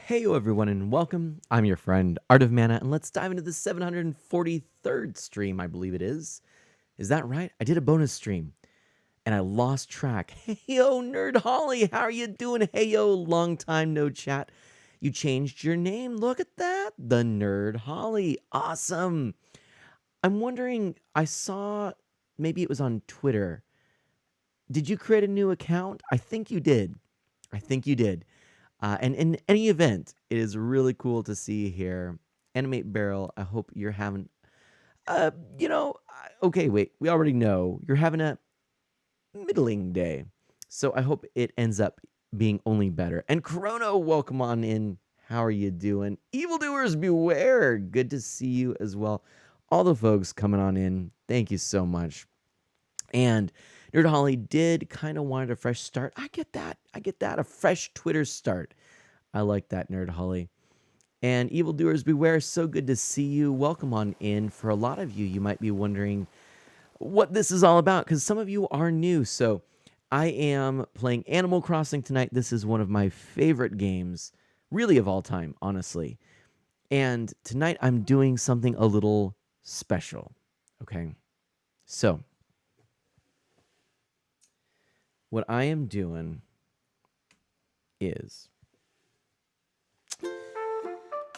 Hey everyone and welcome. I'm your friend Art of Mana and let's dive into the 743rd stream, I believe it is. Is that right? I did a bonus stream and I lost track. Hey yo, Nerd Holly, how are you doing? Hey yo, long time no chat. You changed your name. Look at that. The Nerd Holly. Awesome. I'm wondering, I saw maybe it was on Twitter. Did you create a new account? I think you did. I think you did. And in any event, it is really cool to see you here. Animate Barrel, I hope you're having, okay, wait, we already know you're having a middling day. So I hope it ends up being only better. And Chrono, welcome on in. How are you doing? Evildoers beware. Good to see you as well. All the folks coming on in, thank you so much. And Nerd Holly did kind of wanted a fresh start. I get that. A fresh Twitter start. I like that, Nerd Holly. And evildoers beware, so good to see you. Welcome on in. For a lot of you, you might be wondering what this is all about because some of you are new. So I am playing Animal Crossing tonight. This is one of my favorite games, really of all time, honestly. And tonight I'm doing something a little special. Okay. So what I am doing is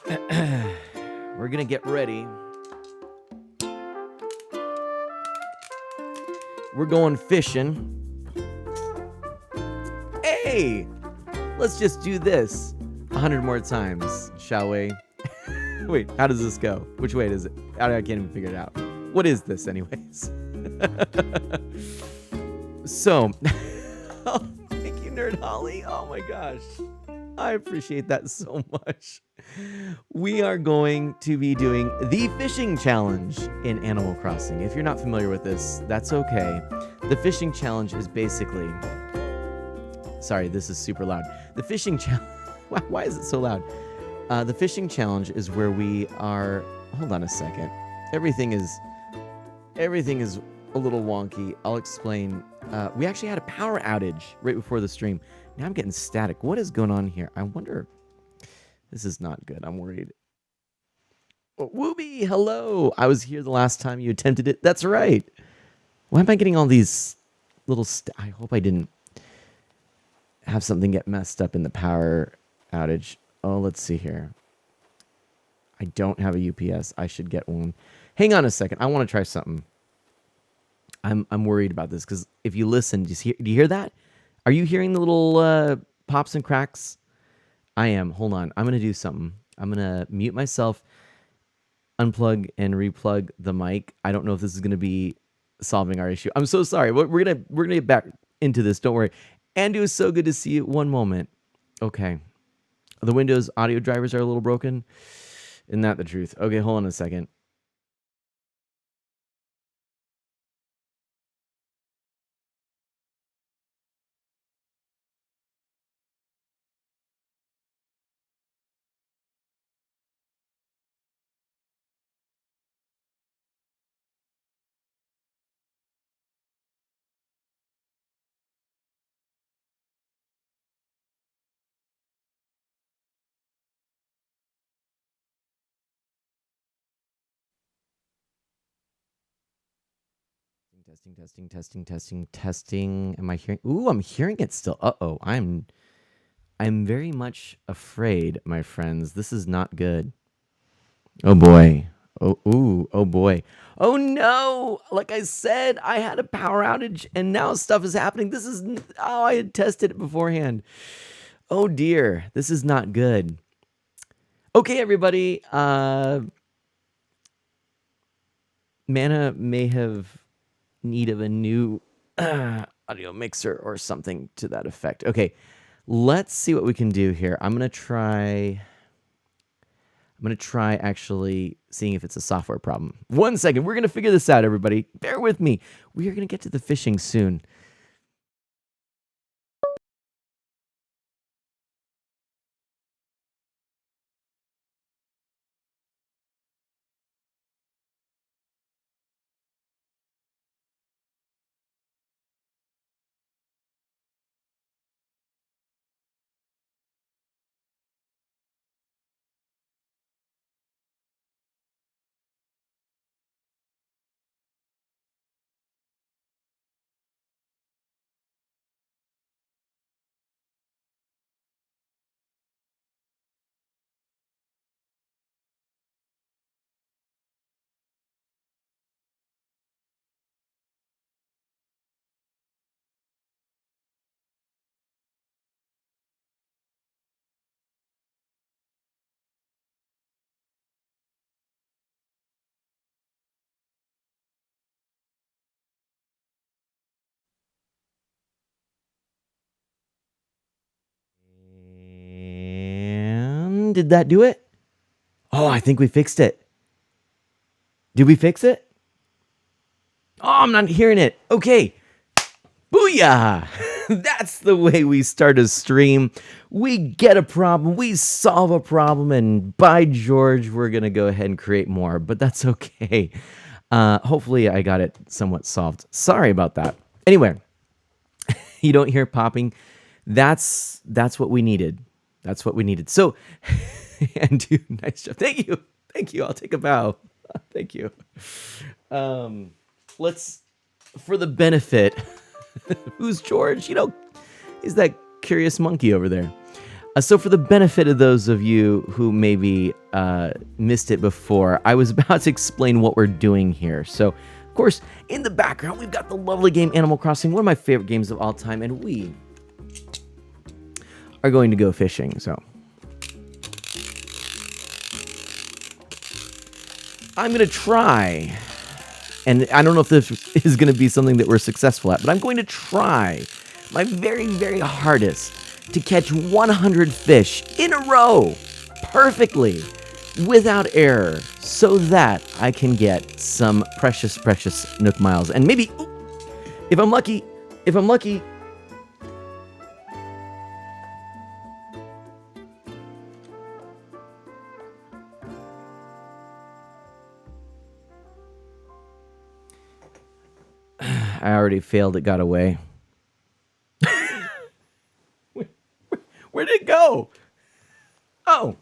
we're going to get ready. We're going fishing. Hey, let's just do this 100 more times, shall we? Wait, how does this go? Which way is it? I can't even figure it out. What is this, anyways? So, oh, thank you, Nerd Holly. Oh my gosh. I appreciate that so much. We are going to be doing the fishing challenge in Animal Crossing. If you're not familiar with this, that's okay. The fishing challenge is basically... Sorry, this is super loud. The fishing challenge... Why is it so loud? The fishing challenge is where we are... Hold on a second. Everything is a little wonky. I'll explain. We actually had a power outage right before the stream. Now I'm getting static. What is going on here? I wonder... This is not good. I'm worried. Oh, Wooby, hello. I was here the last time you attempted it. That's right. Why am I getting all these little... I hope I didn't have something get messed up in the power outage. Oh, let's see here. I don't have a UPS. I should get one. Hang on a second. I want to try something. I'm worried about this because if you listen, do you hear that? Are you hearing the little pops and cracks? I am. Hold on. I'm gonna do something. I'm gonna mute myself, unplug and replug the mic. I don't know if this is gonna be solving our issue. I'm so sorry. We're gonna get back into this. Don't worry. Andy, it was so good to see you. One moment. Okay. The Windows audio drivers are a little broken. Isn't that the truth? Okay, hold on a second. Testing. Am I hearing? Ooh, I'm hearing it still. Uh-oh. I'm very much afraid, my friends. This is not good. Oh boy. Oh boy. Oh no! Like I said, I had a power outage and now stuff is happening. I had tested it beforehand. Oh dear. This is not good. Okay, everybody. Mana may have need of a new audio mixer or something to that effect. Okay, let's see what we can do here. I'm gonna try actually seeing if it's a software problem. 1 second, we're gonna figure this out, everybody. Bear with me. We are gonna get to the fishing soon. Did that do it? Oh, I think we fixed it. Did we fix it? Oh, I'm not hearing it. Okay. Booyah! That's the way we start a stream. We get a problem, we solve a problem, and by George, we're going to go ahead and create more, but that's okay. Hopefully, I got it somewhat solved. Sorry about that. Anyway, you don't hear popping. That's what we needed. That's what we needed. So, and dude, nice job. Thank you. Thank you. I'll take a bow. Thank you. Let's, for the benefit... Who's George? You know, he's that curious monkey over there. So for the benefit of those of you who maybe missed it before, I was about to explain what we're doing here. So, of course, in the background, we've got the lovely game Animal Crossing, one of my favorite games of all time, and we are going to go fishing. So I'm going to try... And I don't know if this is going to be something that we're successful at, but I'm going to try my very, very hardest to catch 100 fish in a row perfectly without error so that I can get some precious, precious Nook Miles. And maybe, if I'm lucky, I already failed. It got away. Where did it go? Oh,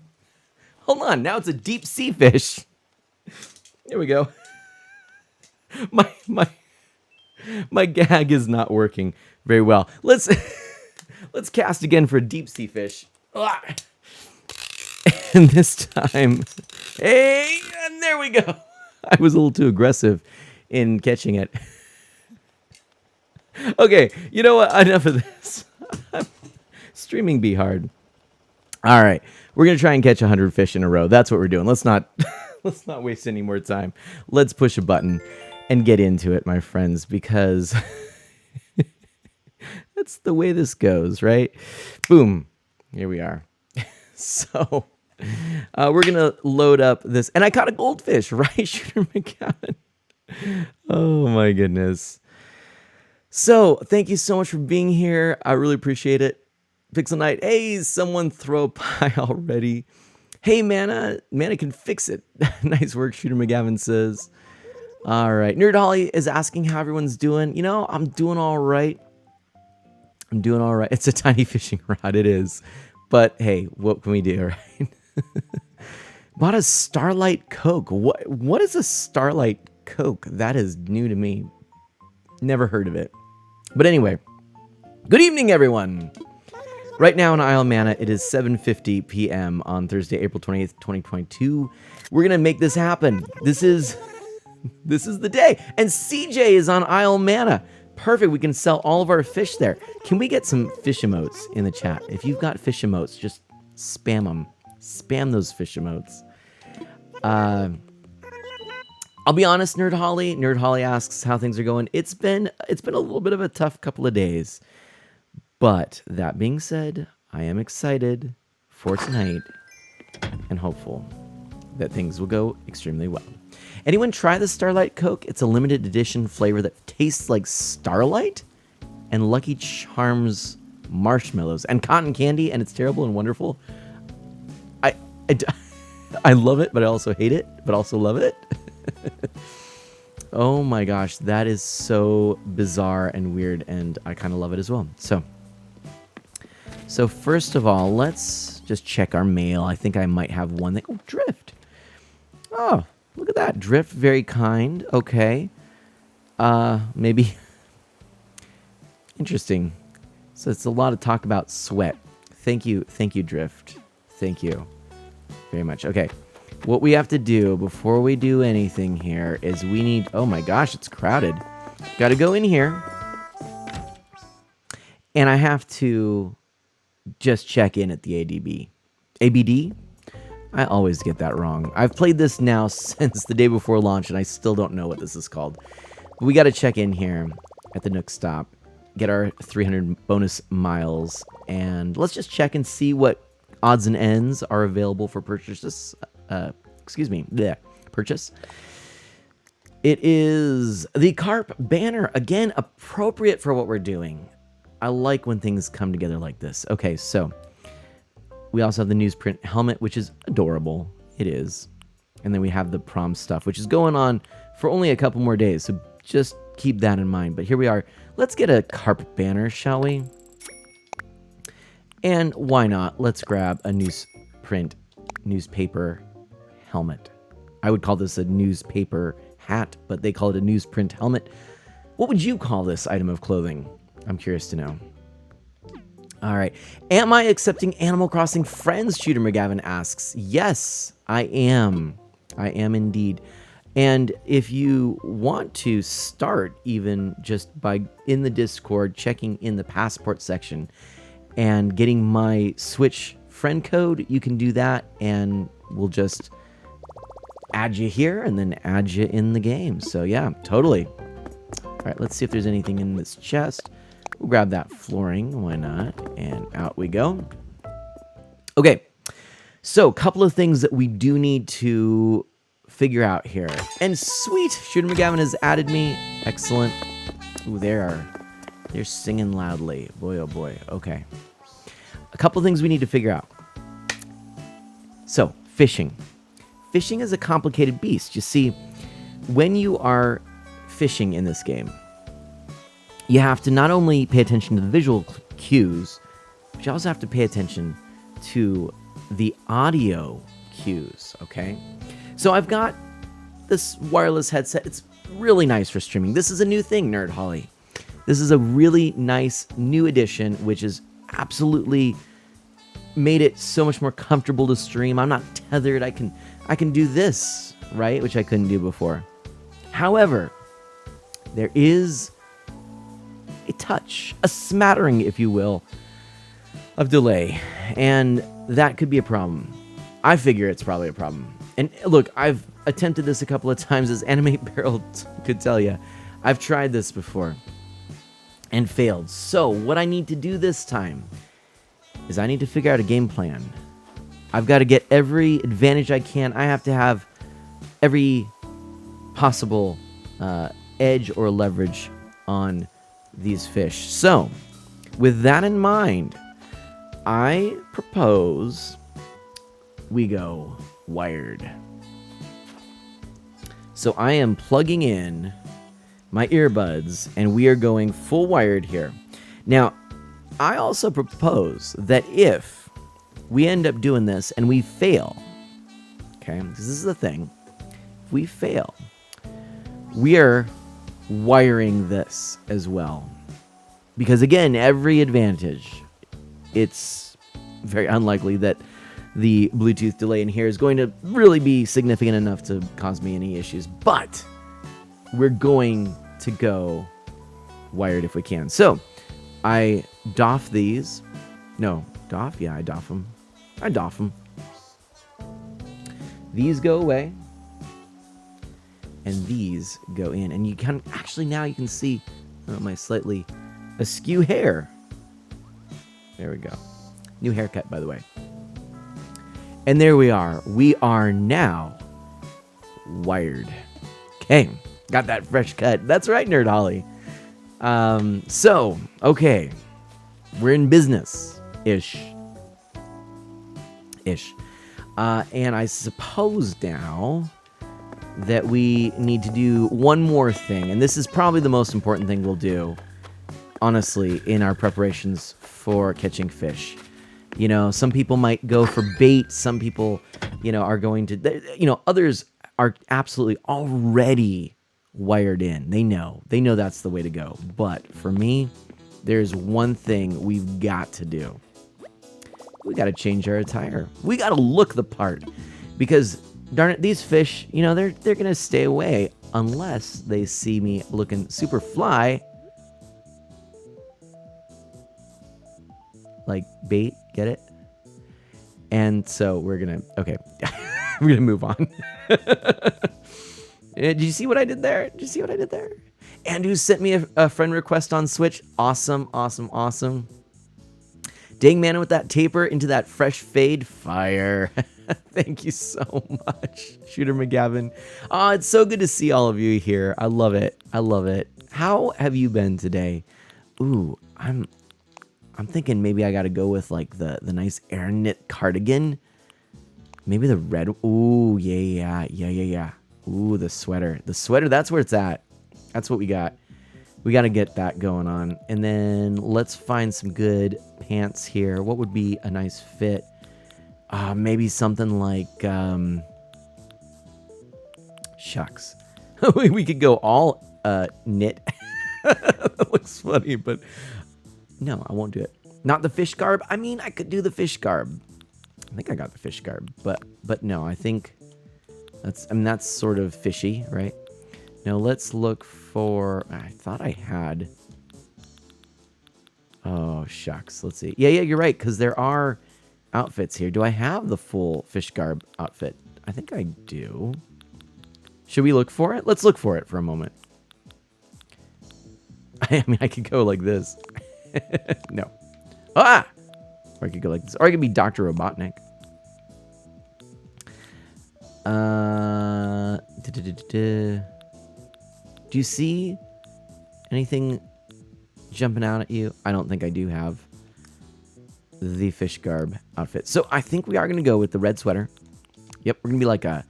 hold on. Now it's a deep sea fish. Here we go. My gag is not working very well. Let's cast again for a deep sea fish. And this time, hey, and there we go. I was a little too aggressive in catching it. Okay, you know what? Enough of this. Streaming be hard. All right, we're gonna try and catch 100 fish in a row. That's what we're doing. Let's not waste any more time. Let's push a button and get into it, my friends, because that's the way this goes, right? Boom. Here we are. So we're gonna load up this, and I caught a goldfish, right, Shooter McGavin? Oh my goodness. So, thank you so much for being here. I really appreciate it. Pixel Knight, hey, someone throw a pie already. Hey, Mana can fix it. Nice work, Shooter McGavin says. All right, Nerd Holly is asking how everyone's doing. You know, I'm doing all right. I'm doing all right. It's a tiny fishing rod, it is. But hey, what can we do, right? Bought a Starlight Coke. What is a Starlight Coke? That is new to me. Never heard of it. But anyway, good evening, everyone. Right now in Isle of Mana, it is 7:50 p.m. on Thursday, April 28th, 2022. We're gonna make this happen. This is the day. And CJ is on Isle of Mana. Perfect. We can sell all of our fish there. Can we get some fish emotes in the chat? If you've got fish emotes, just spam them. Spam those fish emotes. I'll be honest, Nerd Holly. Nerd Holly asks how things are going. It's been a little bit of a tough couple of days. But that being said, I am excited for tonight and hopeful that things will go extremely well. Anyone try the Starlight Coke? It's a limited edition flavor that tastes like Starlight and Lucky Charms marshmallows and cotton candy, and it's terrible and wonderful. I love it, but I also hate it, but also love it. Oh my gosh, that is so bizarre and weird, and I kind of love it as well. So first of all, let's just check our mail. I think I might have one that... Oh, Drift. Oh, look at that. Drift, very kind. Okay. Maybe... Interesting. So it's a lot of talk about sweat. Thank you, Drift. Thank you very much. Okay. What we have to do before we do anything here is we need... Oh my gosh, it's crowded. Got to go in here. And I have to just check in at the ADB. ABD? I always get that wrong. I've played this now since the day before launch, and I still don't know what this is called. But we got to check in here at the Nook Stop. Get our 300 bonus miles. And let's just check and see what odds and ends are available for purchases. Excuse me, bleh, purchase. It is the carp banner, again, appropriate for what we're doing. I like when things come together like this. Okay, so we also have the newsprint helmet, which is adorable. It is. And then we have the prom stuff, which is going on for only a couple more days. So just keep that in mind. But here we are. Let's get a carp banner, shall we? And why not? Let's grab a newspaper helmet. I would call this a newspaper hat, but they call it a newsprint helmet. What would you call this item of clothing? I'm curious to know. All right. Am I accepting Animal Crossing friends? Shooter McGavin asks. Yes, I am. I am indeed. And if you want to start even just by in the Discord, checking in the passport section and getting my Switch friend code, you can do that and we'll just add you here and then add you in the game. So yeah, totally. All right, let's see if there's anything in this chest. We'll grab that flooring, why not? And out we go. Okay, so a couple of things that we do need to figure out here. And sweet, Shooter McGavin has added me. Excellent. Ooh, they're singing loudly. Boy, oh boy. Okay. A couple of things we need to figure out. So, fishing. Fishing is a complicated beast. You see, when you are fishing in this game, you have to not only pay attention to the visual cues, but you also have to pay attention to the audio cues, okay? So I've got this wireless headset. It's really nice for streaming. This is a new thing, Nerd Holly. This is a really nice new addition, which is absolutely made it so much more comfortable to stream. I'm not tethered. I can do this, right? Which I couldn't do before. However, there is a touch, a smattering, if you will, of delay. And that could be a problem. I figure it's probably a problem. And look, I've attempted this a couple of times, as Animate Barrel could tell you. I've tried this before and failed. So what I need to do this time is I need to figure out a game plan. I've got to get every advantage I can. I have to have every possible edge or leverage on these fish. So, with that in mind, I propose we go wired. So I am plugging in my earbuds and we are going full wired here. Now, I also propose that if we end up doing this and we fail, okay, because this is the thing, if we fail, we are wiring this as well. Because again, every advantage, it's very unlikely that the Bluetooth delay in here is going to really be significant enough to cause me any issues. But we're going to go wired if we can. So I doff these. No, doff? Yeah, I doff them. I doff them. These go away. And these go in. And you can actually now you can see my slightly askew hair. There we go. New haircut, by the way. And there we are. We are now wired. Okay. Got that fresh cut. That's right, Nerd Holly. So, okay. We're in business. Ish. And I suppose now that we need to do one more thing. And this is probably the most important thing we'll do, honestly, in our preparations for catching fish. You know, some people might go for bait. Some people, are going to, others are absolutely already wired in. They know that's the way to go. But for me, there's one thing we've got to do. We got to change our attire. We got to look the part because darn it, these fish, they're going to stay away unless they see me looking super fly. Like bait, get it? And so we're going to, okay, we're going to move on. Did you see what I did there? Andrew sent me a friend request on Switch. Awesome. Dang man with that taper into that fresh fade fire. Thank you so much, Shooter McGavin. Oh, it's so good to see all of you here. I love it. I love it. How have you been today? Ooh, I'm thinking maybe I got to go with like the nice air knit cardigan. Maybe the red. Ooh, yeah. Ooh, the sweater. The sweater, that's where it's at. That's what we got. We got to get that going on. And then let's find some good pants here. What would be a nice fit? Maybe something like, shucks. We could go all knit. That looks funny, but no, I won't do it. Not the fish garb. I mean, I could do the fish garb. I think I got the fish garb, but no, I think that's sort of fishy, right? Now let's look for, I thought I had, oh shucks, let's see. Yeah, you're right, because there are outfits here. Do I have the full fish garb outfit? I think I do. Should we look for it? Let's look for it for a moment. I mean, I could go like this. No. Ah! Or I could go like this. Or I could be Dr. Robotnik. Do you see anything jumping out at you? I don't think I do have the fish garb outfit. So I think we are going to go with the red sweater. Yep, we're going to be like a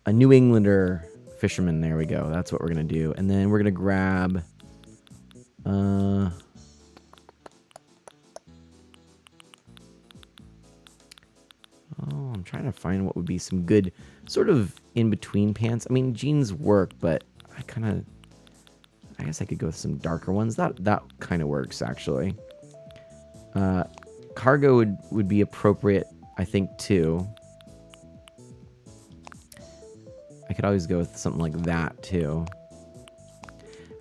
New Englander fisherman. There we go. That's what we're going to do. And then we're going to grab... Oh, I'm trying to find what would be some good sort of in-between pants. I mean, jeans work, but I guess I could go with some darker ones. That kind of works, actually. Cargo would be appropriate, I think, too. I could always go with something like that, too.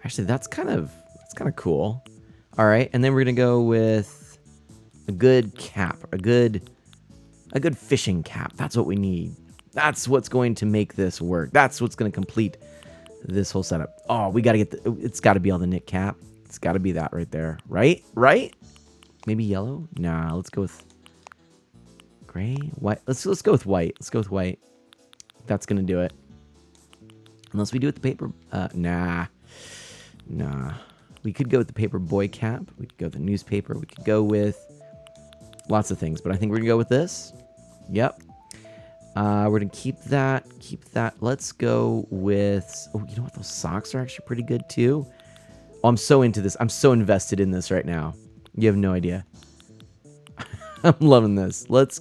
Actually, that's kind of cool. All right, and then we're going to go with a good cap, a good fishing cap. That's what we need. That's what's going to make this work. That's what's going to complete this whole setup. Oh, we got to get it's got to be all the knit cap. It's got to be that right there. Right? Maybe yellow? Nah, let's go with gray, white. Let's go with white. Let's go with white. That's going to do it. Unless we do it the paper. Nah. We could go with the paper boy cap. We could go with the newspaper. We could go with lots of things, but I think we're going to go with this. Yep. We're going to keep that. Let's go with... Oh, you know what? Those socks are actually pretty good, too. Oh, I'm so into this. I'm so invested in this right now. You have no idea. I'm loving this. Let's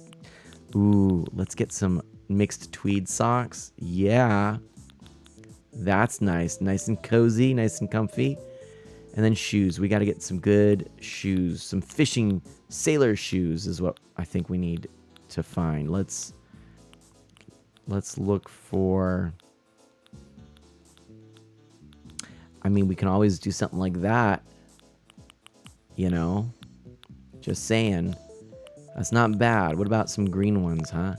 get some mixed tweed socks. Yeah. That's nice. Nice and cozy. Nice and comfy. And then shoes. We got to get some good shoes. Some fishing sailor shoes is what I think we need to find. Let's look for... I mean, we can always do something like that. You know? Just saying. That's not bad. What about some green ones, huh?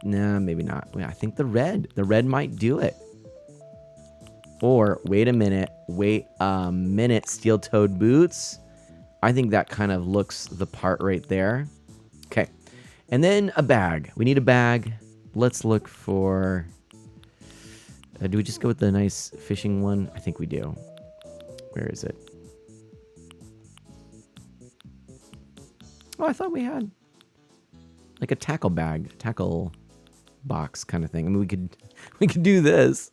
Nah, maybe not. I think the red might do it. Or, wait a minute, steel-toed boots. I think that kind of looks the part right there. Okay. And then a bag. We need a bag. Let's look for... do we just go with the nice fishing one? I think we do. Where is it? Oh, I thought we had like a tackle bag, tackle box kind of thing. I mean, we could do this.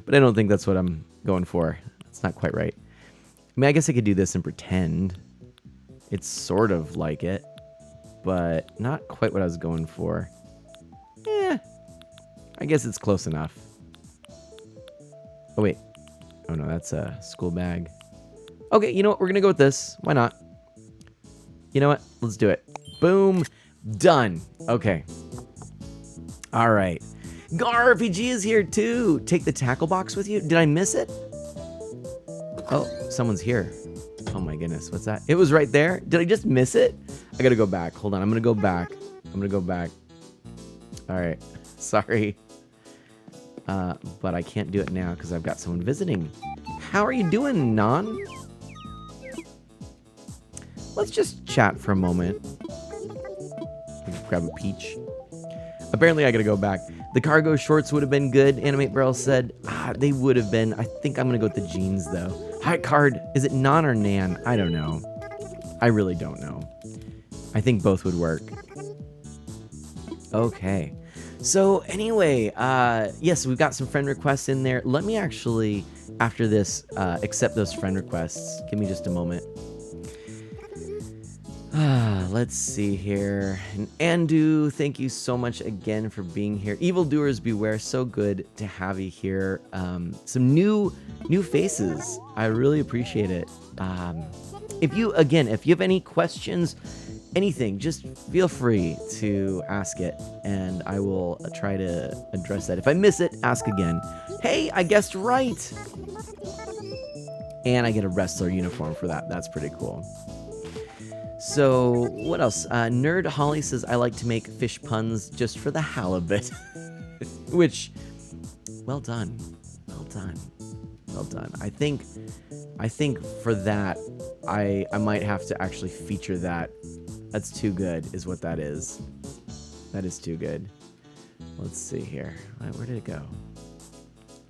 But I don't think that's what I'm going for. It's not quite right. I mean, I guess I could do this and pretend it's sort of like it, but not quite what I was going for. Yeah, I guess it's close enough. Oh, wait. Oh, no, that's a school bag. Okay, you know what? We're going to go with this. Why not? You know what? Let's do it. Boom. Done. Okay. All right. Gar RPG is here too. Take the tackle box with you. Did I miss it? Oh, someone's here. Oh my goodness. What's that? It was right there. Did I just miss it? I got to go back. Hold on. I'm going to go back. All right. Sorry. But I can't do it now because I've got someone visiting. How are you doing, Non? let's just chat for a moment. Grab a peach. Apparently, I gotta go back. The cargo shorts would have been good, Animate Barrel said. They would have been. I think I'm gonna go with the jeans, though. Hi, Card. Is it non or nan? I don't know. I really don't know. I think both would work. Okay. So, anyway, yes, we've got some friend requests in there. Let me actually, after this, accept those friend requests. Give me just a moment. Let's see here. And Andu, thank you so much again for being here. Evildoers beware. So good to have you here. Some new faces. I really appreciate it. If you have any questions, anything, just feel free to ask it, and I will try to address that. If I miss it, ask again. Hey, I guessed right. And I get a wrestler uniform for that. That's pretty cool. So, what else? Nerd Holly says, I like to make fish puns just for the halibut. Which, well done. Well done. Well done. I think for that, I might have to actually feature that. That's too good, is what that is. That is too good. Let's see here. Where did it go?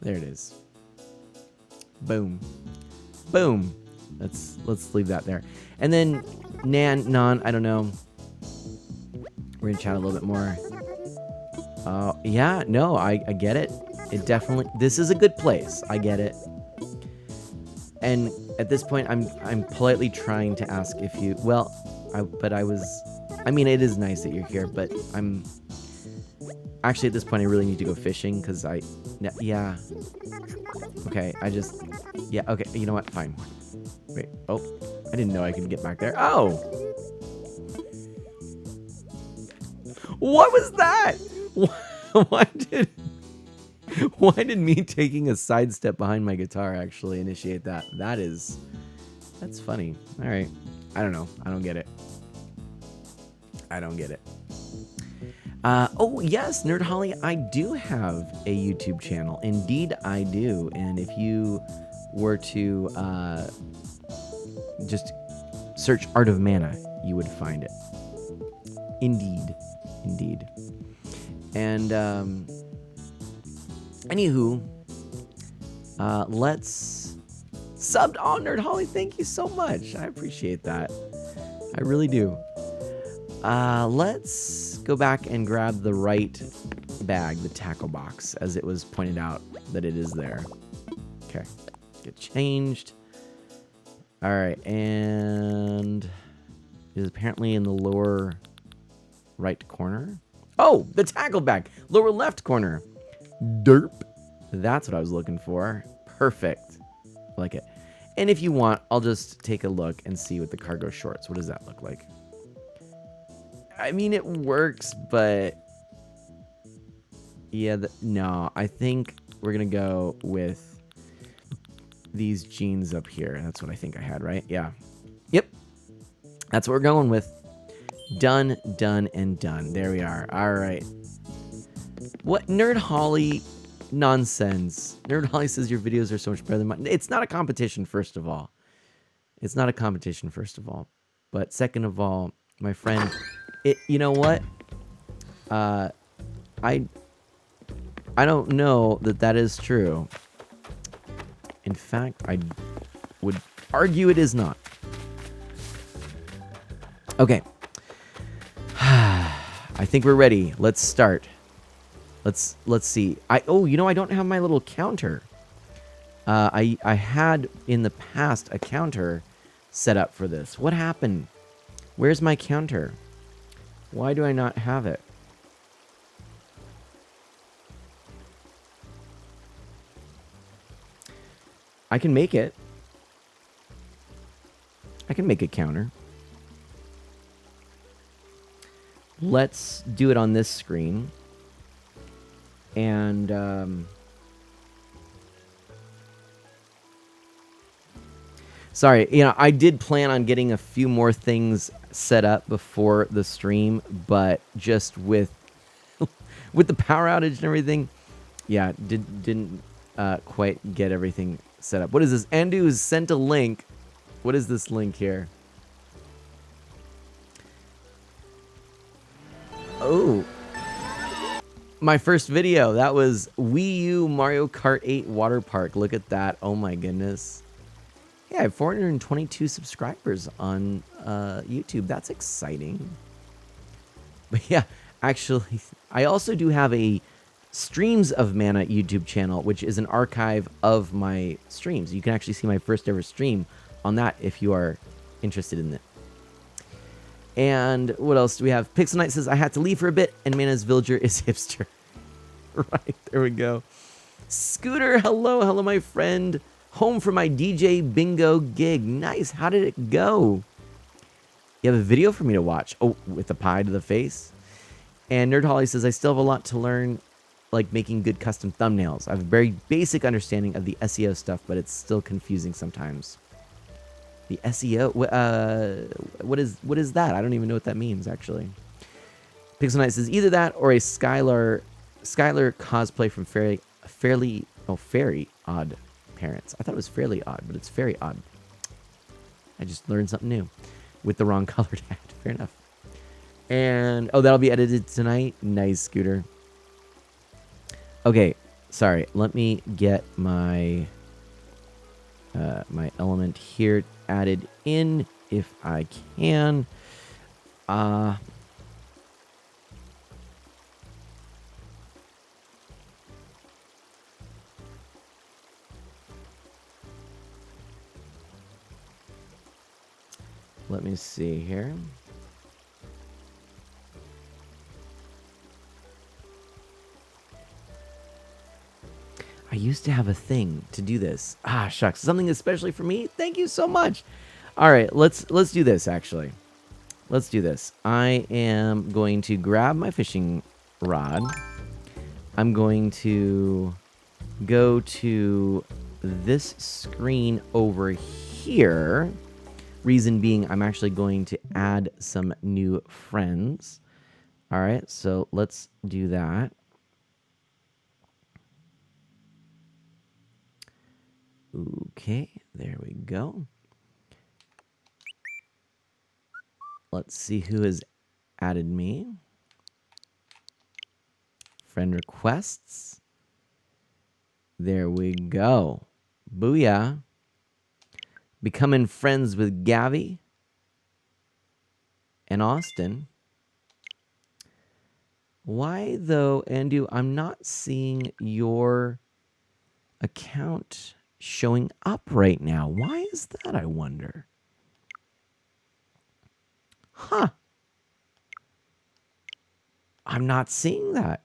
There it is. Boom. Boom. Let's leave that there. And then non, I don't know. We're gonna chat a little bit more. Yeah, no, I get it. It definitely, this is a good place. I get it. And at this point, I'm politely trying to ask if you, I mean, it is nice that you're here, but I'm actually at this point, I really need to go fishing because yeah. Okay, yeah, okay, you know what? Fine. Wait, oh, I didn't know I could get back there. Oh! What was that? Why did me taking a sidestep behind my guitar actually initiate that? That's funny. All right. I don't know. I don't get it. Oh, yes, Nerd Holly, I do have a YouTube channel. Indeed, I do. And if you were to just search Art of Mana, you would find it. Indeed. And anywho, let's subbed on Nerd Holly. Thank you so much. I appreciate that. I really do. Let's go back and grab the right bag, the tackle box, as it was pointed out that it is there. Okay, get changed. All right, and it is apparently in the lower right corner. Oh, the tackle bag, lower left corner. Derp. That's what I was looking for. Perfect. Like it. And if you want, I'll just take a look and see what the cargo shorts. What does that look like? I mean, it works, but yeah, no, I think we're going to go with these jeans up here. That's what I think I had, right? Yeah. Yep. That's what we're going with. Done, done, and done. There we are. All right. What? Nerd Holly nonsense. Nerd Holly says your videos are so much better than mine. It's not a competition, first of all. But second of all, my friend, you know what? I don't know that is true. In fact, I would argue it is not. Okay. I think we're ready. Let's start. Let's see. I don't have my little counter. I had in the past a counter set up for this. What happened? Where's my counter? Why do I not have it? I can make it. I can make a counter. Let's do it on this screen. And sorry, I did plan on getting a few more things set up before the stream, but just with the power outage and everything, yeah, didn't quite get everything set up. What is this? Andu's sent a link. What is this link here? Oh, my first video. That was Wii U Mario Kart 8 Water Park. Look at that. Oh my goodness. Yeah, I have 422 subscribers on YouTube. That's exciting. But yeah, actually, I also do have a Streams of Mana YouTube channel, which is an archive of my streams. You can actually see my first ever stream on that if you are interested in it. And what else do we have? Pixel Knight says, I had to leave for a bit, and Mana's villager is hipster. Right, there we go. Scooter, hello, hello, my friend. Home for my DJ bingo gig. Nice, how did it go? You have a video for me to watch. Oh, with the pie to the face. And Nerd Holly says, I still have a lot to learn, like making good custom thumbnails. I have a very basic understanding of the SEO stuff, but it's still confusing sometimes. The SEO? What is that? I don't even know what that means, actually. Pixel Knight says, either that or a Skylar cosplay from Fairly Odd Parents. I thought it was Fairly Odd, but it's Very Odd. I just learned something new with the wrong colored hat. Fair enough. And, oh, that'll be edited tonight. Nice, Scooter. Okay, sorry. Let me get my my element here added in if I can. Let me see here. I used to have a thing to do this. Ah, shucks. Something especially for me? Thank you so much. All right, let's do this, actually. Let's do this. I am going to grab my fishing rod. I'm going to go to this screen over here. Reason being, I'm actually going to add some new friends. All right, so let's do that. Okay, there we go. Let's see who has added me. Friend requests. There we go. Booyah. Becoming friends with Gavi and Austin. Why, though, Andu, I'm not seeing your account showing up right now. Why is that, I wonder? Huh. I'm not seeing that.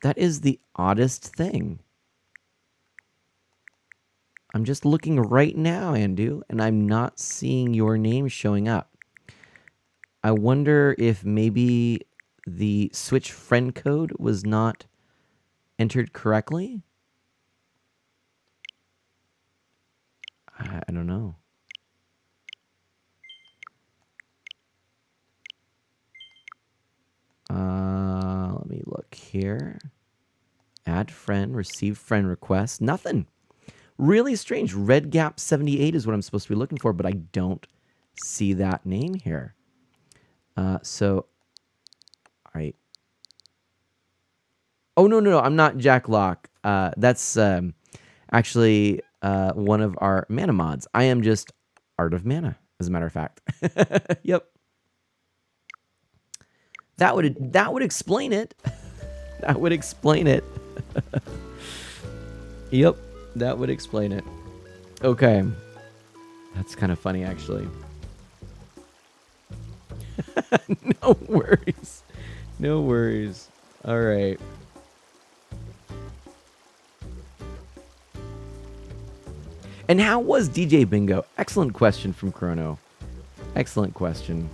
That is the oddest thing. I'm just looking right now, Andu, and I'm not seeing your name showing up. I wonder if maybe the Switch friend code was not entered correctly? I don't know. Let me look here. Add friend, receive friend request. Nothing. Really strange. Red Gap 78 is what I'm supposed to be looking for, but I don't see that name here. So I... Oh, no. I'm not Jack Locke. That's actually one of our mana mods. I am just Art of Mana, as a matter of fact. Yep. That would explain it. That would explain it. Yep, that would explain it. Okay. That's kind of funny, actually. No worries. No worries. All right. And how was DJ Bingo? Excellent question from Chrono. Excellent question.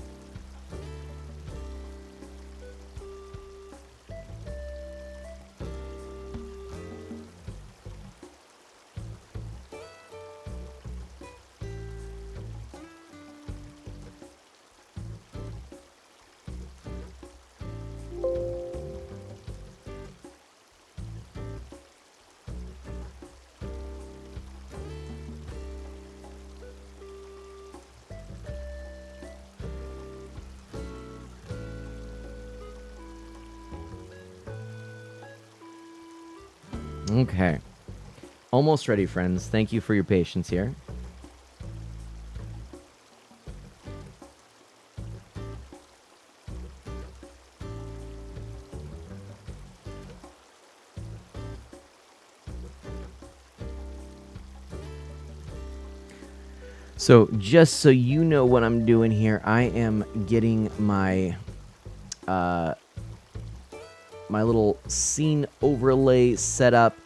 Okay. Almost ready, friends. Thank you for your patience here. So just so you know what I'm doing here, I am getting my my little scene overlay set up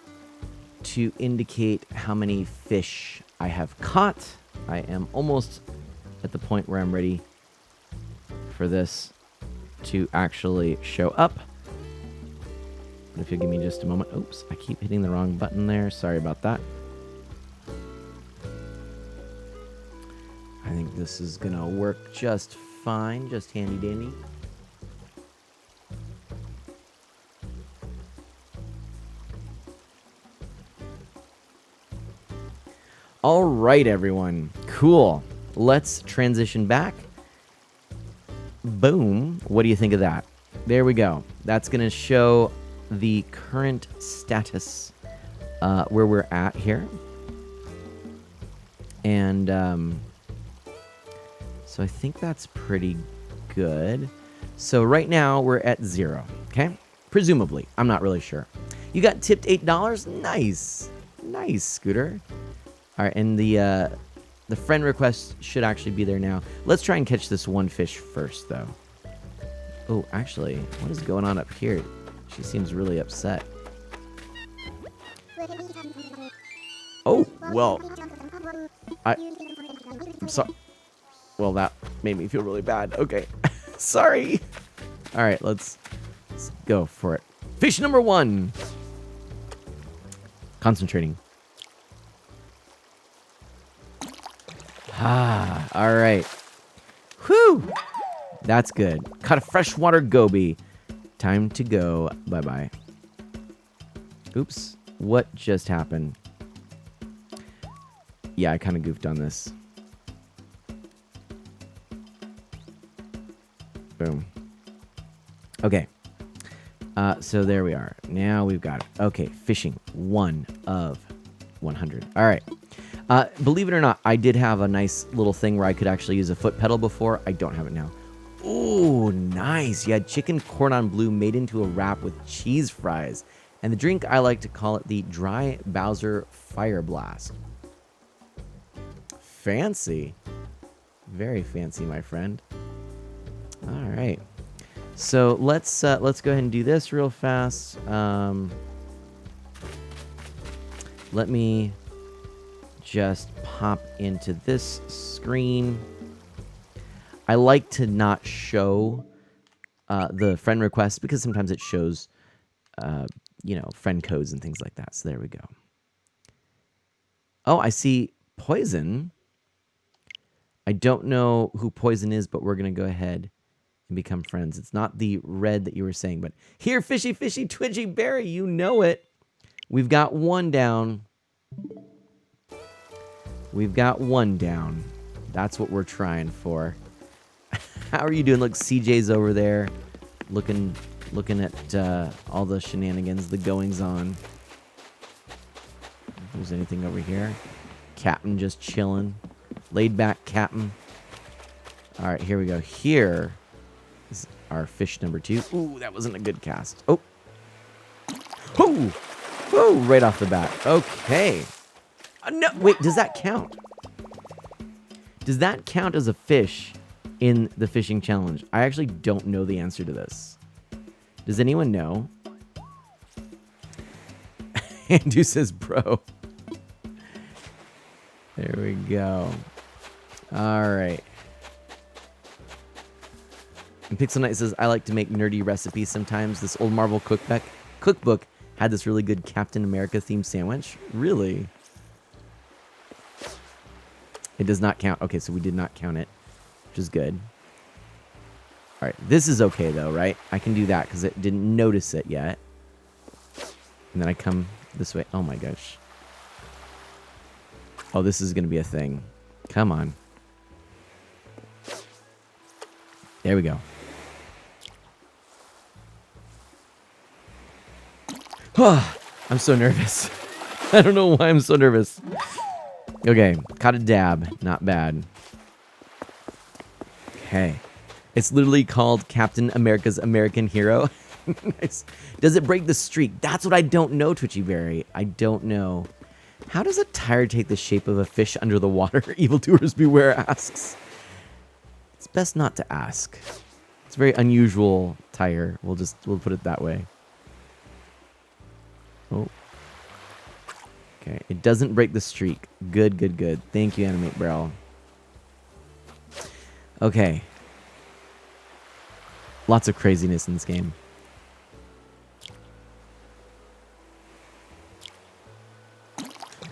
to indicate how many fish I have caught. I am almost at the point where I'm ready for this to actually show up. But if you'll give me just a moment. Oops, I keep hitting the wrong button there. Sorry about that. I think this is gonna work just fine, just handy dandy. All right, everyone. Cool. Let's transition back. Boom. What do you think of that? There we go. That's gonna show the current status where we're at here. And so I think that's pretty good. So right now we're at 0, okay? Presumably. I'm not really sure. You got tipped $8? Nice. Nice, Scooter. All right, and the friend request should actually be there now. Let's try and catch this one fish first, though. Oh, actually, what is going on up here? She seems really upset. Oh, well, I'm sorry. Well, that made me feel really bad. Okay, sorry. All right, let's go for it. Fish number 1. Concentrating. Ah, all right. Whew. That's good. Caught a freshwater goby. Time to go. Bye-bye. Oops. What just happened? Yeah, I kind of goofed on this. Boom. Okay. So there we are. Now we've got it. Okay, fishing 1 of 100. All right. Believe it or not, I did have a nice little thing where I could actually use a foot pedal before. I don't have it now. Ooh, nice. You had chicken cordon bleu made into a wrap with cheese fries. And the drink, I like to call it the Dry Bowser Fire Blast. Fancy. Very fancy, my friend. All right. So let's go ahead and do this real fast. Let me just pop into this screen. I like to not show the friend request because sometimes it shows, friend codes and things like that. So there we go. Oh, I see Poison. I don't know who Poison is, but we're going to go ahead and become friends. It's not the red that you were saying, but here, fishy, fishy, twidgy berry, you know it. We've got 1 down. We've got 1 down. That's what we're trying for. How are you doing? Look, CJ's over there looking at all the shenanigans, the goings on. If there's anything over here. Captain just chilling. Laid back Captain. All right, here we go. Here is our fish number 2. Ooh, that wasn't a good cast. Oh. Ooh. Ooh, right off the bat. Okay. No, wait, does that count? Does that count as a fish in the fishing challenge? I actually don't know the answer to this. Does anyone know? Andrew says, bro. There we go. All right. And Pixel Knight says, I like to make nerdy recipes sometimes. This old Marvel cookbook had this really good Captain America themed sandwich. Really? It does not count. Okay, so we did not count it, which is good. All right, this is okay though, right? I can do that because it didn't notice it yet. And then I come this way. Oh my gosh. Oh, this is going to be a thing. Come on. There we go. I'm so nervous. I don't know why I'm so nervous. Okay, caught a dab. Not bad. Okay. It's literally called Captain America's American Hero. Nice. Does it break the streak? That's what I don't know, Twitchy Berry. I don't know. How does a tire take the shape of a fish under the water? Evildoers beware asks. It's best not to ask. It's a very unusual tire. We'll put it that way. Oh. Okay. It doesn't break the streak. Good, good, good. Thank you, Animate Braille. Okay. Lots of craziness in this game.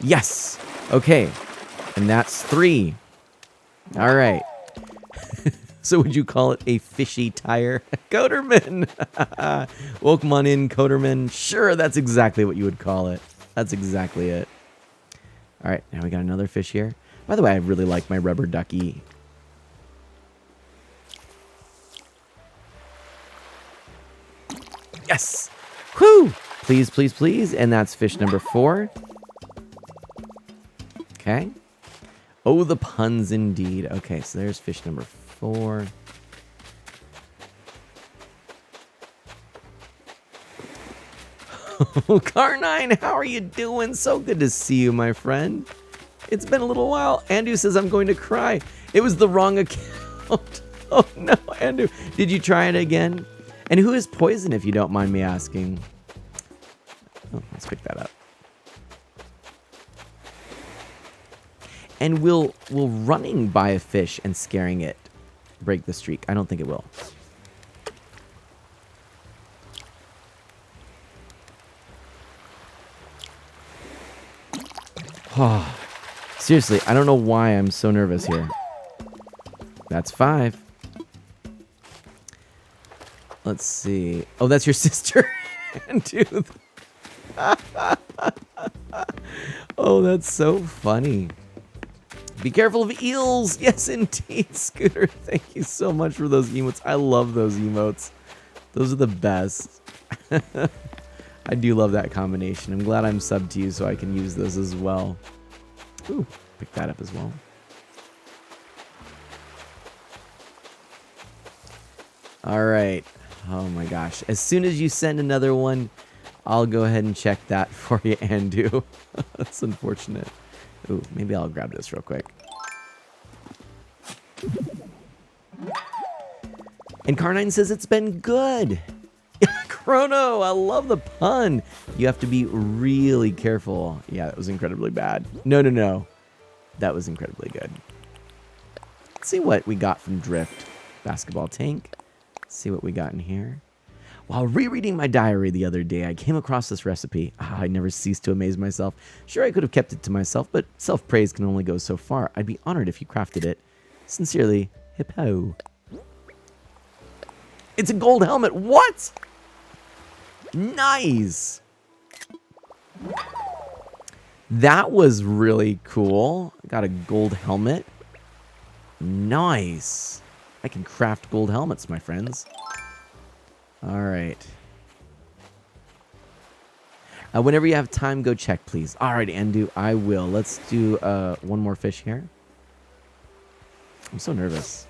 Yes! Okay. And that's 3. All right. So would you call it a fishy tire? Coderman! Welcome on in, Coderman. Sure, that's exactly what you would call it. That's exactly it. All right, now we got another fish here. By the way, I really like my rubber ducky. Yes! Whew! Please, please, please. And that's fish number 4. Okay. Oh, the puns indeed. Okay, so there's fish number 4. Oh, Car9, how are you doing? So good to see you, my friend. It's been a little while. Andu says I'm going to cry. It was the wrong account. Oh, no, Andu. Did you try it again? And who is Poison, if you don't mind me asking? Oh, let's pick that up. And will running by a fish and scaring it break the streak? I don't think it will. Oh, seriously, I don't know why I'm so nervous here. That's 5. Let's see. Oh, that's your sister. Dude. Oh, that's so funny. Be careful of eels. Yes, indeed, Scooter. Thank you so much for those emotes. I love those emotes. Those are the best. I do love that combination. I'm glad I'm subbed to you so I can use those as well. Ooh, pick that up as well. All right. Oh my gosh. As soon as you send another one, I'll go ahead and check that for you, Andu. That's unfortunate. Ooh, maybe I'll grab this real quick. And Car9 says it's been good. Chrono, I love the pun. You have to be really careful. Yeah, that was incredibly bad. No. That was incredibly good. Let's see what we got from Drift. Basketball tank. Let's see what we got in here. While rereading my diary the other day, I came across this recipe. I never cease to amaze myself. Sure, I could have kept it to myself, but self-praise can only go so far. I'd be honored if you crafted it. Sincerely, Hippo. It's a gold helmet. What? Nice. That was really cool. I got a gold helmet. Nice. I can craft gold helmets, my friends. All right. Whenever you have time, go check, please. All right, Andu, I will. Let's do one more fish here. I'm so nervous.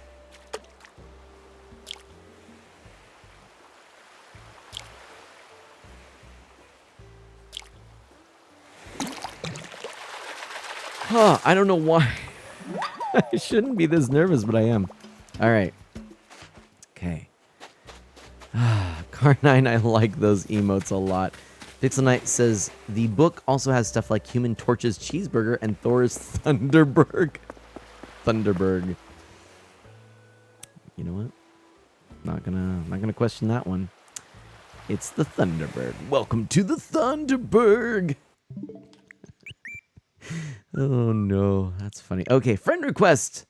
Huh, I don't know why. I shouldn't be this nervous, but I am. All right. Okay. Car9, I like those emotes a lot. Pixel Knight says, the book also has stuff like Human Torch's cheeseburger and Thor's Thunderberg. Thunderberg. You know what? Not gonna question that one. It's the Thunderbird. Welcome to the Thunderberg. Oh no, that's funny. Okay, friend request.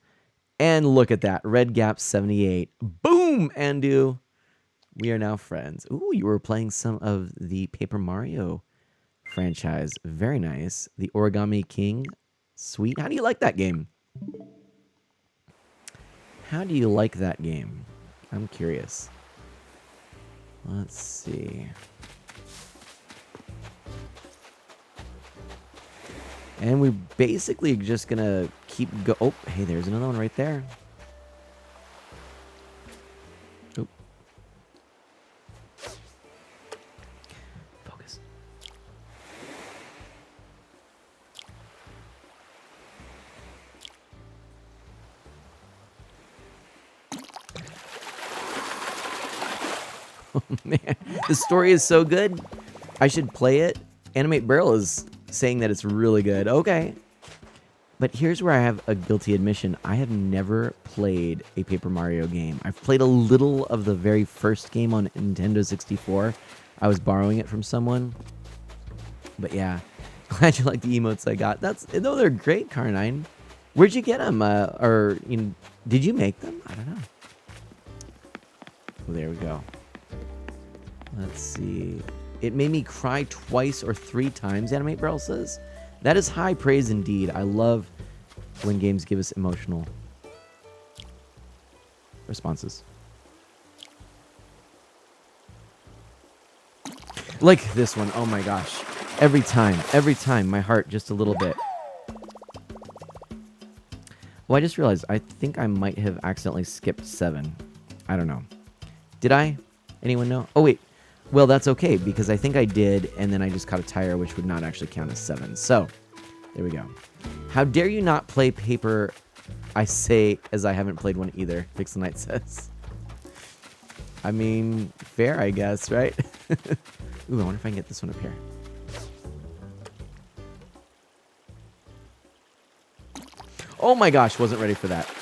And look at that. Red Gap 78. Boom, Andu. We are now friends. Ooh, you were playing some of the Paper Mario franchise. Very nice. The Origami King. Sweet. How do you like that game? How do you like that game? I'm curious. Let's see. And we're basically just gonna keep go. Oh, hey, there's another one right there. Oh, focus. Oh man, the story is so good. I should play it. Animate Barrel is saying that it's really good. Okay. But here's where I have a guilty admission. I have never played a Paper Mario game. I've played a little of the very first game on Nintendo 64. I was borrowing it from someone. But yeah, glad you like the emotes I got. No, they're great, Car9. Where'd you get them? Or did you make them? I don't know. Well, there we go. Let's see. It made me cry twice or 3 times, Animate Barrel says. That is high praise indeed. I love when games give us emotional responses. Like this one. Oh my gosh. Every time, my heart just a little bit. Well, I just realized I think I might have accidentally skipped 7. I don't know. Did I? Anyone know? Oh, wait. Well, that's okay, because I think I did, and then I just caught a tire, which would not actually count as 7. So, there we go. How dare you not play Paper, I say, as I haven't played one either, Pixel Knight says. I mean, fair, I guess, right? Ooh, I wonder if I can get this one up here. Oh my gosh, wasn't ready for that.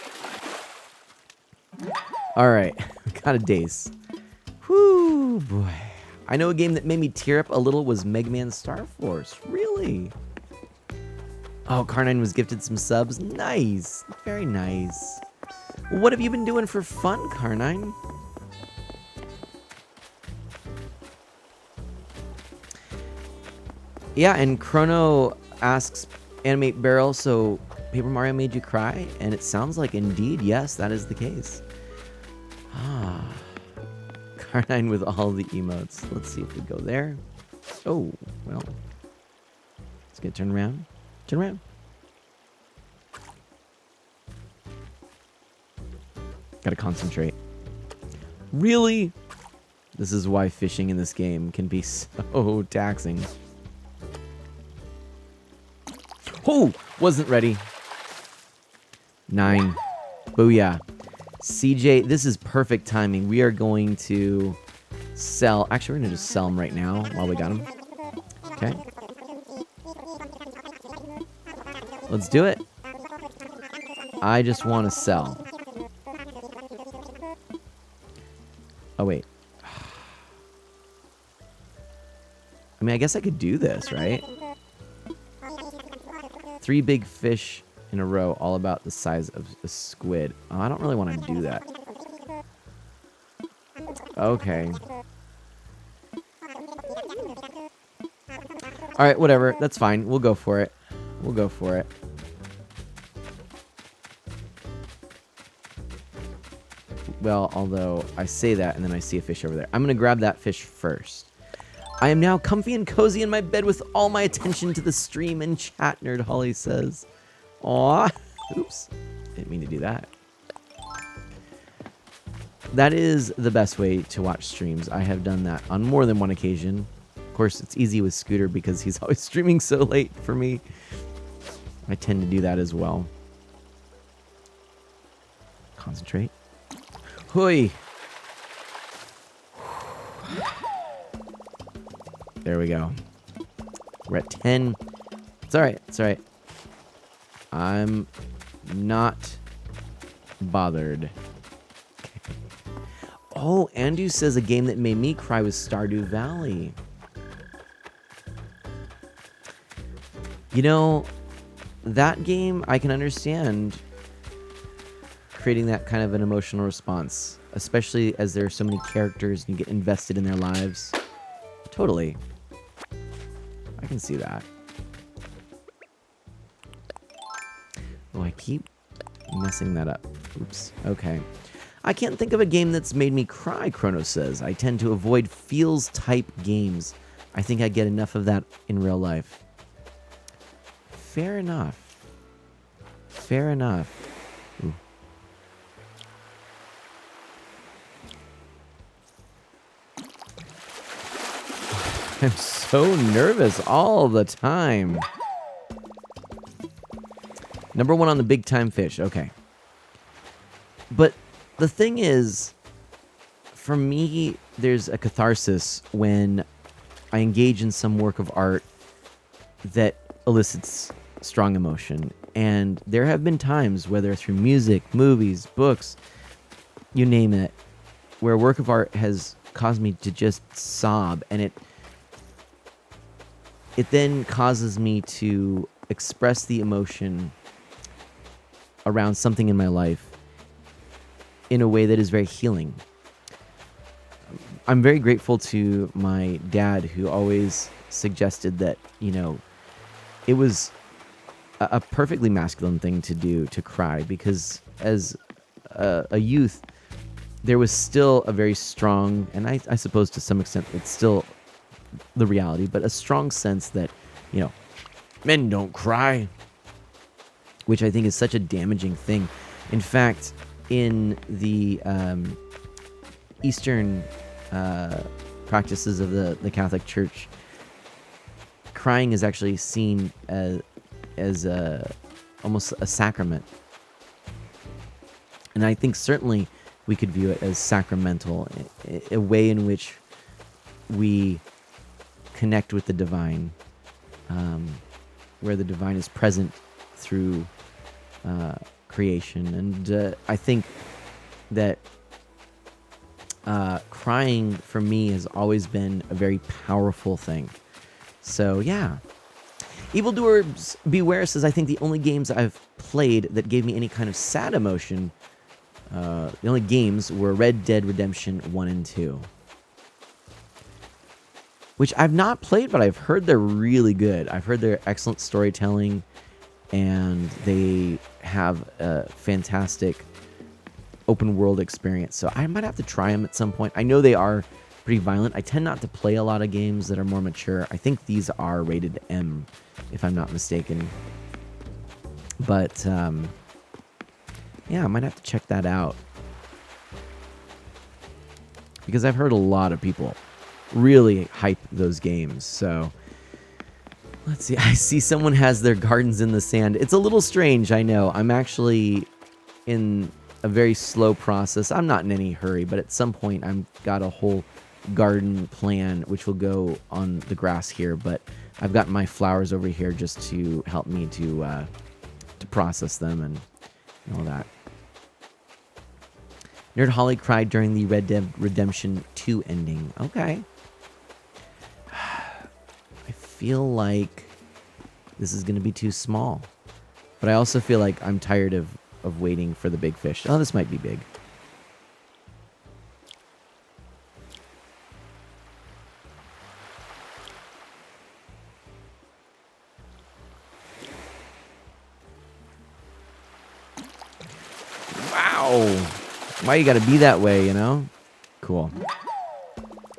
All right, got a daze. Whoo, boy. I know a game that made me tear up a little was Mega Man Star Force. Really? Oh, Car9 was gifted some subs. Nice. Very nice. Well, what have you been doing for fun, Car9? Yeah, and Chrono asks Animate Barrel, so Paper Mario made you cry? And it sounds like indeed, yes, that is the case. Ah. Car9 with all the emotes. Let's see if we go there. Oh, well. Let's get turned around. Turn around. Gotta concentrate. Really? This is why fishing in this game can be so taxing. Oh, wasn't ready. 9. Booyah. CJ, this is perfect timing. We are going to sell. Actually, we're going to just sell them right now while we got them. Okay. Let's do it. I just want to sell. Oh, wait. I mean, I guess I could do this, right? 3 big fish in a row, all about the size of a squid. Oh, I don't really want to do that. Okay. All right, whatever. That's fine. We'll go for it. We'll go for it. Well, although I say that and then I see a fish over there. I'm going to grab that fish first. I am now comfy and cozy in my bed with all my attention to the stream and chat, Nerd Holly says. Aw. Oops. Didn't mean to do that. That is the best way to watch streams. I have done that on more than one occasion. Of course, it's easy with Scooter because he's always streaming so late for me. I tend to do that as well. Concentrate. Hoi. There we go. We're at 10. It's all right. It's all right. I'm not bothered. Okay. Oh, Andu says a game that made me cry was Stardew Valley. You know, that game, I can understand creating that kind of an emotional response, especially as there are so many characters and you get invested in their lives. Totally. I can see that. Oh, I keep messing that up. Oops. Okay. I can't think of a game that's made me cry, Chrono says. I tend to avoid feels-type games. I think I get enough of that in real life. fair enough. Fair enough. Ooh. I'm so nervous all the time. Number 1 on the big time fish. Okay. But the thing is, for me, there's a catharsis when I engage in some work of art that elicits strong emotion. And there have been times, whether through music, movies, books, you name it, where a work of art has caused me to just sob, and it then causes me to express the emotion around something in my life in a way that is very healing. I'm very grateful to my dad, who always suggested that, you know, it was a perfectly masculine thing to do, to cry, because as a youth, there was still a very strong, and I suppose to some extent it's still the reality, but a strong sense that, you know, men don't cry, which I think is such a damaging thing. In fact, in the Eastern practices of the Catholic Church, crying is actually seen as almost a sacrament. And I think certainly we could view it as sacramental, a way in which we connect with the divine, where the divine is present through creation. And I think that crying for me has always been a very powerful thing. So yeah. Evildoers Beware says, I think the only games I've played that gave me any kind of sad emotion, the only games were Red Dead Redemption 1 and 2. Which I've not played, but I've heard they're really good. I've heard they're excellent storytelling, and they have a fantastic open world experience. So I might have to try them at some point. I know they are pretty violent. I tend not to play a lot of games that are more mature. I think these are rated M, if I'm not mistaken. But yeah, I might have to check that out, because I've heard a lot of people really hype those games. So let's see. I see someone has their gardens in the sand. It's a little strange, I know. I'm actually in a very slow process. I'm not in any hurry, but at some point I've got a whole garden plan which will go on the grass here, but I've got my flowers over here just to help me to process them and all that. Nerd Holly cried during the Red Dead Redemption 2 ending. Okay. I feel like this is going to be too small. But I also feel like I'm tired of waiting for the big fish. Oh, this might be big. Wow. Why you got to be that way, you know? Cool.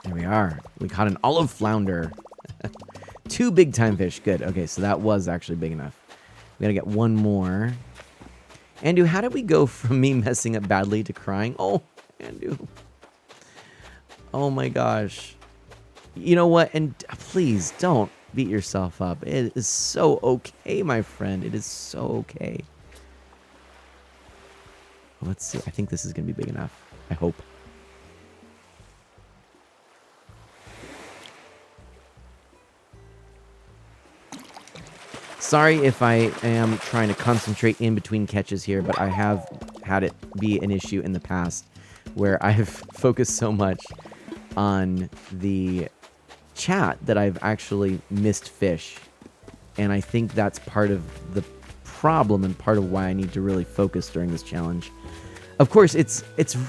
There we are. We caught an olive flounder. 2 big time fish. Good. Okay, so that was actually big enough. We got to get one more. Andu, how did we go from me messing up badly to crying? Oh, Andu. Oh my gosh. You know what? And please don't beat yourself up. It is so okay, my friend. It is so okay. Let's see. I think this is going to be big enough. I hope. Sorry if I am trying to concentrate in between catches here, but I have had it be an issue in the past where I have focused so much on the chat that I've actually missed fish. And I think that's part of the problem and part of why I need to really focus during this challenge. Of course, it's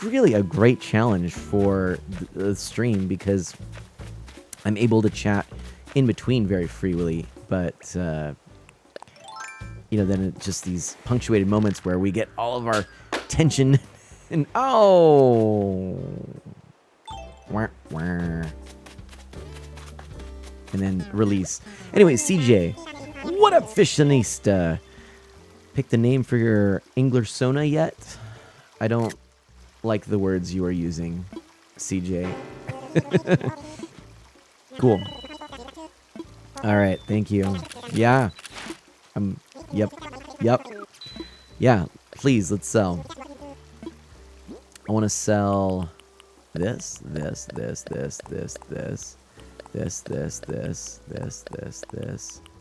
really a great challenge for the stream because I'm able to chat in between very freely, but you know, then it's just these punctuated moments where we get all of our tension and oh, wah, wah. And then release. Anyway, CJ, What up, fashionista? Pick the name for your Englersona yet? I don't like the words you are using, CJ. Cool. All right, thank you. Yeah. Yep. Yeah, please, let's sell. I want to sell this,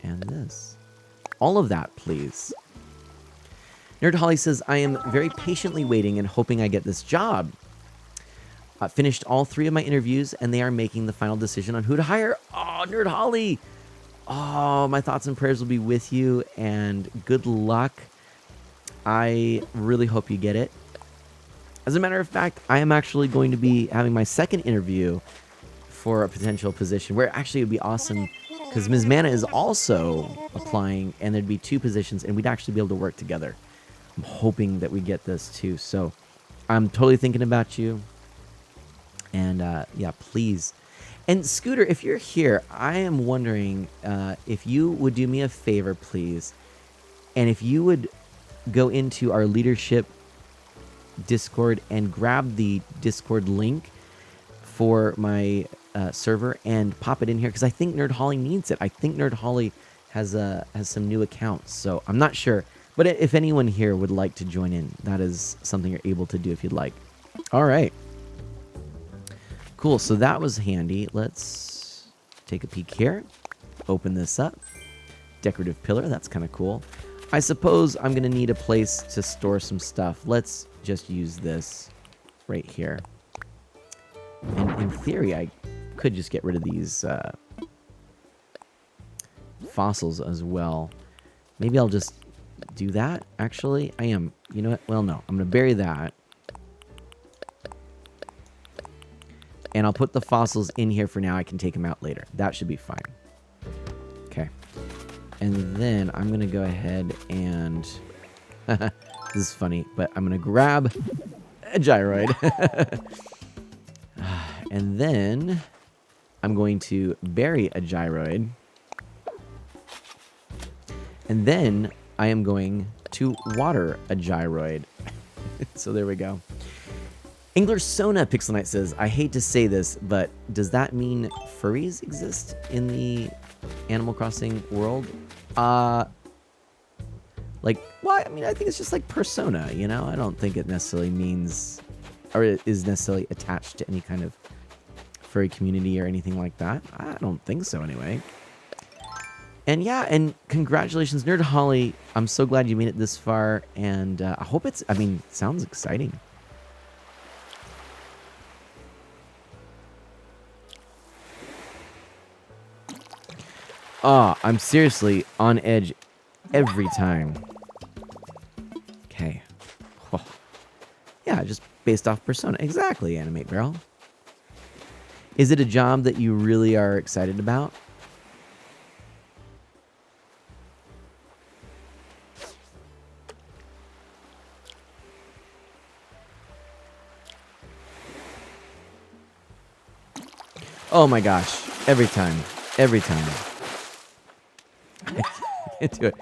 and this. All of that, please. Nerd Holly says, I am very patiently waiting and hoping I get this job. Finished all 3 of my interviews, and they are making the final decision on who to hire. Oh, Nerd Holly. Oh, my thoughts and prayers will be with you, and good luck. I really hope you get it. As a matter of fact, I am actually going to be having my second interview for a potential position, where actually it would be awesome because Ms. Mana is also applying, and there'd be 2 positions, and we'd actually be able to work together. I'm hoping that we get this too. So I'm totally thinking about you. And yeah, please. And Scooter, if you're here, I am wondering if you would do me a favor, please. And if you would go into our leadership Discord and grab the Discord link for my server and pop it in here, because I think Nerd Holly needs it. I think Nerd Holly has some new accounts, so I'm not sure. But if anyone here would like to join in, that is something you're able to do if you'd like. All right. Cool, so that was handy. Let's take a peek here. Open this up. Decorative pillar, that's kind of cool. I suppose I'm going to need a place to store some stuff. Let's just use this right here. And in theory, I could just get rid of these fossils as well. Maybe I'll just do that, actually. I am. You know what? Well, no. I'm going to bury that. And I'll put the fossils in here for now. I can take them out later. That should be fine. Okay. And then I'm going to go ahead and... this is funny, but I'm going to grab a gyroid. And then I'm going to bury a gyroid. And then I am going to water a gyroid. So there we go. Englersona Pixel Knight says, I hate to say this, but does that mean furries exist in the Animal Crossing world? Like, well, I mean, I think it's just like persona, you know? I don't think it necessarily means, or it is necessarily attached to any kind of furry community or anything like that. I don't think so, anyway. And yeah, and congratulations, Nerd Holly. I'm so glad you made it this far, and I hope it's, I mean, sounds exciting. Oh, I'm seriously on edge every time. Okay. Oh. Yeah, just based off persona. Exactly, Animate Barrel. Is it a job that you really are excited about? Oh my gosh. Every time. Every time. I can't do it.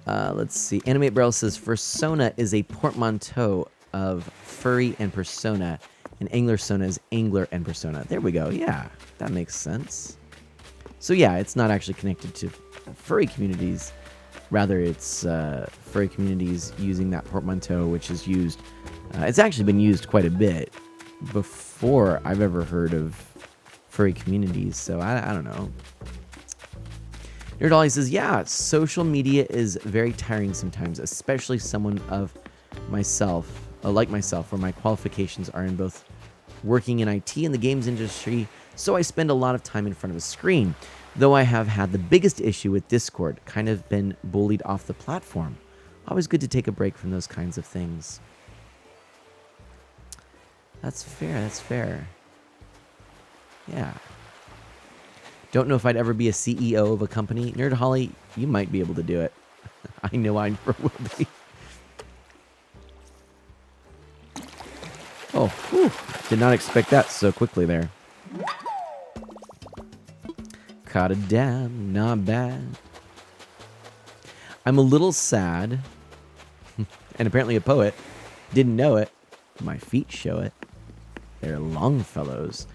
Let's see. Animate Barrel says, Fursona is a portmanteau of furry and persona, and Anglersona is angler and persona. There we go. Yeah, that makes sense. So yeah, it's not actually connected to furry communities. Rather, it's furry communities using that portmanteau, which is used... it's actually been used quite a bit before I've ever heard of furry communities, so I don't know. Nerd Ollie says, yeah, social media is very tiring sometimes, especially someone of myself, like myself, where my qualifications are in both working in IT and the games industry, so I spend a lot of time in front of a screen. Though I have had the biggest issue with Discord, kind of been bullied off the platform. Always good to take a break from those kinds of things. That's fair, that's fair. Yeah. Don't know if I'd ever be a CEO of a company. Nerd Holly, you might be able to do it. I know I never will be. Oh, whew. Did not expect that so quickly there. Caught a dab, not bad. I'm a little sad, and apparently a poet. Didn't know it. My feet show it. They're Longfellows.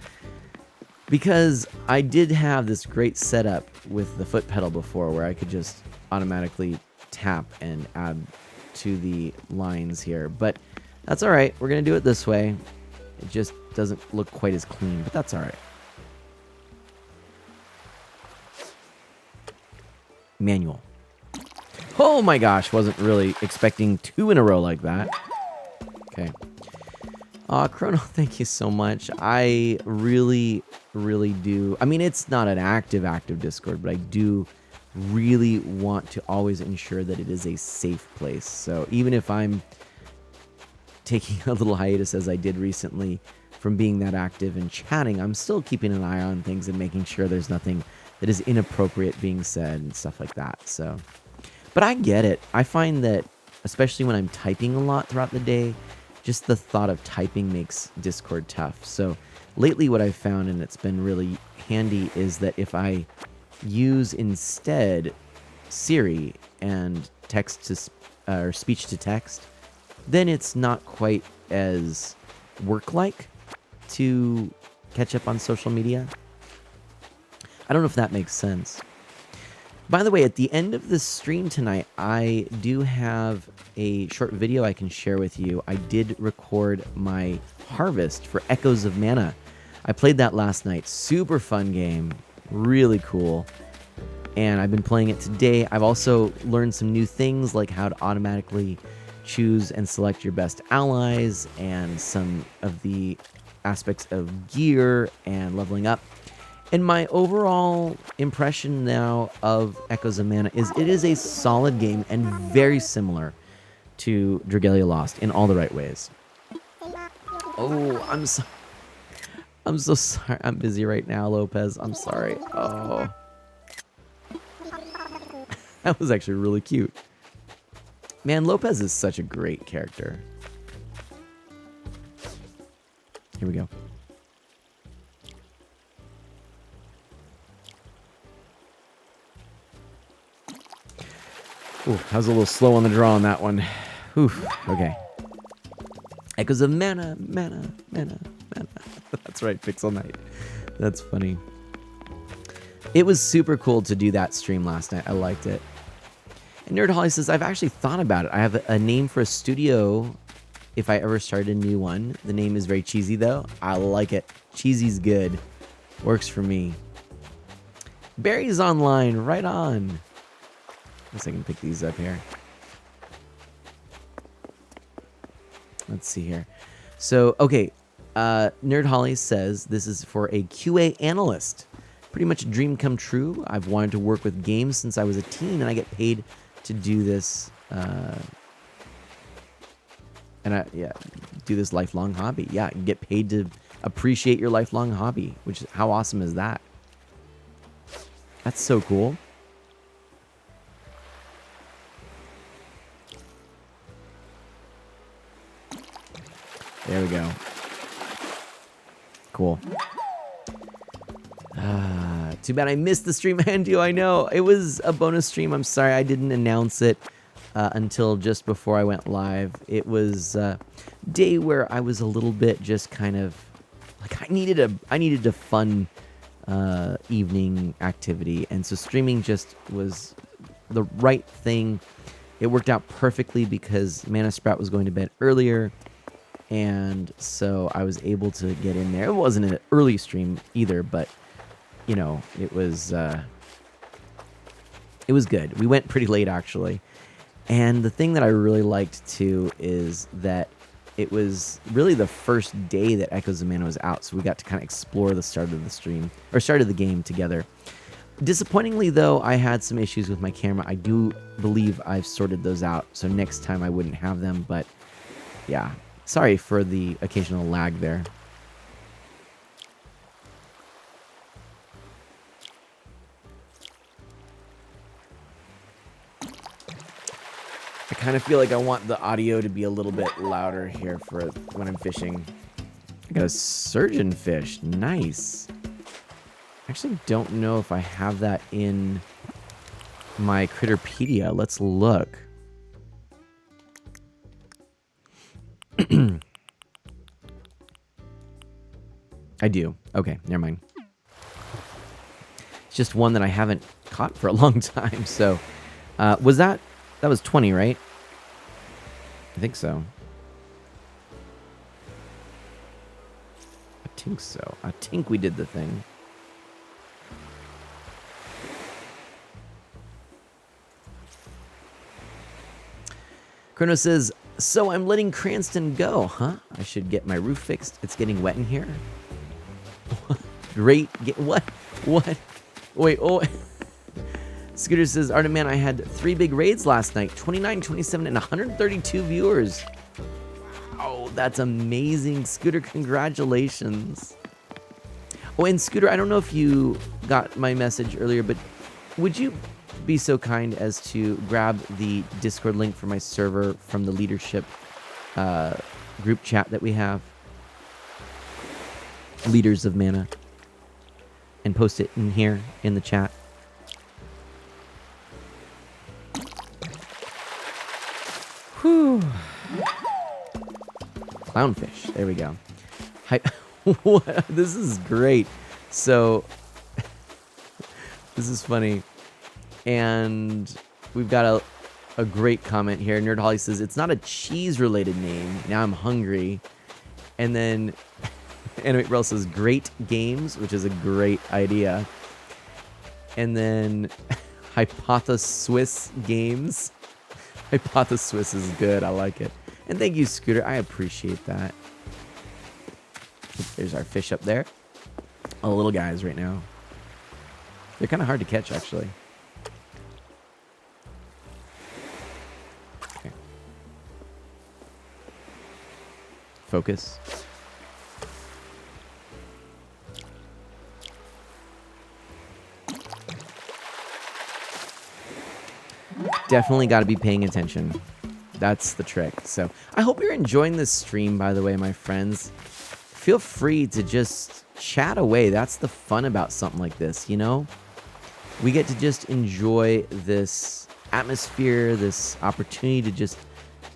Because I did have this great setup with the foot pedal before where I could just automatically tap and add to the lines here. But that's all right. We're going to do it this way. It just doesn't look quite as clean, but that's all right. Manual. Oh my gosh, wasn't really expecting 2 in a row like that. Okay. Chrono, thank you so much. I really do. I mean, it's not an active Discord, but I do really want to always ensure that it is a safe place. So even if I'm taking a little hiatus as I did recently from being that active and chatting, I'm still keeping an eye on things and making sure there's nothing that is inappropriate being said and stuff like that. So, but I get it. I find that especially when I'm typing a lot throughout the day, just the thought of typing makes Discord tough. So lately what I've found, and it's been really handy, is that if I use instead Siri and text to or speech to text, then it's not quite as work-like to catch up on social media. I don't know if that makes sense. By the way, at the end of the stream tonight, I do have a short video I can share with you. I did record my harvest for Echoes of Mana. I played that last night. Super fun game. Really cool. And I've been playing it today. I've also learned some new things like how to automatically choose and select your best allies and some of the aspects of gear and leveling up. And my overall impression now of Echoes of Mana is it is a solid game and very similar to Dragalia Lost in all the right ways. Oh, I'm so sorry. I'm busy right now, Lopez. I'm sorry. Oh. That was actually really cute. Man, Lopez is such a great character. Here we go. Ooh, I was a little slow on the draw on that one. Oof, okay. Echoes of Mana. That's right, Pixel Knight. That's funny. It was super cool to do that stream last night. I liked it. And Nerd Holly says, I've actually thought about it. I have a name for a studio if I ever started a new one. The name is very cheesy, though. I like it. Cheesy's good. Works for me. Barry's online. Right on. Let's see if I can pick these up here. Let's see here. So, okay. Nerd Holly says this is for a QA analyst. Pretty much a dream come true. I've wanted to work with games since I was a teen, and I get paid to do this. Do this lifelong hobby. Yeah, you get paid to appreciate your lifelong hobby, which how awesome is that? That's so cool. There we go. Cool. Too bad I missed the stream, Andy. I know. It was a bonus stream. I'm sorry I didn't announce it until just before I went live. It was a day where I was a little bit just kind of like I needed a fun evening activity, and so streaming just was the right thing. It worked out perfectly because Mana Sprout was going to bed earlier. And so I was able to get in there. It wasn't an early stream either, but you know, it was good. We went pretty late actually. And the thing that I really liked too is that it was really the first day that Echoes of Mana was out, so we got to kind of explore the start of the stream or start of the game together. Disappointingly though, I had some issues with my camera. I do believe I've sorted those out, so next time I wouldn't have them, but yeah. Sorry for the occasional lag there. I kind of feel like I want the audio to be a little bit louder here for when I'm fishing. I got a surgeon fish. Nice. I actually don't know if I have that in my Critterpedia. Let's look. I do. Okay, never mind. It's just one that I haven't caught for a long time. So, was that was 20, right? I think so. I think so. I think we did the thing. Chrono says, so I'm letting Cranston go, huh? I should get my roof fixed. It's getting wet in here. Great. What? What? Wait, oh. Scooter says, Ardent Man, I had 3 big raids last night. 29, 27, and 132 viewers. Wow, that's amazing. Scooter, congratulations. Oh, and Scooter, I don't know if you got my message earlier, but would you be so kind as to grab the Discord link for my server from the leadership group chat that we have? Leaders of Mana. And post it in here in the chat. Whew. Clownfish. There we go. Hi. This is great. So, this is funny. And we've got a great comment here. Nerd Holly says, it's not a cheese-related name. Now I'm hungry. And then Animate Rel says, great games, which is a great idea. And then Hypothesis Games. Hypothesis is good. I like it. And thank you, Scooter. I appreciate that. There's our fish up there. All the little guys right now. They're kind of hard to catch, actually. Okay. Focus. Definitely got to be paying attention. That's the trick. So I hope you're enjoying this stream, by the way, my friends. Feel free to just chat away. That's the fun about something like this, you know? We get to just enjoy this atmosphere, this opportunity to just,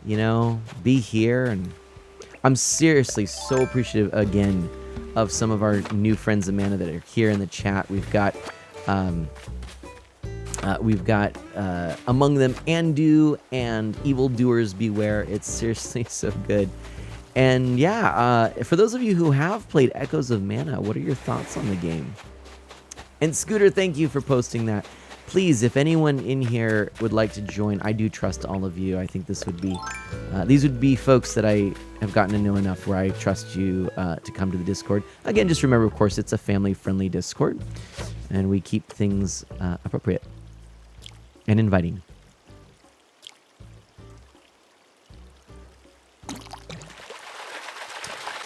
you know, be here. And I'm seriously so appreciative, again, of some of our new friends of Mana that are here in the chat. We've got among them Andu and Evildoers Beware. It's seriously so good. And yeah, for those of you who have played Echoes of Mana, what are your thoughts on the game? And Scooter, thank you for posting that. Please, if anyone in here would like to join, I do trust all of you. I think this would be, these would be folks that I have gotten to know enough where I trust you to come to the Discord. Again, just remember, of course, it's a family-friendly Discord, and we keep things appropriate and inviting.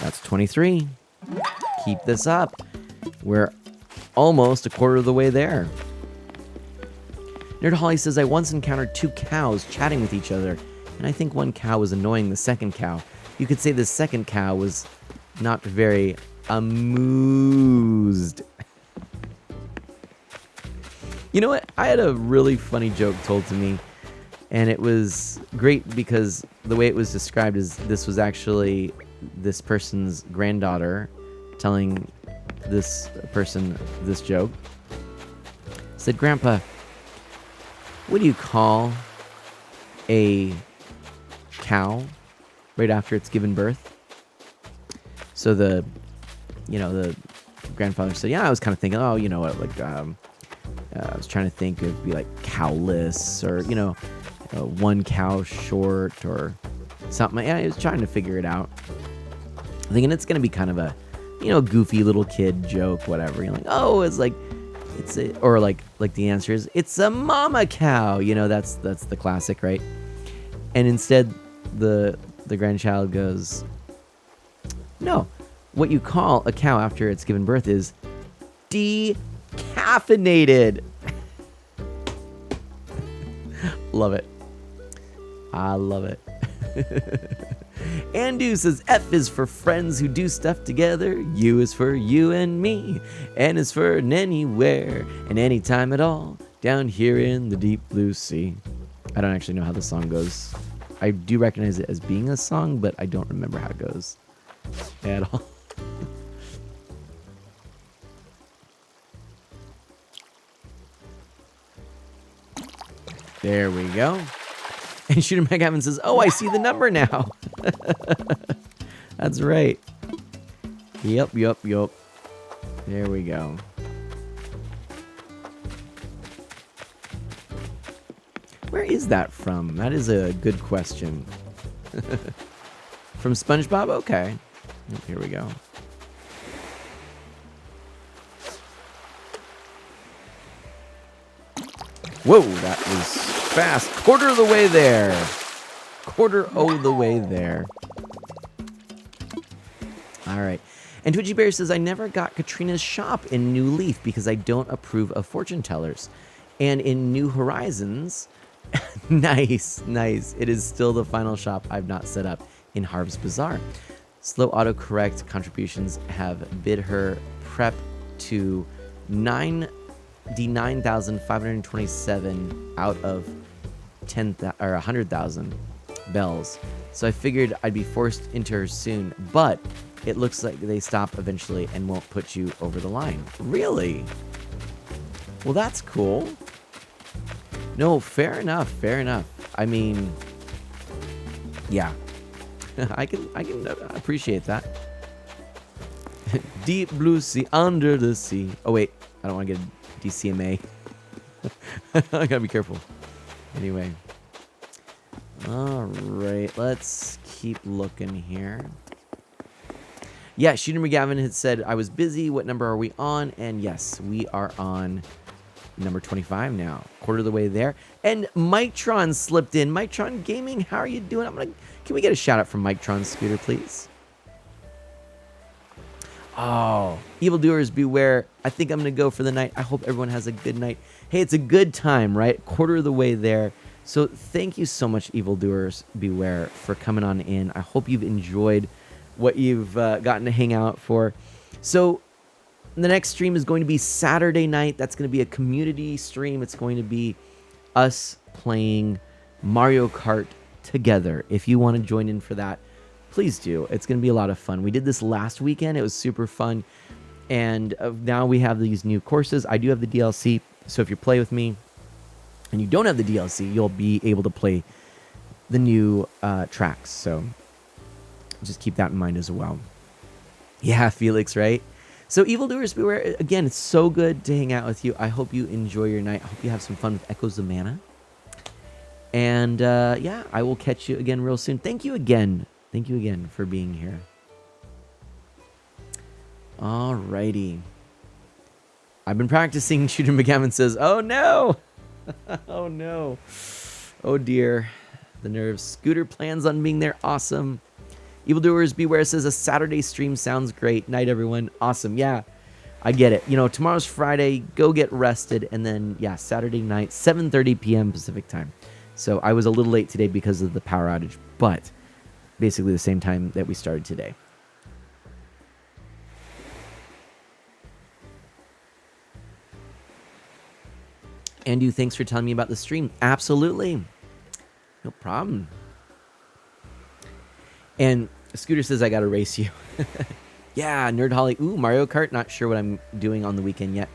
That's 23. Keep this up. We're almost a quarter of the way there. Nerd Holly says, I once encountered 2 cows chatting with each other, and I think one cow was annoying the second cow. You could say the second cow was not very amused. You know what? I had a really funny joke told to me, and it was great because the way it was described is this was actually this person's granddaughter telling this person this joke. Said, Grandpa, what do you call a cow right after it's given birth? So the grandfather said, yeah, I was kind of thinking, oh, you know what, like, I was trying to think it'd be like cowless or, you know, one cow short or something. Yeah, I was trying to figure it out. Thinking it's going to be kind of a, you know, goofy little kid joke, whatever. You're like, oh, it's like, it's a, or like the answer is, it's a mama cow. You know, that's the classic, right? And instead, the grandchild goes, no, what you call a cow after it's given birth is decaffeinated. Love it. I love it. Andu says, F is for friends who do stuff together. U is for you and me. N is for anywhere and anytime at all. Down here in the deep blue sea. I don't actually know how the song goes. I do recognize it as being a song, but I don't remember how it goes at all. There we go. And Shooter McGavin says, oh, I see the number now. That's right. Yep. There we go. Where is that from? That is a good question. From SpongeBob? Okay. Here we go. Whoa, that was fast. Quarter of the way there. Quarter of the way there. All right. And Twitchy Bear says, I never got Katrina's shop in New Leaf because I don't approve of fortune tellers. And in New Horizons, nice. It is still the final shop I've not set up in Harv's Bazaar. Slow autocorrect contributions have bid her prep to 99,527 out of 100,000 bells. So I figured I'd be forced into her soon, but it looks like they stop eventually and won't put you over the line. Really? Well, that's cool. No, fair enough. I mean, yeah. I can appreciate that. Deep blue sea, under the sea. Oh, wait. I don't want to get DCMA. I gotta be careful. Anyway. Alright, let's keep looking here. Yeah, Shooter McGavin had said, I was busy. What number are we on? And yes, we are on number 25 now. Quarter of the way there. And Mike-tron slipped in. Mike-tron Gaming, how are you doing? Can we get a shout out from Mike-tron Scooter, please? Oh, evildoers beware. I think I'm going to go for the night. I hope everyone has a good night. Hey, it's a good time, right? Quarter of the way there. So thank you so much, evildoers beware, for coming on in. I hope you've enjoyed what you've gotten to hang out for. So the next stream is going to be Saturday night. That's going to be a community stream. It's going to be us playing Mario Kart together. If you want to join in for that, please do. It's going to be a lot of fun. We did this last weekend. It was super fun. And now we have these new courses. I do have the DLC. So if you play with me and you don't have the DLC, you'll be able to play the new tracks. So just keep that in mind as well. Yeah, Felix, right? So evildoers beware. Again, it's so good to hang out with you. I hope you enjoy your night. I hope you have some fun with Echoes of Mana. And yeah, I will catch you again real soon. Thank you again. Thank you again for being here. Alrighty. I've been practicing. Shooter McGavin says, oh no. Oh no. Oh dear. The nerves. Scooter plans on being there. Awesome. Evildoers beware says a Saturday stream sounds great. Night, everyone. Awesome. Yeah, I get it. You know, tomorrow's Friday. Go get rested. And then, yeah, Saturday night, 7:30 p.m. Pacific time. So I was a little late today because of the power outage, but basically the same time that we started today. Andu, thanks for telling me about the stream. Absolutely. No problem. And Scooter says, I got to race you. Yeah, Nerdholic. Ooh, Mario Kart. Not sure what I'm doing on the weekend yet.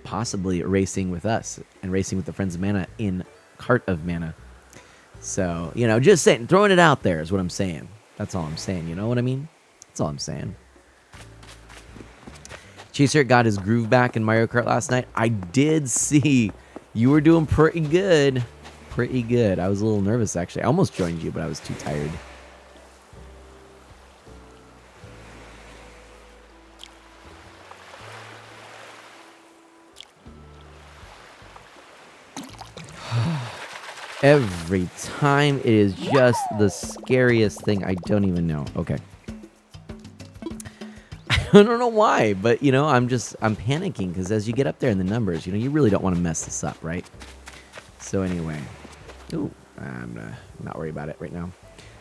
Possibly racing with us and racing with the Friends of Mana in Cart of Mana. So, you know, just saying, throwing it out there is what I'm saying. That's all I'm saying. You know what I mean? That's all I'm saying. Chaser got his groove back in Mario Kart last night. I did see you were doing pretty good. Pretty good. I was a little nervous, actually. I almost joined you, but I was too tired. Every time it is just the scariest thing. I don't even know. Okay. I don't know why, but you know, I'm panicking because as you get up there in the numbers, you know, you really don't want to mess this up, right? So anyway, ooh, I'm not worried about it right now.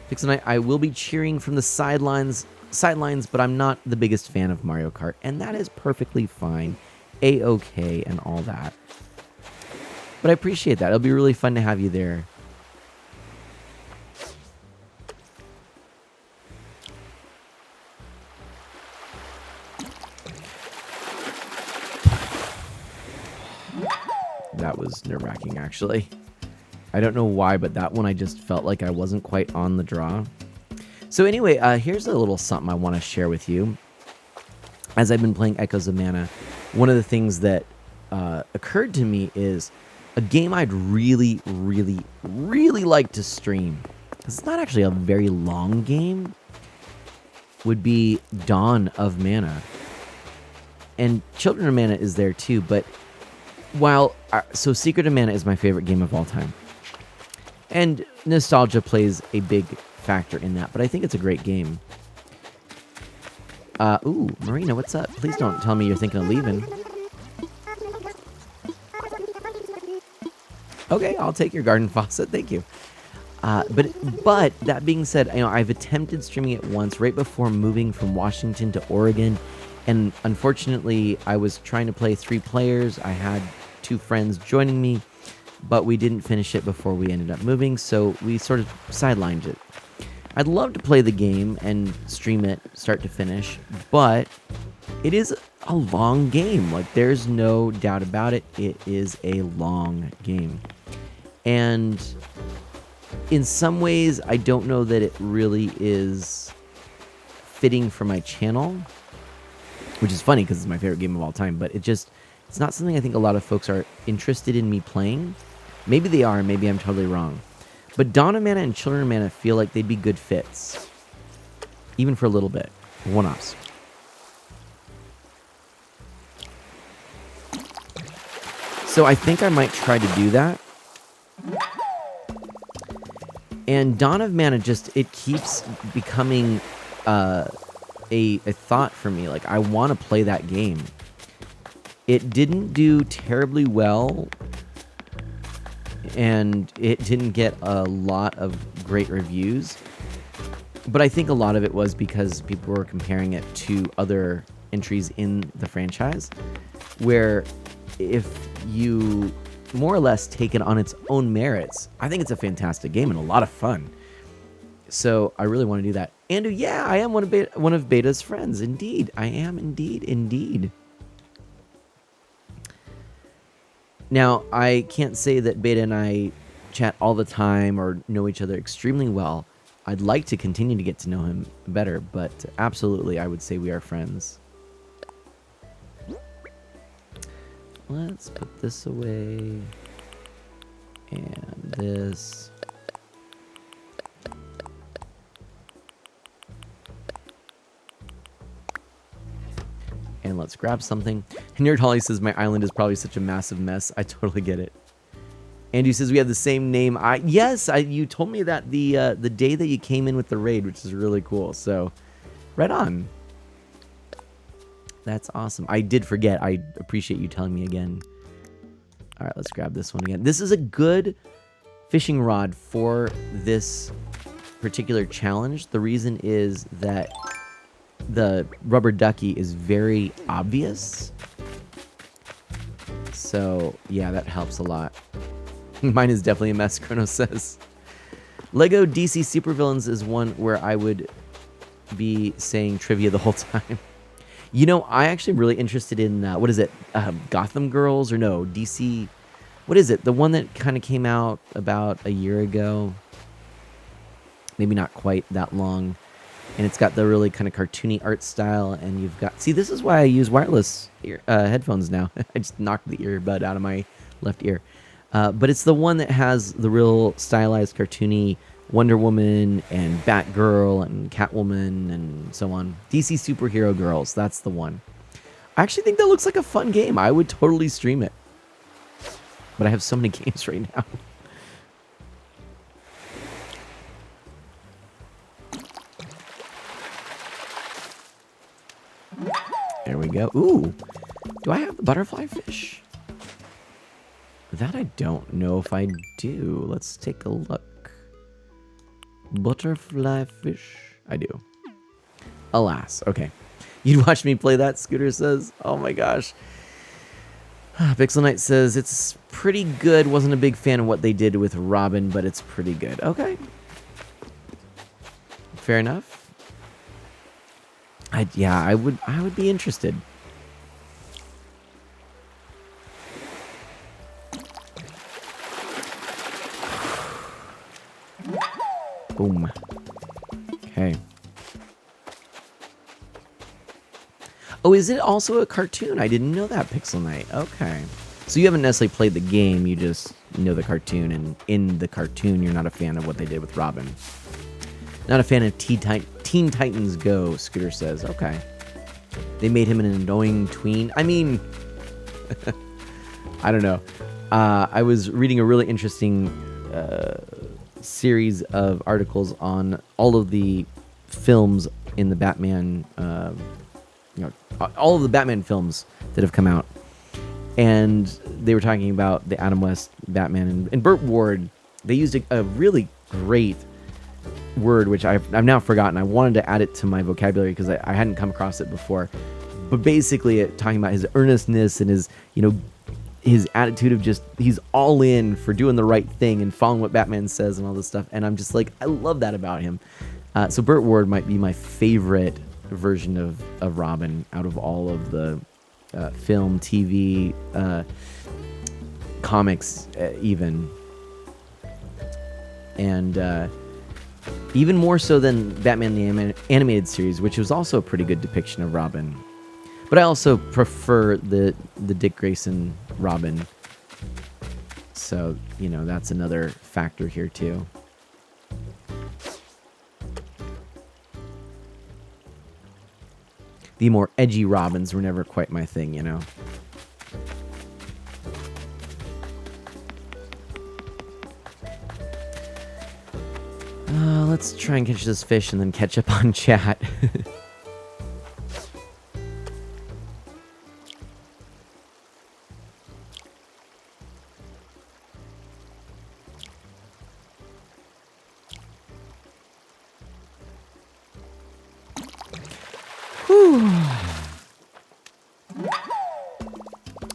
Fix and I will be cheering from the sidelines, but I'm not the biggest fan of Mario Kart, and that is perfectly fine, a-okay, and all that. But I appreciate that. It'll be really fun to have you there. That was nerve-wracking, actually. I don't know why, but that one I just felt like I wasn't quite on the draw. So anyway, here's a little something I want to share with you. As I've been playing Echoes of Mana, one of the things that occurred to me is a game I'd really, really, really like to stream. It's not actually a very long game. Would be Dawn of Mana. And Children of Mana is there too, but while... so Secret of Mana is my favorite game of all time. And nostalgia plays a big factor in that, but I think it's a great game. Ooh, Marina, what's up? Please don't tell me you're thinking of leaving. Okay, I'll take your garden faucet. Thank you. But that being said, I've attempted streaming it once right before moving from Washington to Oregon, and unfortunately, I was trying to play 3 players. I had 2 friends joining me, but we didn't finish it before we ended up moving, so we sort of sidelined it. I'd love to play the game and stream it start to finish, but it is a long game. Like, there's no doubt about it. It is a long game. And in some ways, I don't know that it really is fitting for my channel, which is funny because it's my favorite game of all time, but it's not something I think a lot of folks are interested in me playing. Maybe they are, maybe I'm totally wrong. But Dawn of Mana and Children of Mana feel like they'd be good fits. Even for a little bit. One-offs. So I think I might try to do that. And Dawn of Mana it keeps becoming a thought for me. Like, I want to play that game. It didn't do terribly well, and it didn't get a lot of great reviews. But I think a lot of it was because people were comparing it to other entries in the franchise, where if you more or less take it on its own merits, I think it's a fantastic game and a lot of fun. So I really want to do that. And yeah, I am one of Beta's friends. Indeed, I am indeed. Now, I can't say that Beta and I chat all the time or know each other extremely well. I'd like to continue to get to know him better, but absolutely, I would say we are friends. Let's put this away. And this. And let's grab something. Nerd Holly says, my island is probably such a massive mess. I totally get it. Andy says, we have the same name. Yes, you told me that the day that you came in with the raid, which is really cool. So, right on. That's awesome. I did forget. I appreciate you telling me again. All right, let's grab this one again. This is a good fishing rod for this particular challenge. The reason is that the rubber ducky is very obvious. So, yeah, that helps a lot. Mine is definitely a mess, Chrono says. Lego DC Supervillains is one where I would be saying trivia the whole time. You know, I actually really interested in, what is it? Gotham Girls or no, DC... What is it? The one that kind of came out about a year ago. Maybe not quite that long. And it's got the really kind of cartoony art style. And you've got... See, this is why I use wireless headphones now. I just knocked the earbud out of my left ear. But it's the one that has the real stylized cartoony Wonder Woman and Batgirl and Catwoman and so on. DC Superhero Girls, that's the one. I actually think that looks like a fun game. I would totally stream it. But I have so many games right now. There we go. Ooh, do I have the butterfly fish? That I don't know if I do. Let's take a look. Butterfly fish. I do. Alas. Okay. You'd watch me play that, Scooter says. Oh my gosh. Pixel Knight says it's pretty good. Wasn't a big fan of what they did with Robin, but it's pretty good. Okay. Fair enough. I would be interested. Boom. Okay. Oh, is it also a cartoon? I didn't know that, Pixel Knight. Okay. So you haven't necessarily played the game, you just know the cartoon, and in the cartoon, you're not a fan of what they did with Robin. Not a fan of Teen Titans Go, Scooter says. Okay. They made him an annoying tween. I mean, I don't know. I was reading a really interesting series of articles on all of the films in the Batman, all of the Batman films that have come out. And they were talking about the Adam West Batman and Burt Ward. They used a really great word, which I've now forgotten. I wanted to add it to my vocabulary because I hadn't come across it before. But basically, talking about his earnestness and his attitude of just, he's all in for doing the right thing and following what Batman says and all this stuff. And I'm just like, I love that about him. So Burt Ward might be my favorite version of Robin out of all of the film, TV, comics, even. And even more so than Batman the Animated Series, which was also a pretty good depiction of Robin. But I also prefer the Dick Grayson Robin. So, that's another factor here too. The more edgy Robins were never quite my thing, Let's try and catch this fish and then catch up on chat.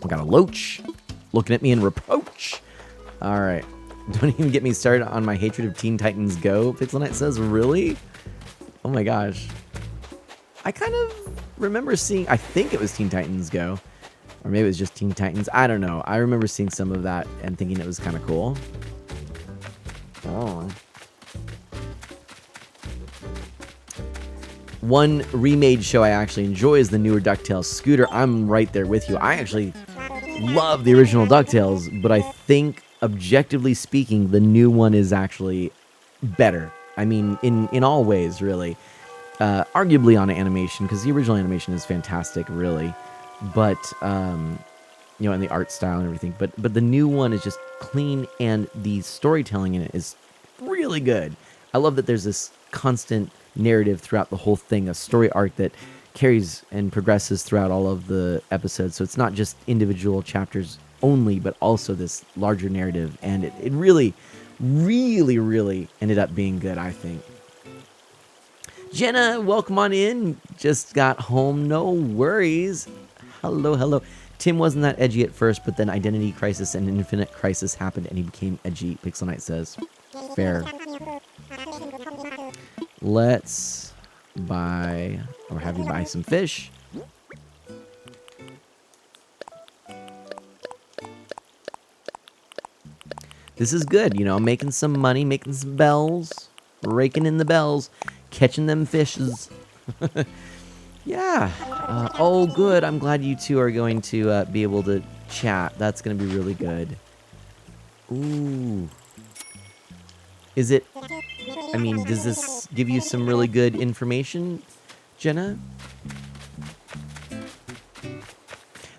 I got a loach looking at me in reproach. All right. Don't even get me started on my hatred of Teen Titans Go. Pixel Knight says, really? Oh my gosh. I kind of remember seeing, I think it was Teen Titans Go. Or maybe it was just Teen Titans. I don't know. I remember seeing some of that and thinking it was kind of cool. Oh. One remade show I actually enjoy is the newer DuckTales. Scooter, I'm right there with you. I actually love the original DuckTales, but I think, objectively speaking, the new one is actually better. I mean, in all ways, really. Arguably on animation, because the original animation is fantastic, really. But, and the art style and everything. But the new one is just clean, and the storytelling in it is really good. I love that there's this constant narrative throughout the whole thing, a story arc that carries and progresses throughout all of the episodes. So it's not just individual chapters only, but also this larger narrative. And it really, really, really ended up being good, I think. Jenna, welcome on in. Just got home. No worries. Hello, hello. Tim wasn't that edgy at first, but then Identity Crisis and Infinite Crisis happened and he became edgy, Pixel Knight says. Fair. Let's buy, or have you buy some fish. This is good, making some money, making some bells, raking in the bells, catching them fishes. Yeah. Oh, good. I'm glad you two are going to be able to chat. That's going to be really good. Ooh. Is it... does this give you some really good information, Jenna?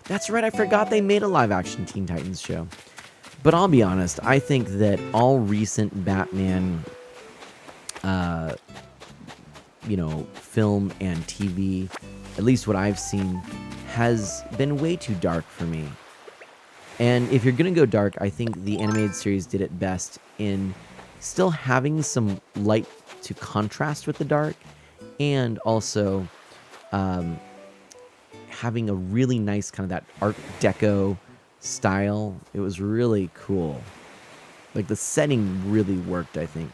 That's right, I forgot they made a live-action Teen Titans show. But I'll be honest, I think that all recent Batman, film and TV, at least what I've seen, has been way too dark for me. And if you're going to go dark, I think the animated series did it best in still having some light to contrast with the dark, and also having a really nice kind of that Art Deco style. It was really cool. Like, the setting really worked, I think.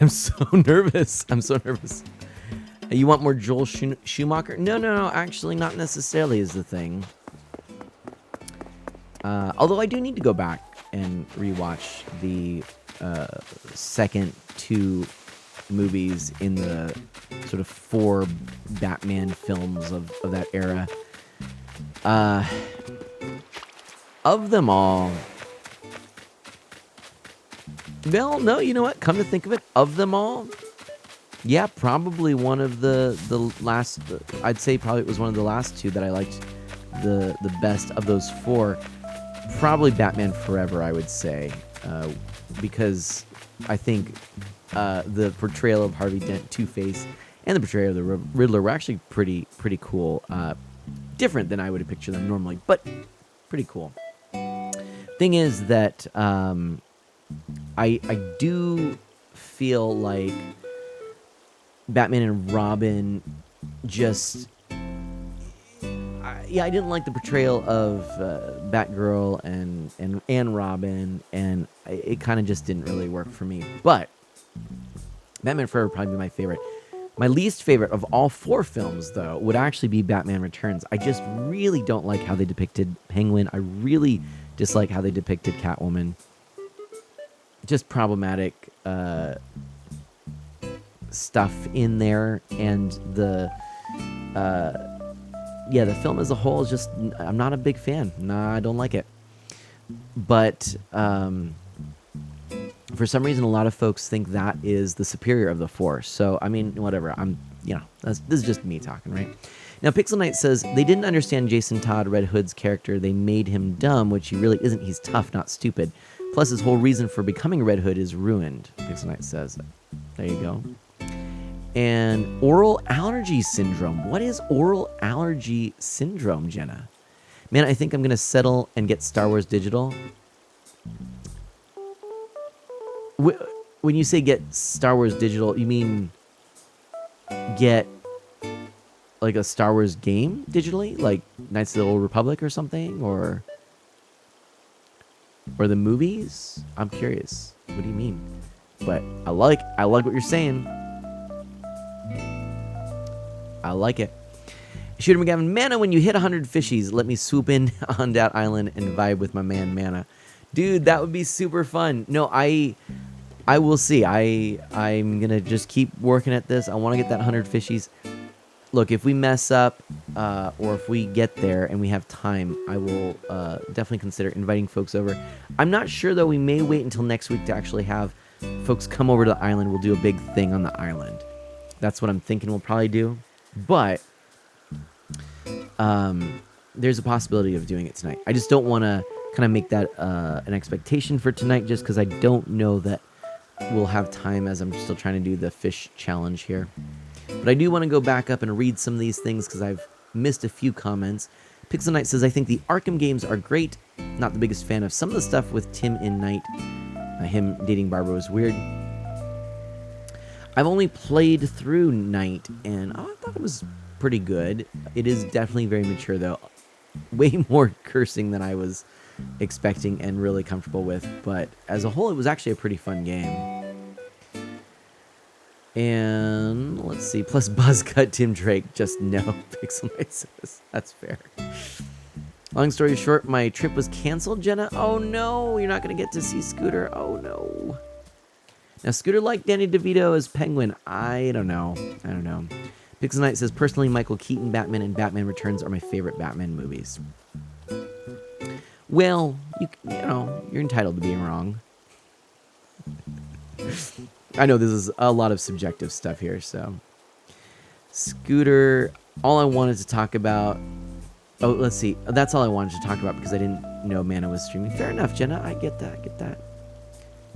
I'm so nervous. I'm so nervous. You want more Joel Schumacher? No. Actually, not necessarily is the thing. Although I do need to go back and rewatch the second 2 movies in the sort of 4 Batman films of that era. Of them all... Well, no, you know what? Come to think of it, of them all, yeah, probably one of the last. I'd say probably it was one of the last 2 that I liked the best of those 4. Probably Batman Forever, I would say, because I think the portrayal of Harvey Dent, Two-Face, and the portrayal of the Riddler were actually pretty cool. Different than I would have pictured them normally, but pretty cool. Thing is that. I do feel like Batman and Robin just... I didn't like the portrayal of Batgirl and Robin, and it kind of just didn't really work for me. But Batman Forever would probably be my favorite. My least favorite of all 4 films, though, would actually be Batman Returns. I just really don't like how they depicted Penguin. I really dislike how they depicted Catwoman. Just problematic stuff in there, and the film as a whole is just, I'm not a big fan. Nah, I don't like it. But for some reason, a lot of folks think that is the superior of the 4. So I mean, whatever. This is just me talking, right? Now, Pixel Knight says they didn't understand Jason Todd, Red Hood's character. They made him dumb, which he really isn't. He's tough, not stupid. Plus, his whole reason for becoming Red Hood is ruined, Pixel Knight says. There you go. And oral allergy syndrome. What is oral allergy syndrome, Jenna? Man, I think I'm going to settle and get Star Wars Digital. When you say get Star Wars Digital, you mean get like a Star Wars game digitally? Like Knights of the Old Republic or something? Or the movies? I'm curious. What do you mean? But I like what you're saying. I like it. Shooter McGavin, Mana, when you hit 100 fishies, let me swoop in on that island and vibe with my man Mana. Dude, that would be super fun. No, I will see. I'm going to just keep working at this. I want to get that 100 fishies. Look, if we mess up, or if we get there and we have time, I will definitely consider inviting folks over. I'm not sure, though. We may wait until next week to actually have folks come over to the island. We'll do a big thing on the island. That's what I'm thinking we'll probably do. But there's a possibility of doing it tonight. I just don't want to kind of make that an expectation for tonight, just because I don't know that we'll have time, as I'm still trying to do the fish challenge here. But I do want to go back up and read some of these things because I've missed a few comments. Pixel Knight says, I think the Arkham games are great. Not the biggest fan of some of the stuff with Tim in Knight. Him dating Barbara was weird. I've only played through Knight, and I thought it was pretty good. It is definitely very mature, though. Way more cursing than I was expecting and really comfortable with. But as a whole, it was actually a pretty fun game. And let's see. Plus Buzzcut Tim Drake. Just no. Pixel Knight says. That's fair. Long story short, my trip was canceled, Jenna. Oh no, you're not going to get to see Scooter. Oh no. Now, Scooter liked Danny DeVito as Penguin. I don't know. Pixel Knight says, personally, Michael Keaton Batman and Batman Returns are my favorite Batman movies. Well, you know, you're entitled to being wrong. I know this is a lot of subjective stuff here, so. Scooter, all I wanted to talk about... Oh, let's see. That's all I wanted to talk about because I didn't know Mana was streaming. Fair enough, Jenna. I get that.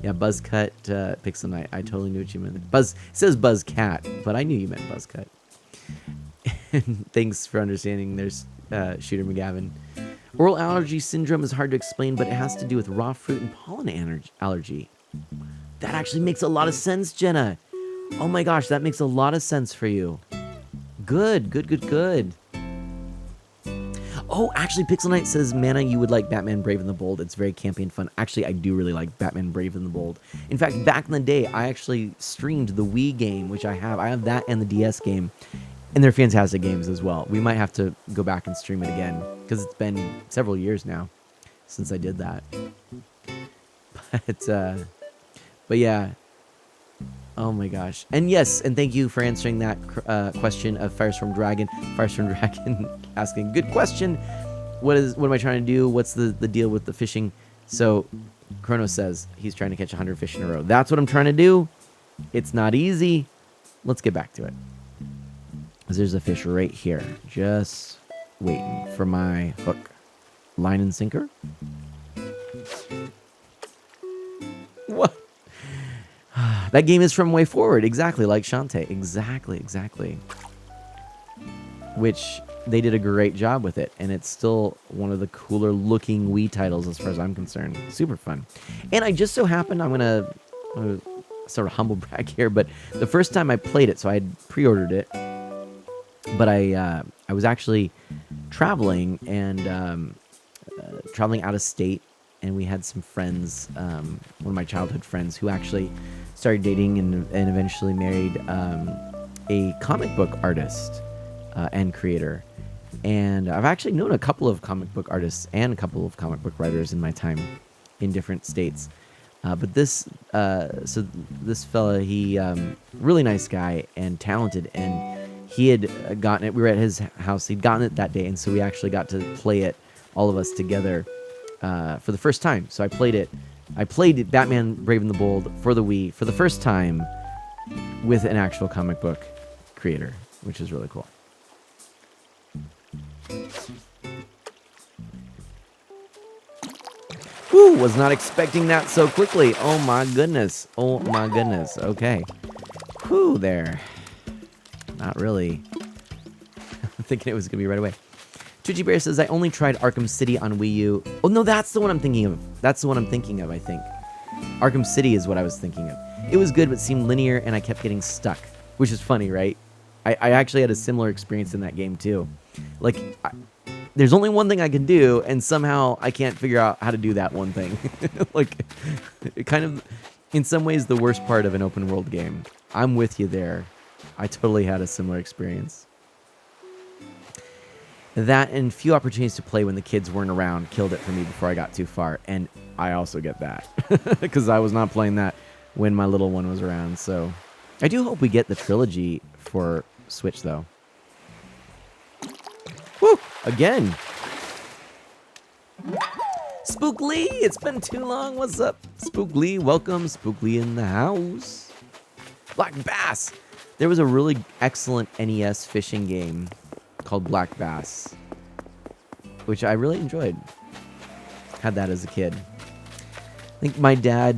Yeah, Buzzcut, Pixel Knight. I totally knew what you meant. It says Buzzcat, but I knew you meant Buzzcut. Thanks for understanding. There's Shooter McGavin. Oral allergy syndrome is hard to explain, but it has to do with raw fruit and pollen allergy. That actually makes a lot of sense, Jenna. Oh my gosh, that makes a lot of sense for you. Good, good, good, good. Oh, actually, Pixel Knight says, Mana, you would like Batman Brave and the Bold. It's very campy and fun. Actually, I do really like Batman Brave and the Bold. In fact, back in the day, I actually streamed the Wii game, which I have. I have that and the DS game. And they're fantastic games as well. We might have to go back and stream it again, because it's been several years now since I did that. But yeah. Oh my gosh. And yes, and thank you for answering that question of Firestorm Dragon. Firestorm Dragon asking, good question. What am I trying to do? What's the deal with the fishing? So Chronos says he's trying to catch 100 fish in a row. That's what I'm trying to do. It's not easy. Let's get back to it. There's a fish right here. Just waiting for my hook. Line and sinker. What? That game is from Way Forward, exactly, like Shantae. Exactly. Which, they did a great job with it, and it's still one of the cooler looking Wii titles as far as I'm concerned. Super fun. And I just so happened, I'm gonna sort of humble brag here, but the first time I played it, so I had pre-ordered it, but I was actually traveling, and traveling out of state, and we had some friends, one of my childhood friends, who actually started dating and eventually married a comic book artist and creator. And I've actually known a couple of comic book artists and a couple of comic book writers in my time in different states. But this fella, he really nice guy and talented, and he had gotten it. We were at his house. He'd gotten it that day, and so we actually got to play it, all of us together, for the first time. So I played it. I played Batman Brave and the Bold for the Wii for the first time with an actual comic book creator, which is really cool. Whew, was not expecting that so quickly. Oh my goodness. Oh my goodness. Okay. Whew, there. Not really. I'm thinking it was going to be right away. Twitchy Bear says, I only tried Arkham City on Wii U. Oh, no, that's the one I'm thinking of. That's the one I'm thinking of, I think. Arkham City is what I was thinking of. It was good, but seemed linear, and I kept getting stuck. Which is funny, right? I actually had a similar experience in that game, too. Like, there's only one thing I can do, and somehow I can't figure out how to do that one thing. Like, kind of, in some ways, the worst part of an open-world game. I'm with you there. I totally had a similar experience. That and few opportunities to play when the kids weren't around killed it for me before I got too far. And I also get that. Because I was not playing that when my little one was around. So I do hope we get the trilogy for Switch, though. Woo! Again! Spook Lee! It's been too long. What's up? Spook Lee, welcome. Spook Lee in the house. Black Bass! There was a really excellent NES fishing game called Black Bass, which I really enjoyed. Had that as a kid. I think my dad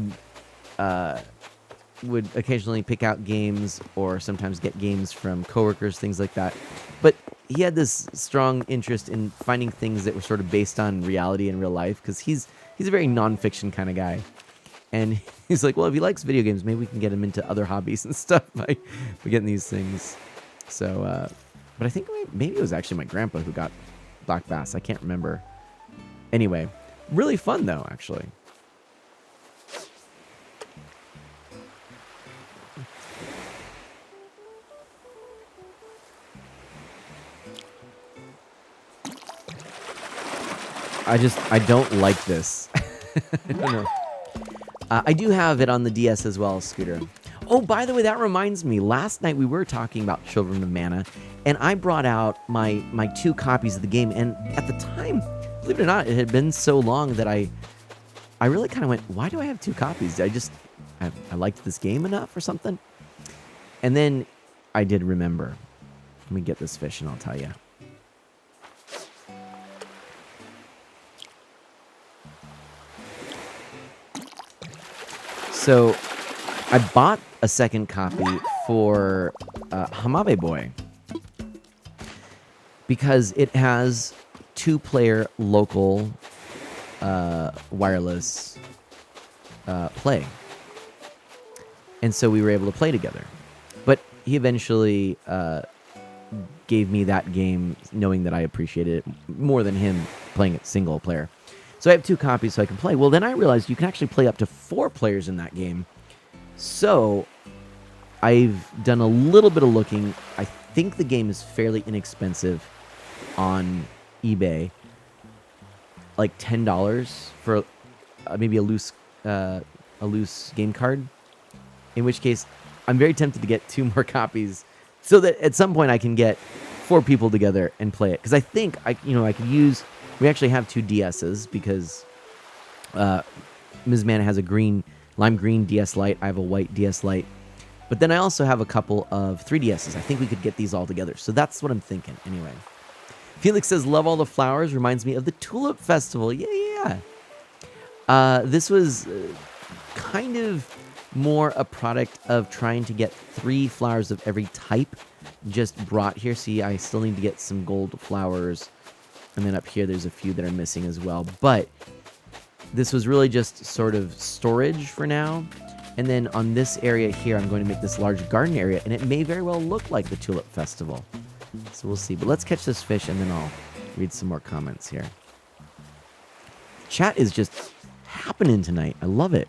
would occasionally pick out games or sometimes get games from coworkers, things like that. But he had this strong interest in finding things that were sort of based on reality and real life, because he's a very nonfiction kind of guy. And he's like, well, if he likes video games, maybe we can get him into other hobbies and stuff by getting these things. So, but I think maybe it was actually my grandpa who got Black Bass. I can't remember. Anyway, really fun, though, actually. I don't like this. I don't know. I do have it on the DS as well, Scooter. Oh, by the way, that reminds me. Last night we were talking about Children of Mana, and I brought out my 2 copies of the game. And at the time, believe it or not, it had been so long that I really kind of went, why do I have 2 copies? I liked this game enough or something? And then I did remember. Let me get this fish and I'll tell you. So I bought a second copy for Hamabe Boy. because it has 2-player local wireless play. And so we were able to play together. But he eventually gave me that game knowing that I appreciated it more than him playing it single player. So I have 2 copies so I can play. Well, then I realized you can actually play up to 4 players in that game. So I've done a little bit of looking. I think the game is fairly inexpensive on eBay. Like $10 for maybe a loose game card. In which case, I'm very tempted to get 2 more copies so that at some point I can get 4 people together and play it. Because I think I could use. We actually have 2 DSs because Ms. Mana has a lime green DS Lite. I have a white DS Lite. But then I also have a couple of 3DSs. I think we could get these all together. So that's what I'm thinking. Anyway, Felix says, "Love all the flowers. Reminds me of the Tulip Festival." Yeah. This was kind of more a product of trying to get 3 flowers of every type just brought here. See, I still need to get some gold flowers. And then up here, there's a few that are missing as well. But this was really just sort of storage for now. And then on this area here, I'm going to make this large garden area. And it may very well look like the Tulip Festival. So we'll see. But let's catch this fish, and then I'll read some more comments here. Chat is just happening tonight. I love it.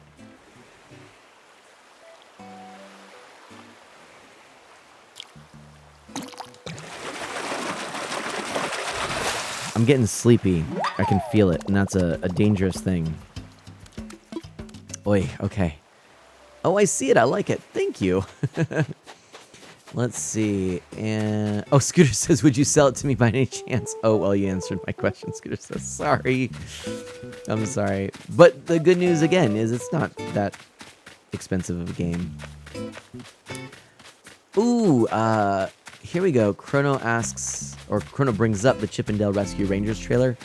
I'm getting sleepy. I can feel it, and that's a dangerous thing. Oi, okay. Oh, I see it. I like it. Thank you. Let's see. And Scooter says, "Would you sell it to me by any chance?" Oh, well, you answered my question, Scooter says. Sorry. I'm sorry. But the good news, again, is it's not that expensive of a game. Ooh, here we go. Chrono brings up the Chip 'n Dale Rescue Rangers trailer.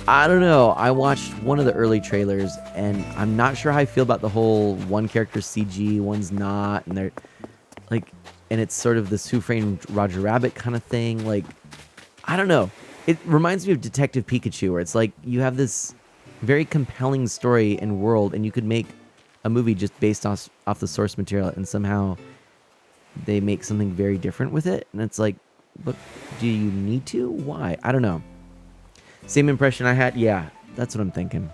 I don't know. I watched one of the early trailers, and I'm not sure how I feel about the whole one character CG, one's not, and they're like, and it's sort of this Who Framed Roger Rabbit kind of thing. Like, I don't know. It reminds me of Detective Pikachu, where it's like you have this very compelling story and world, and you could make a movie just based off the source material, and somehow they make something very different with it. And it's like, but do you need to? Why? I don't know. Same impression I had? Yeah, that's what I'm thinking.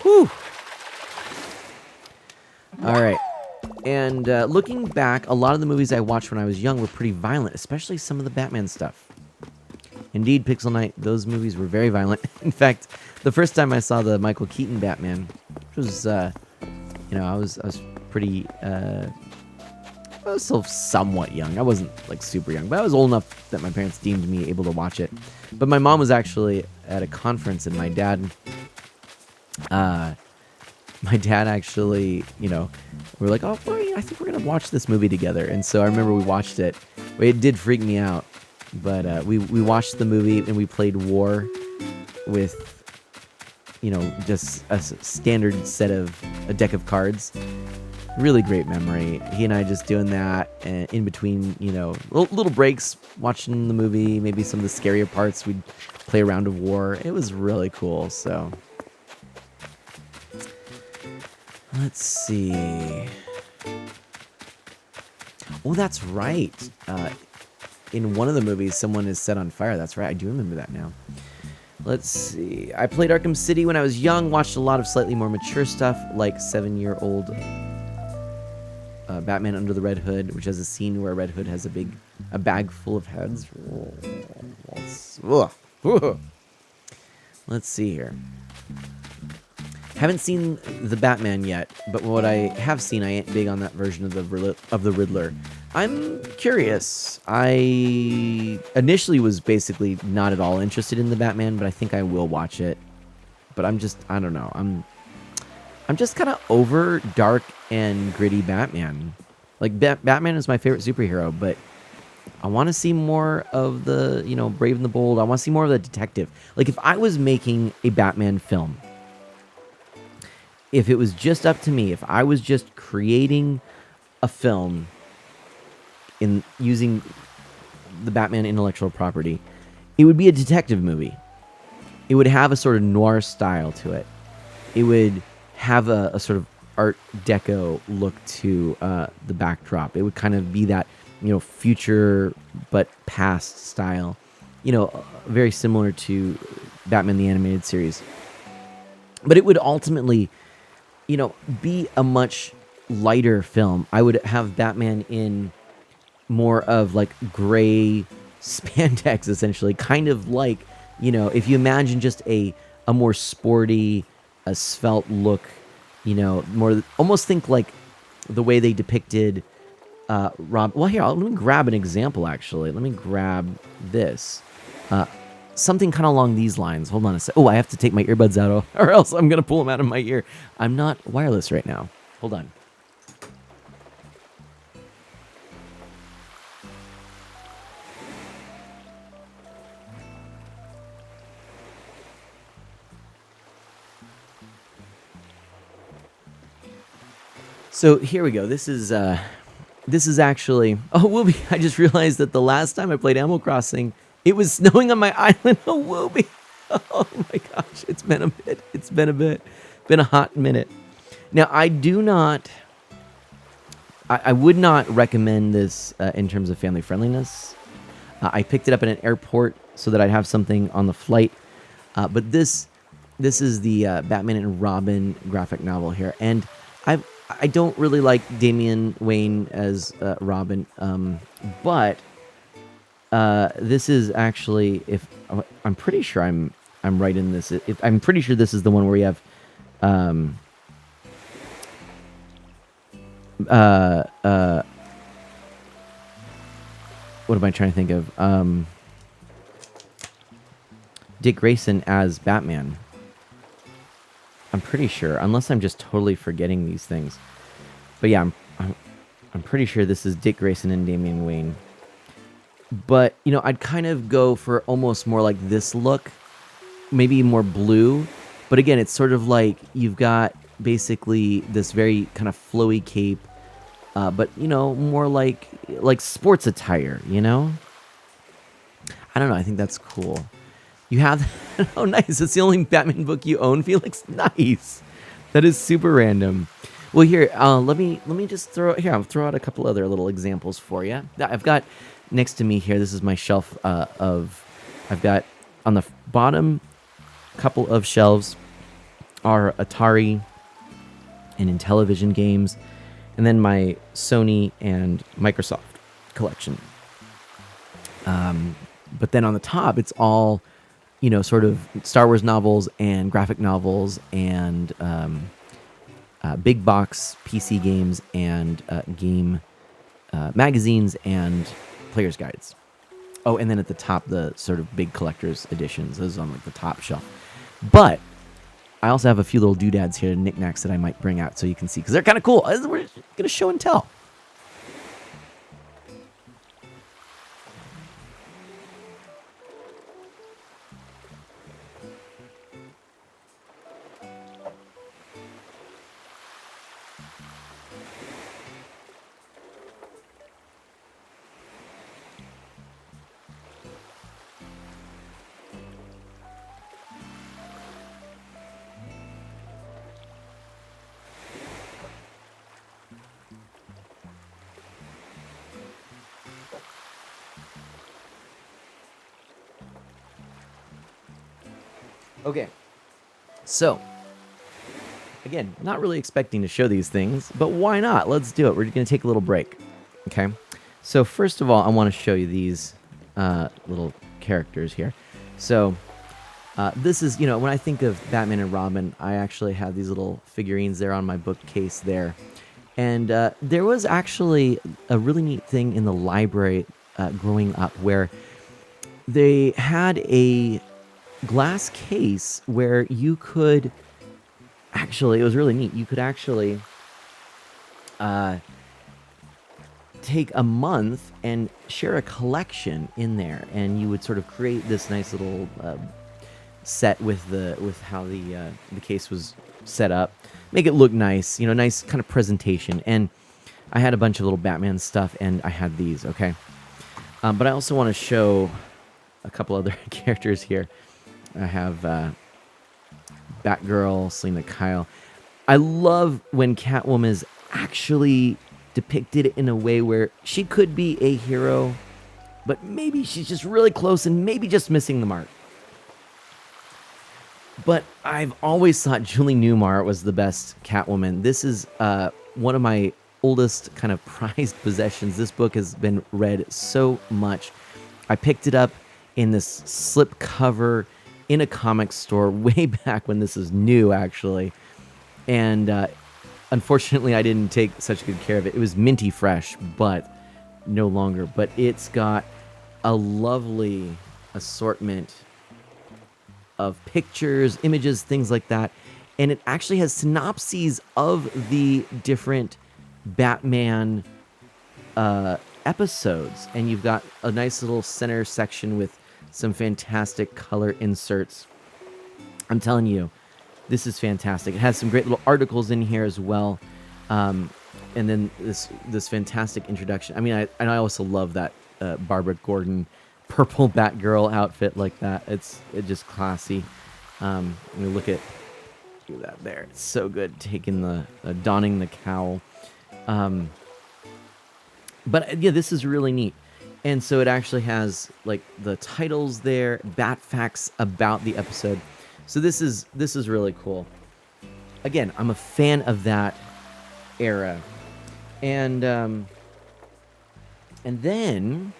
Whew. All right. And looking back, a lot of the movies I watched when I was young were pretty violent, especially some of the Batman stuff. Indeed, Pixel Night, those movies were very violent. In fact, the first time I saw the Michael Keaton Batman, which was, I was pretty, I was still somewhat young. I wasn't, like, super young, but I was old enough that my parents deemed me able to watch it. But my mom was actually at a conference, and my dad actually, we were like, oh, boy, I think we're going to watch this movie together. And so I remember we watched it. It did freak me out. But we watched the movie, and we played War with, just a standard set of a deck of cards. Really great memory. He and I just doing that, and in between, little breaks, watching the movie, maybe some of the scarier parts, we'd play a round of War. It was really cool, so. Let's see. Oh, that's right. In one of the movies, someone is set on fire. That's right. I do remember that now. Let's see. I played Arkham City when I was young, watched a lot of slightly more mature stuff, like 7-year-old Batman Under the Red Hood, which has a scene where Red Hood has a bag full of heads. Let's see here. Haven't seen the Batman yet, but what I have seen, I ain't big on that version of the Riddler. I'm curious. I initially was basically not at all interested in the Batman, but I think I will watch it. But I don't know. I'm just kind of over dark and gritty Batman. Like, Batman is my favorite superhero, but I want to see more of the, Brave and the Bold. I want to see more of the detective. Like, if I was making a Batman film, if it was just up to me, if I was just creating a film in using the Batman intellectual property, it would be a detective movie. It would have a sort of noir style to it. It would have a sort of Art Deco look to the backdrop. It would kind of be that, future but past style. Very similar to Batman the Animated Series. But it would ultimately, be a much lighter film. I would have Batman in more of like gray spandex, essentially, kind of like, if you imagine just a more sporty, a svelte look, more almost think like the way they depicted Rob. Well, here, let me grab an example. Actually, let me grab this. Something kind of along these lines. Hold on a sec. Oh, I have to take my earbuds out, or else I'm gonna pull them out of my ear. I'm not wireless right now. Hold on. So here we go. This is actually. Oh, Whoopi! I just realized that the last time I played Animal Crossing, it was snowing on my island. Oh, Whoopi! Oh my gosh! It's been a bit. It's been a bit. Been a hot minute. Now I do not. I would not recommend this in terms of family friendliness. I picked it up at an airport so that I'd have something on the flight. But this is the Batman and Robin graphic novel here, and I don't really like Damian Wayne as Robin, but this is actually, if I'm pretty sure I'm right in this. I'm pretty sure this is the one where you have what am I trying to think of? Dick Grayson as Batman. I'm pretty sure, unless I'm just totally forgetting these things. But yeah, I'm pretty sure this is Dick Grayson and Damian Wayne. But, I'd kind of go for almost more like this look, maybe more blue. But again, it's sort of like you've got basically this very kind of flowy cape, but, more like sports attire, I don't know. I think that's cool. You have, oh, nice. It's the only Batman book you own, Felix. Nice. That is super random. Well, here, let me just I'll throw out a couple other little examples for you. I've got next to me here. This is my shelf I've got on the bottom couple of shelves are Atari and Intellivision games, and then my Sony and Microsoft collection. But then on the top, it's all, sort of Star Wars novels and graphic novels and big box PC games and game magazines and player's guides. Oh, and then at the top, the sort of big collector's editions. Those on like the top shelf. But I also have a few little doodads here, knickknacks that I might bring out so you can see, because they're kind of cool. We're going to show and tell. Okay, so, again, not really expecting to show these things, but why not? Let's do it. We're going to take a little break, okay? So, first of all, I want to show you these little characters here. So, this is, when I think of Batman and Robin, I actually have these little figurines there on my bookcase there. And there was actually a really neat thing in the library growing up where they had a glass case where you could actually, it was really neat, you could actually take a month and share a collection in there, and you would sort of create this nice little set with how the case was set up, make it look nice, nice kind of presentation. And I had a bunch of little Batman stuff, and I had these, okay? But I also want to show a couple other characters here. I have Batgirl, Selena Kyle. I love when Catwoman is actually depicted in a way where she could be a hero, but maybe she's just really close and maybe just missing the mark. But I've always thought Julie Newmar was the best Catwoman. This is one of my oldest kind of prized possessions. This book has been read so much. I picked it up in this slipcover in a comic store way back when this was new, actually. And unfortunately, I didn't take such good care of it. It was minty fresh, but no longer. But it's got a lovely assortment of pictures, images, things like that. And it actually has synopses of the different Batman episodes. And you've got a nice little center section with some fantastic color inserts. I'm telling you, this is fantastic. It has some great little articles in here as well. And then this fantastic introduction. I mean, I also love that Barbara Gordon purple Batgirl outfit like that. It's just classy. Look at that there. It's so good, taking the donning the cowl. But yeah, this is really neat. And so it actually has like the titles there, bat facts about the episode. So this is really cool. Again, I'm a fan of that era. And then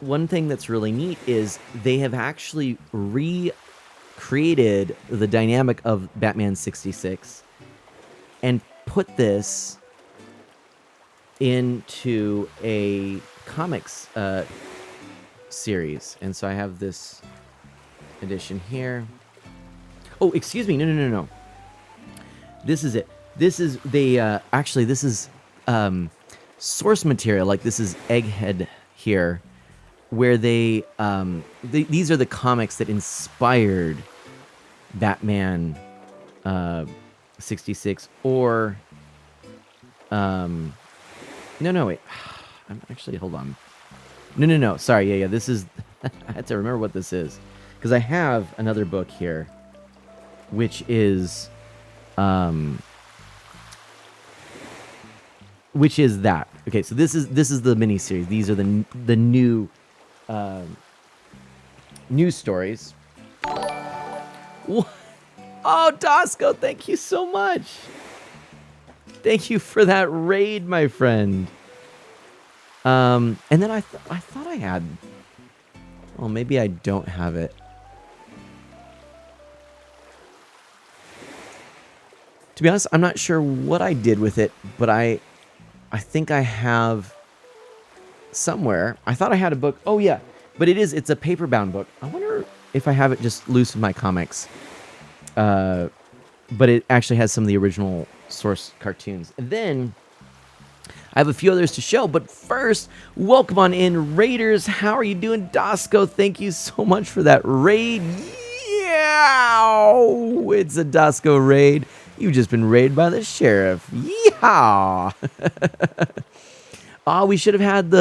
one thing that's really neat is they have actually recreated the dynamic of Batman 66 and put this into a comics series. And so I have this edition here. Oh, excuse me. No. This is it. This is actually this is source material. Like this is Egghead here, where these are the comics that inspired Batman 66 or no wait. I'm actually, hold on. No. Sorry. Yeah. This is I had to remember what this is because I have another book here which is that. Okay, so this is the mini series. These are the new news stories. What? Oh, Dasco, thank you so much. Thank you for that raid, my friend. And then I thought I had. Well, maybe I don't have it. To be honest, I'm not sure what I did with it, but I think I have somewhere. I thought I had a book. Oh yeah, but it's a paper-bound book. I wonder if I have it just loose in my comics. But it actually has some of the original source cartoons. And then I have a few others to show, but first, welcome on in, Raiders. How are you doing? Dasco, thank you so much for that raid. Yeah, it's a Dasco raid. You've just been raided by the sheriff. Yeehaw! Oh, we should have had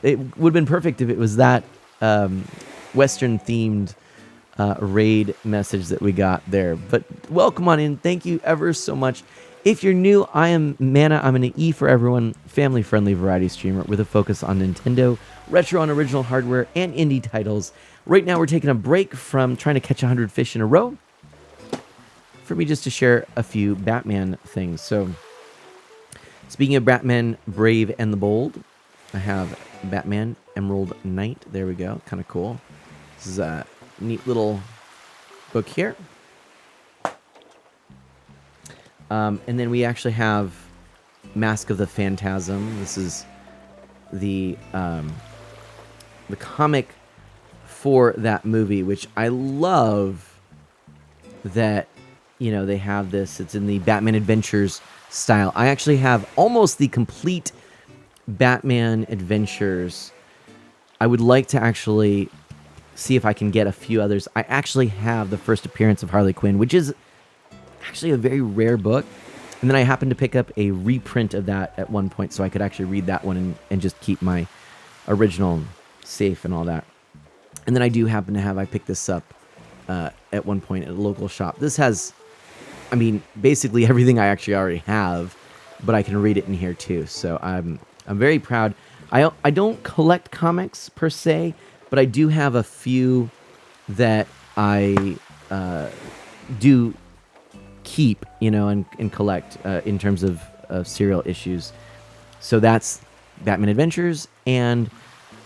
it would have been perfect if it was that Western-themed raid message that we got there. But welcome on in. Thank you ever so much. If you're new, I am Mana. I'm an E for everyone, family-friendly variety streamer with a focus on Nintendo, retro and original hardware, and indie titles. Right now, we're taking a break from trying to catch 100 fish in a row for me just to share a few Batman things. So, speaking of Batman Brave and the Bold, I have Batman Emerald Knight. There we go. Kind of cool. This is a neat little book here. And then we actually have Mask of the Phantasm. This is the comic for that movie, which I love that, you know, they have this. It's in the Batman Adventures style. I actually have almost the complete Batman Adventures. I would like to actually see if I can get a few others. I actually have the first appearance of Harley Quinn, which is actually a very rare book. And then I happened to pick up a reprint of that at one point, so I could actually read that one and just keep my original safe and all that. And then I do happen to have, I picked this up at one point at a local shop. This has, I mean, basically everything I actually already have, but I can read it in here too. So I'm very proud. I don't collect comics per se, but I do have a few that I do keep, you know, and collect in terms of serial issues. So that's Batman Adventures and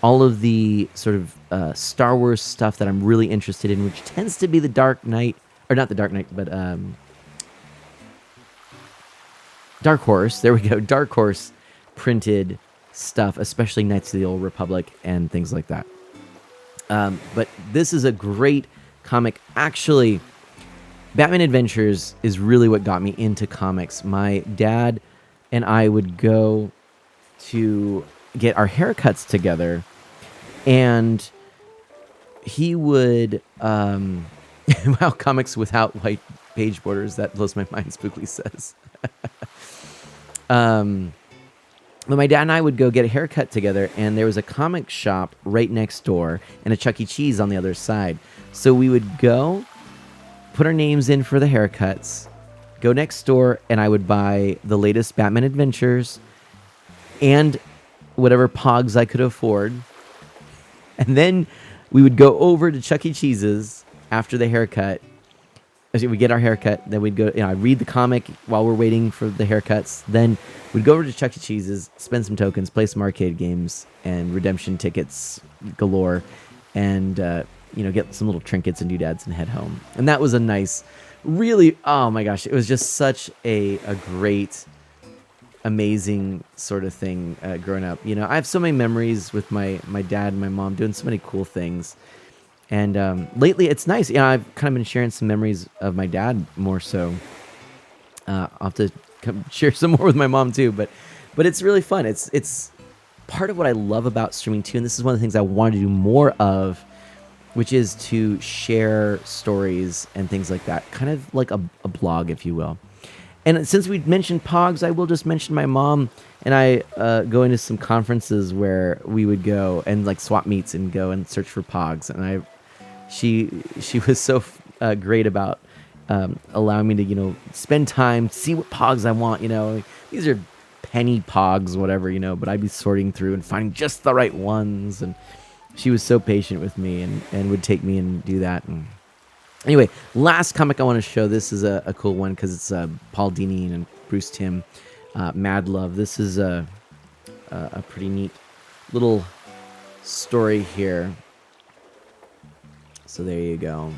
all of the sort of Star Wars stuff that I'm really interested in, which tends to be the Dark Knight, or not the Dark Knight, but Dark Horse. There we go. Dark Horse printed stuff, especially Knights of the Old Republic and things like that. But this is a great comic. Actually, Batman Adventures is really what got me into comics. My dad and I would go to get our haircuts together, and he would wow, comics without white page borders, that blows my mind, Spookly says. But my dad and I would go get a haircut together, and there was a comic shop right next door and a Chuck E. Cheese on the other side. So we would go, put our names in for the haircuts, go next door, and I would buy the latest Batman Adventures and whatever pogs I could afford. And then we would go over to Chuck E. Cheese's after the haircut. We get our haircut, then we'd go, you know, I'd read the comic while we're waiting for the haircuts. Then we'd go over to Chuck E. Cheese's, spend some tokens, play some arcade games and redemption tickets galore, and you know, get some little trinkets and doodads and head home. And that was a nice, really, oh my gosh, it was just such a great, amazing sort of thing growing up. You know, I have so many memories with my dad and my mom doing so many cool things. And lately, it's nice. You know, I've kind of been sharing some memories of my dad more so. I'll have to share some more with my mom too. But it's really fun. It's part of what I love about streaming too. And this is one of the things I want to do more of, which is to share stories and things like that. Kind of like a blog, if you will. And since we mentioned Pogs, I will just mention my mom and I go into some conferences where we would go and like swap meets and go and search for Pogs. And she was so great about allowing me to, you know, spend time, see what Pogs I want. You know, like, these are penny Pogs, whatever, you know, but I'd be sorting through and finding just the right ones. And she was so patient with me and would take me and do that. And anyway, last comic I want to show. This is a cool one because it's Paul Dini and Bruce Timm, Mad Love. This is a pretty neat little story here. So there you go.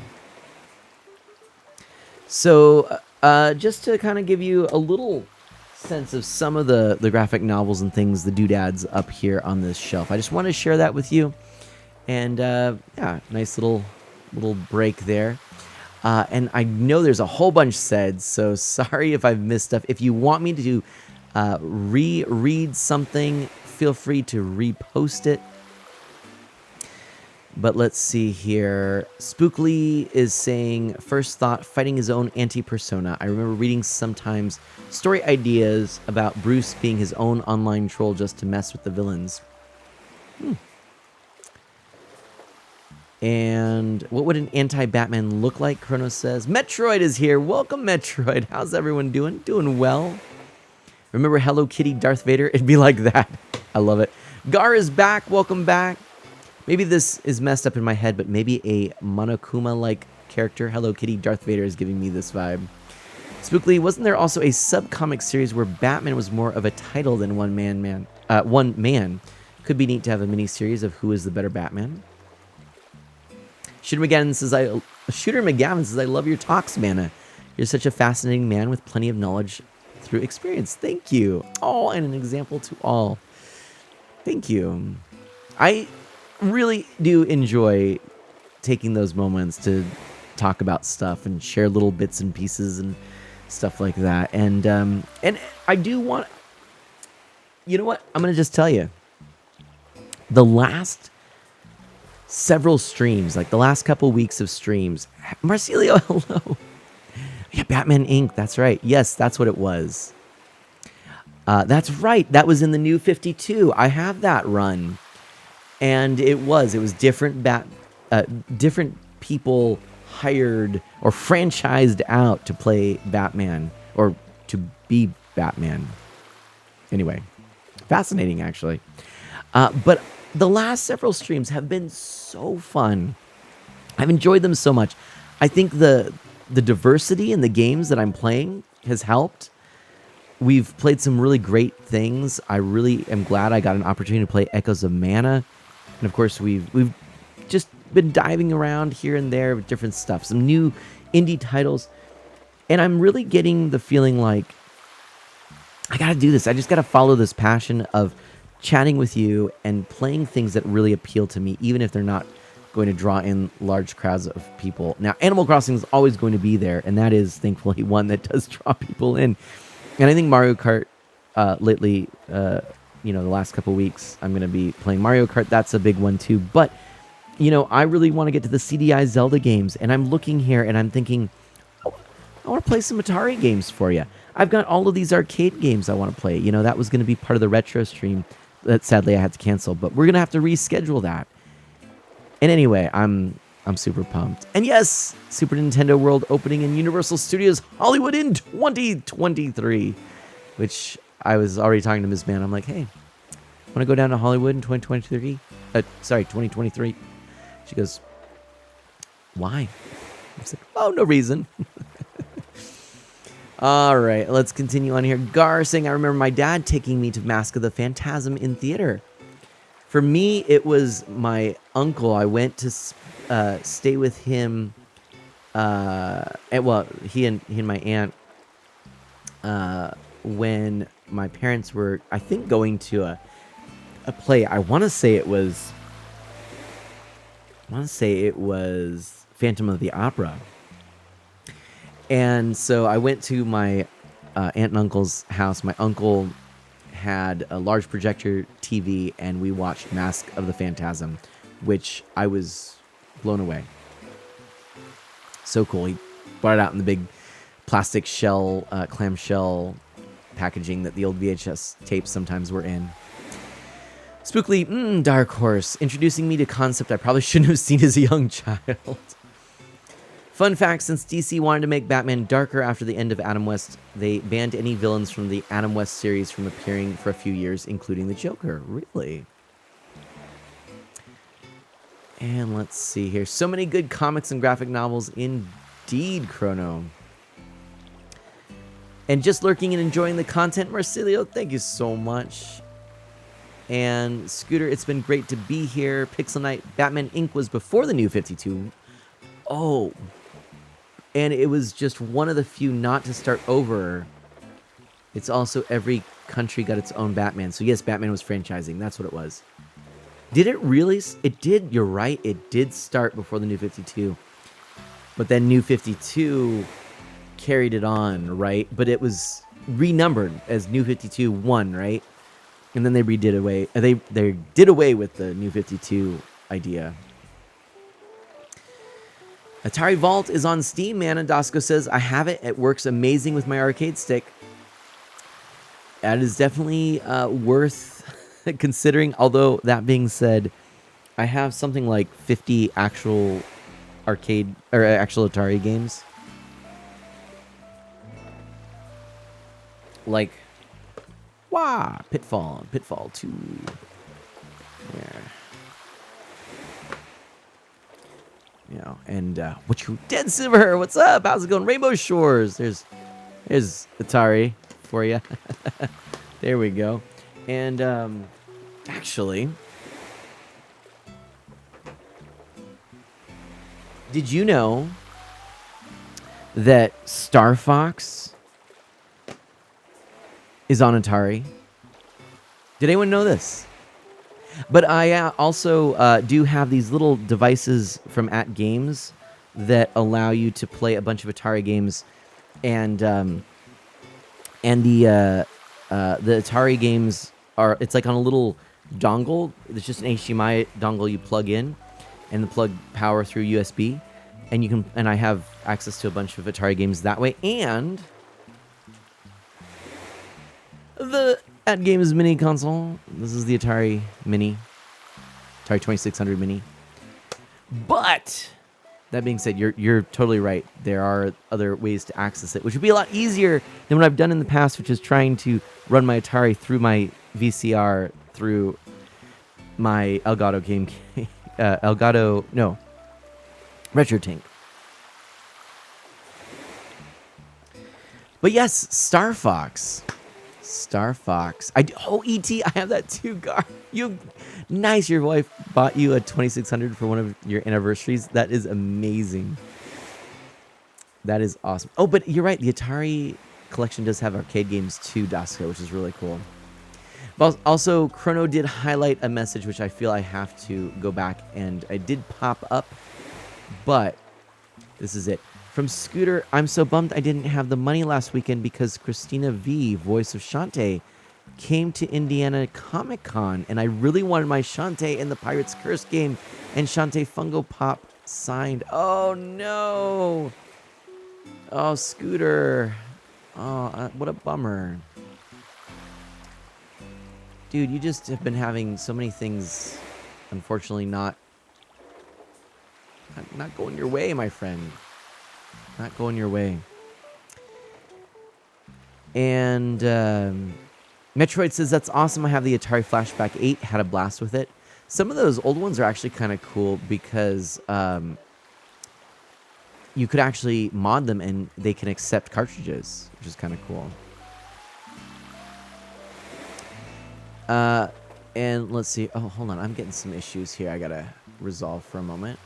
So just to kind of give you a little sense of some of the graphic novels and things, the doodads up here on this shelf, I just want to share that with you. And yeah, nice little break there. And I know there's a whole bunch said, so sorry if I've missed stuff. If you want me to reread something, feel free to repost it. But let's see here. Spookly is saying, first thought, fighting his own anti-persona. I remember reading sometimes story ideas about Bruce being his own online troll just to mess with the villains. And what would an anti-Batman look like? Chronos says. Metroid is here. Welcome, Metroid. How's everyone doing? Doing well. Remember Hello Kitty Darth Vader? It'd be like that. I love it. Gar is back. Welcome back. Maybe this is messed up in my head, but maybe a Monokuma-like character. Hello Kitty Darth Vader is giving me this vibe. Spookly, wasn't there also a sub-comic series where Batman was more of a title than one man? Could be neat to have a mini-series of who is the better Batman. Shooter McGavin says, I love your talks, Mana. You're such a fascinating man with plenty of knowledge through experience. Thank you. Oh, and an example to all. Thank you. I really do enjoy taking those moments to talk about stuff and share little bits and pieces and stuff like that. And I do want, you know what? I'm going to just tell you. The last several streams, like the last couple weeks of streams, Marcelio, hello. Yeah, Batman Inc. That's right. Yes, that's what it was. That's right. That was in the new 52. I have that run, and it was different people hired or franchised out to play Batman or to be Batman. Anyway, fascinating actually. But the last several streams have been so fun. I've enjoyed them so much. I think the diversity in the games that I'm playing has helped. We've played some really great things. I really am glad I got an opportunity to play Echoes of Mana. And of course, we've just been diving around here and there with different stuff, some new indie titles. And I'm really getting the feeling like I got to do this. I just got to follow this passion of chatting with you and playing things that really appeal to me, even if they're not going to draw in large crowds of people. Now, Animal Crossing is always going to be there, and that is thankfully one that does draw people in. And I think Mario Kart lately, the last couple weeks, I'm going to be playing Mario Kart. That's a big one too. But, I really want to get to the CDI Zelda games, and I'm looking here and I'm thinking, oh, I want to play some Atari games for you. I've got all of these arcade games I want to play. That was going to be part of the retro stream that sadly I had to cancel, but we're going to have to reschedule that. And anyway, I'm super pumped. And yes, Super Nintendo World opening in Universal Studios Hollywood in 2023, which I was already talking to Ms. Mann. I'm like, hey, want to go down to Hollywood in 2023? 2023. She goes, why? I was like, oh, no reason. All right, let's continue on here. Gar saying, I remember my dad taking me to Mask of the Phantasm in theater. For me, it was my uncle. I went to stay with him. He and my aunt when my parents were, I think, going to a play. I want to say it was Phantom of the Opera. And so I went to my aunt and uncle's house. My uncle had a large projector TV, and we watched Mask of the Phantasm, which I was blown away. So cool. He brought it out in the big plastic shell, clamshell packaging that the old VHS tapes sometimes were in. Spookly, Dark Horse, introducing me to concept I probably shouldn't have seen as a young child. Fun fact, since DC wanted to make Batman darker after the end of Adam West, they banned any villains from the Adam West series from appearing for a few years, including the Joker. Really? And let's see here. So many good comics and graphic novels indeed, Chrono. And just lurking and enjoying the content, Marsilio, thank you so much. And Scooter, it's been great to be here. Pixel Knight, Batman Inc. was before the new 52. Oh, and it was just one of the few not to start over. It's also every country got its own Batman. So yes, Batman was franchising. That's what it was. Did it really? It did. You're right. It did start before the new 52. But then new 52 carried it on, right? But it was renumbered as new 52 1, right? And then they redid away. They did away with the new 52 idea. Atari Vault is on Steam, man, and Dosco says, I have it. It works amazing with my arcade stick. That is definitely worth considering. Although, that being said, I have something like 50 actual arcade or actual Atari games. Like, Pitfall 2. Yeah. And what you Dead Silver, what's up? How's it going? Rainbow Shores. There's Atari for you. There we go. And actually, did you know that Star Fox is on Atari? Did anyone know this? But I also do have these little devices from At Games that allow you to play a bunch of Atari games, and the Atari games are, it's like on a little dongle. It's just an HDMI dongle you plug in, and the plug power through USB, and you can, and I have access to a bunch of Atari games that way, and the At Games Mini console. This is the Atari Mini, Atari 2600 Mini. But that being said, you're totally right. There are other ways to access it, which would be a lot easier than what I've done in the past, which is trying to run my Atari through my VCR through my Elgato game, RetroTink. But yes, Star Fox. ET, I have that too, Gar. Nice. Your wife bought you a 2600 for one of your anniversaries. That is amazing. That is awesome. Oh, but you're right. The Atari collection does have arcade games too, Dasko, which is really cool. But also, Chrono did highlight a message which I feel I have to go back, and I did pop up, but this is it. From Scooter, I'm so bummed I didn't have the money last weekend because Christina V, voice of Shantae, came to Indiana Comic Con, and I really wanted my Shantae in the Pirate's Curse game, and Shantae Fungo Pop signed. Oh no! Oh, Scooter. Oh, what a bummer. Dude, you just have been having so many things, unfortunately, not going your way, my friend. Not going your way. And Metroid says, that's awesome. I have the Atari Flashback 8. Had a blast with it. Some of those old ones are actually kind of cool because you could actually mod them and they can accept cartridges, which is kind of cool. And let's see. Oh, hold on. I'm getting some issues here I got to resolve for a moment.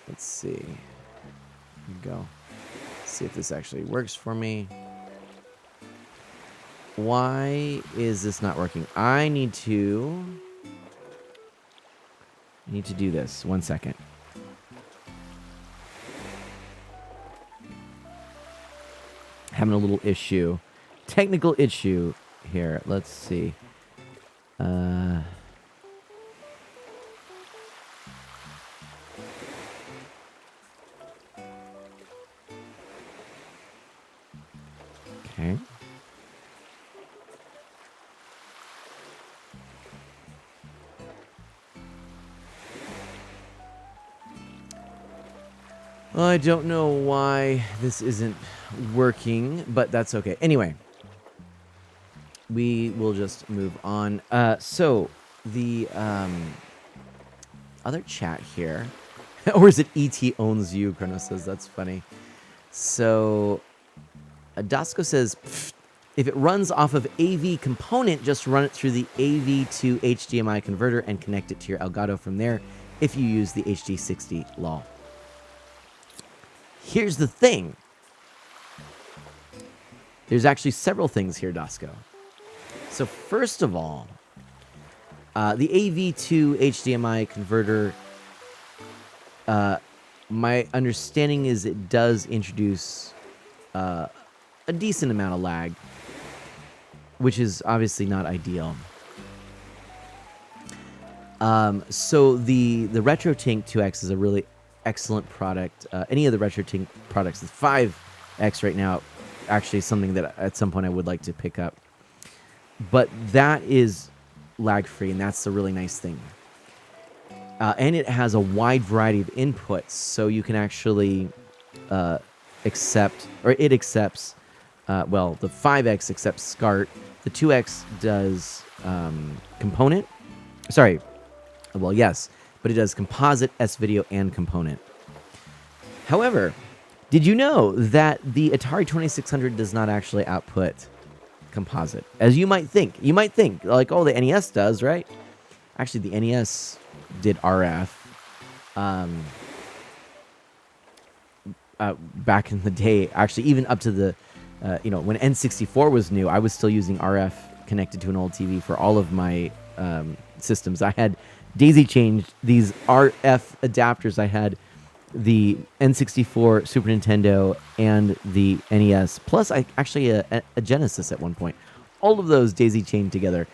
Let's see. Here we go. See if this actually works for me. Why is this not working? I need to do this. 1 second. Having a little issue. Technical issue here. Let's see. Okay. I don't know why this isn't working, but that's okay. Anyway, we will just move on. So the other chat here, or is it ET owns you? Chrono says that's funny. So Dasko says, if it runs off of AV component, just run it through the AV to HDMI converter and connect it to your Elgato from there if you use the HD60 lol. Here's the thing. There's actually several things here, Dasko. So first of all, the AV to HDMI converter, my understanding is it does introduce a decent amount of lag, which is obviously not ideal. So the RetroTink 2X is a really excellent product. Any of the RetroTink products, the 5X right now, actually is something that at some point I would like to pick up. But that is lag-free, and that's the really nice thing. And it has a wide variety of inputs, so you can actually accept, or it accepts, well, the 5X accepts SCART, the 2X does component. Sorry, well, yes, but it does composite, S-video, and component. However, did you know that the Atari 2600 does not actually output composite? As you might think. You might think, like, oh, the NES does, right? Actually, the NES did RF. Back in the day, actually, even up to the, when N64 was new, I was still using RF connected to an old TV for all of my systems. I had daisy-chained these RF adapters. I had the N64, Super Nintendo, and the NES, plus I actually a Genesis at one point. All of those daisy-chained together.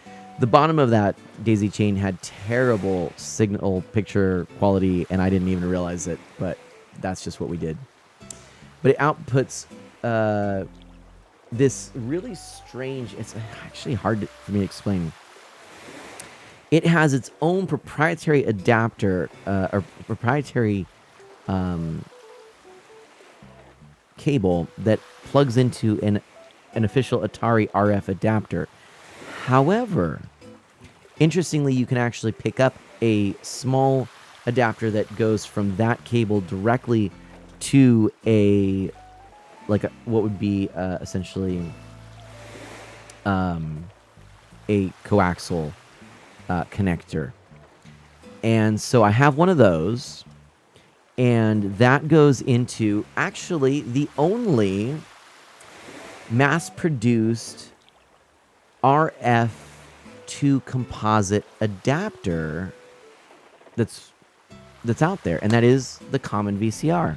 The bottom of that daisy chain had terrible signal picture quality, and I didn't even realize it, but that's just what we did. But it outputs this really strange, it's actually hard for me to explain. It has its own proprietary adapter, or proprietary cable that plugs into an official Atari RF adapter. However, interestingly, you can actually pick up a small adapter that goes from that cable directly to what would be essentially a coaxial connector. And so I have one of those, and that goes into actually the only mass-produced RF2 composite adapter that's out there, and that is the common VCR.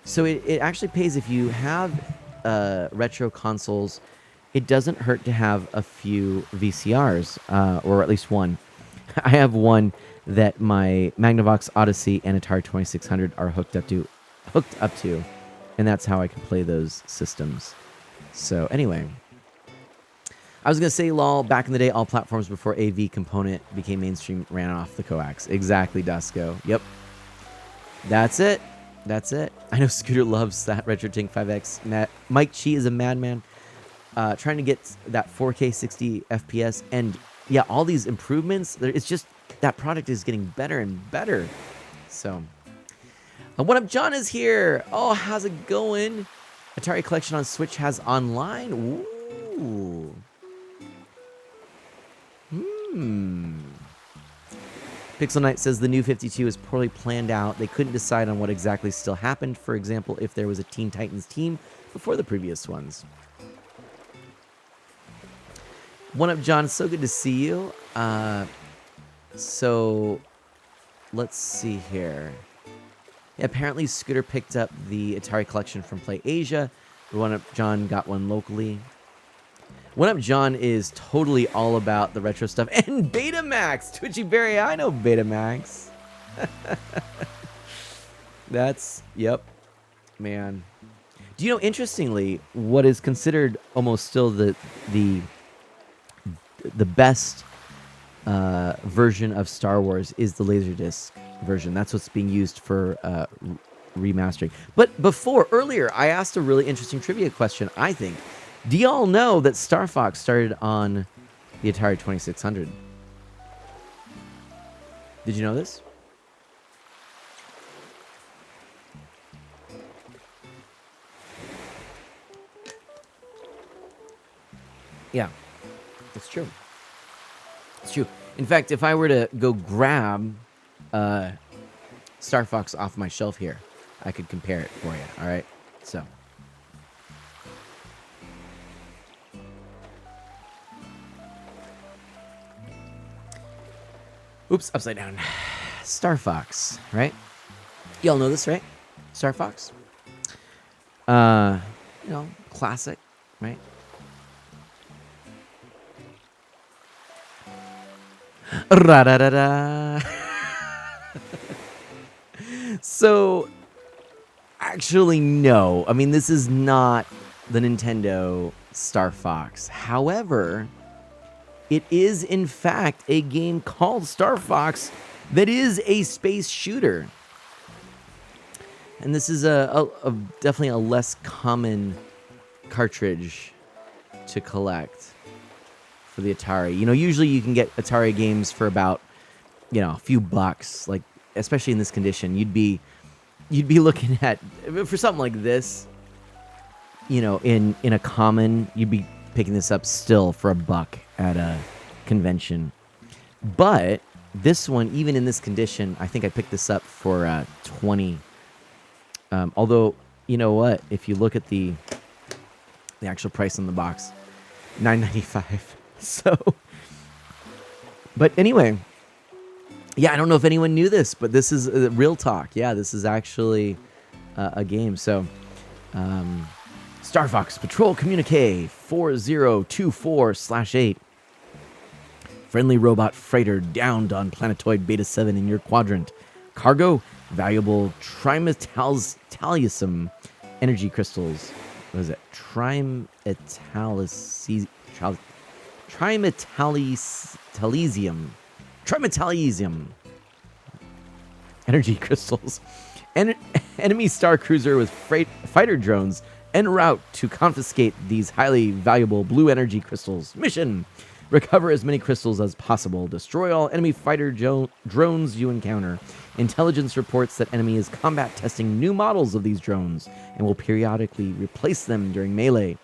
So it actually pays if you have retro consoles. It doesn't hurt to have a few VCRs, or at least one. I have one that my Magnavox Odyssey and Atari 2600 are hooked up to, and that's how I can play those systems. So anyway, I was going to say, lol, back in the day, all platforms before AV component became mainstream ran off the coax. Exactly, Dusko. Yep. That's it. That's it. I know Scooter loves that Retro Tank 5X. Mike Chi is a madman. Trying to get that 4K 60 FPS. And yeah, all these improvements, it's just that product is getting better and better. So, What Up John is here. Oh, how's it going? Atari Collection on Switch has online. Ooh. Pixel Knight says the new 52 is poorly planned out. They couldn't decide on what exactly still happened. For example, if there was a Teen Titans team before the previous ones. One Up John, so good to see you. So let's see here. Yeah, apparently Scooter picked up the Atari Collection from Play Asia. One Up John got one locally. One Up John is totally all about the retro stuff. And Betamax! Twitchy Berry, I know Betamax. Yep, man. Do you know, interestingly, what is considered almost still the best version of Star Wars is the Laserdisc version. That's what's being used for remastering. But earlier, I asked a really interesting trivia question, I think. Do y'all know that Star Fox started on the Atari 2600? Did you know this? Yeah, it's true. It's true. In fact, if I were to go grab Star Fox off my shelf here, I could compare it for you. All right? So. Oops, upside down. Star Fox, right? Y'all know this, right? Star Fox. Classic, right? Ra-da-da-da. So, actually, no. I mean, this is not the Nintendo Star Fox. However, it is, in fact, a game called Star Fox that is a space shooter. And this is definitely a less common cartridge to collect for the Atari. You know, usually you can get Atari games for about, a few bucks. Like, especially in this condition, you'd be looking at, for something like this, in a common, you'd be picking this up still for $1 at a convention. But this one, even in this condition, I think I picked this up for 20. Although, you know what? If you look at the actual price on the box, $9.95. So, but anyway, yeah, I don't know if anyone knew this, but this is real talk. Yeah, this is actually a game. So, Star Fox Patrol Communique 4024/8. Friendly robot freighter downed on planetoid Beta 7 in your quadrant. Cargo, valuable trimetallisium energy crystals. What is it? Trimetallisium. Trimetallisium. Energy crystals. Enemy star cruiser with fighter drones en route to confiscate these highly valuable blue energy crystals. Mission: recover as many crystals as possible. Destroy all enemy fighter drones you encounter. Intelligence reports that enemy is combat testing new models of these drones and will periodically replace them during melee.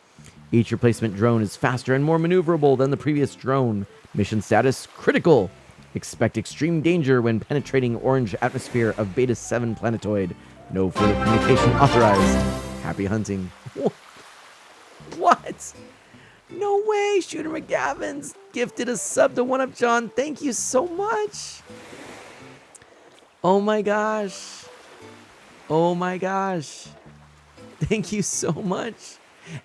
Each replacement drone is faster and more maneuverable than the previous drone. Mission status: critical. Expect extreme danger when penetrating orange atmosphere of Beta 7 planetoid. No further communication authorized. Happy hunting. What? No way. Shooter McGavin's gifted a sub to One Up John. Thank you so much. Oh my gosh. Oh my gosh. Thank you so much.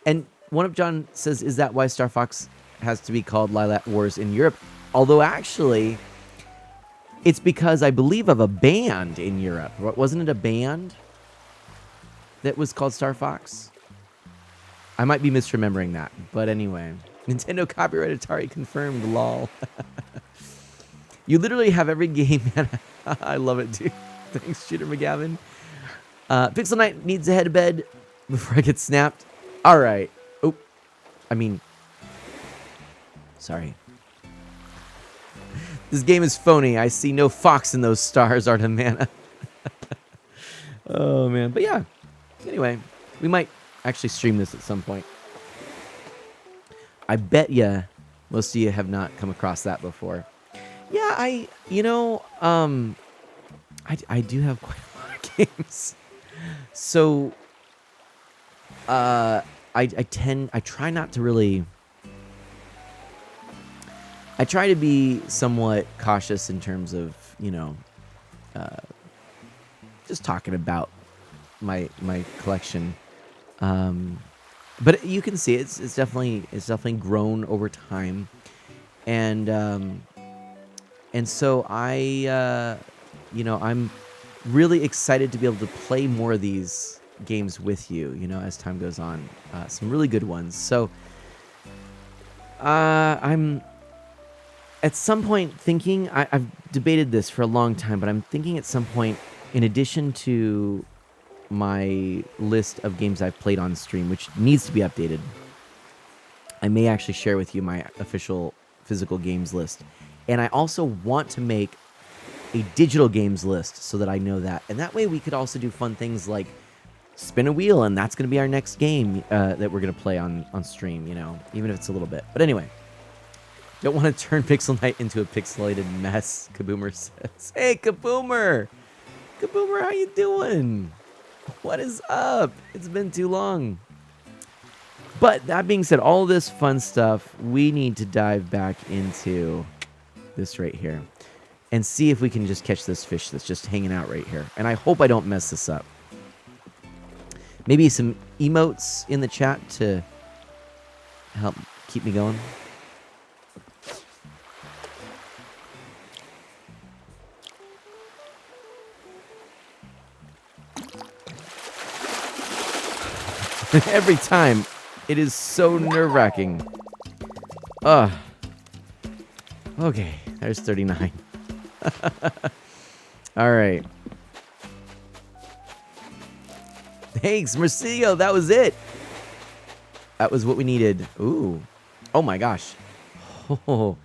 And One Up John says, is that why Star Fox has to be called Lilac Wars in Europe? Although actually, it's because I believe of a band in Europe. Wasn't it a band that was called Star Fox? I might be misremembering that. But anyway. Nintendo copyright Atari confirmed, lol. You literally have every game. I love it, dude. Thanks, Shooter McGavin. Pixel Knight needs to head to bed before I get snapped. All right. Oh, I mean, sorry. This game is phony. I see no fox in those stars, Artemana. Oh, man. But yeah. Anyway, we might actually stream this at some point. I bet you most of you have not come across that before. Yeah, I do have quite a lot of games. So, I try not to really... I try to be somewhat cautious in terms of, just talking about my collection. But you can see it's definitely grown over time. And so I'm really excited to be able to play more of these games with you, as time goes on. Some really good ones. So I'm at some point thinking, I've debated this for a long time, but I'm thinking at some point, in addition to my list of games I've played on stream, which needs to be updated, I may actually share with you my official physical games list. And I also want to make a digital games list so that I know that. And that way we could also do fun things like spin a wheel, and that's going to be our next game that we're going to play on stream, even if it's a little bit. But anyway, don't want to turn Pixel Knight into a pixelated mess, Kaboomer says. Hey, Kaboomer! Kaboomer, how you doing? What is up? It's been too long. But that being said, all this fun stuff, we need to dive back into this right here and see if we can just catch this fish that's just hanging out right here. And I hope I don't mess this up. Maybe some emotes in the chat to help keep me going. Every time. It is so nerve-wracking. Ugh. Okay, there's 39. All right. Thanks, Mercio. That was it. That was what we needed. Ooh. Oh my gosh. Oh,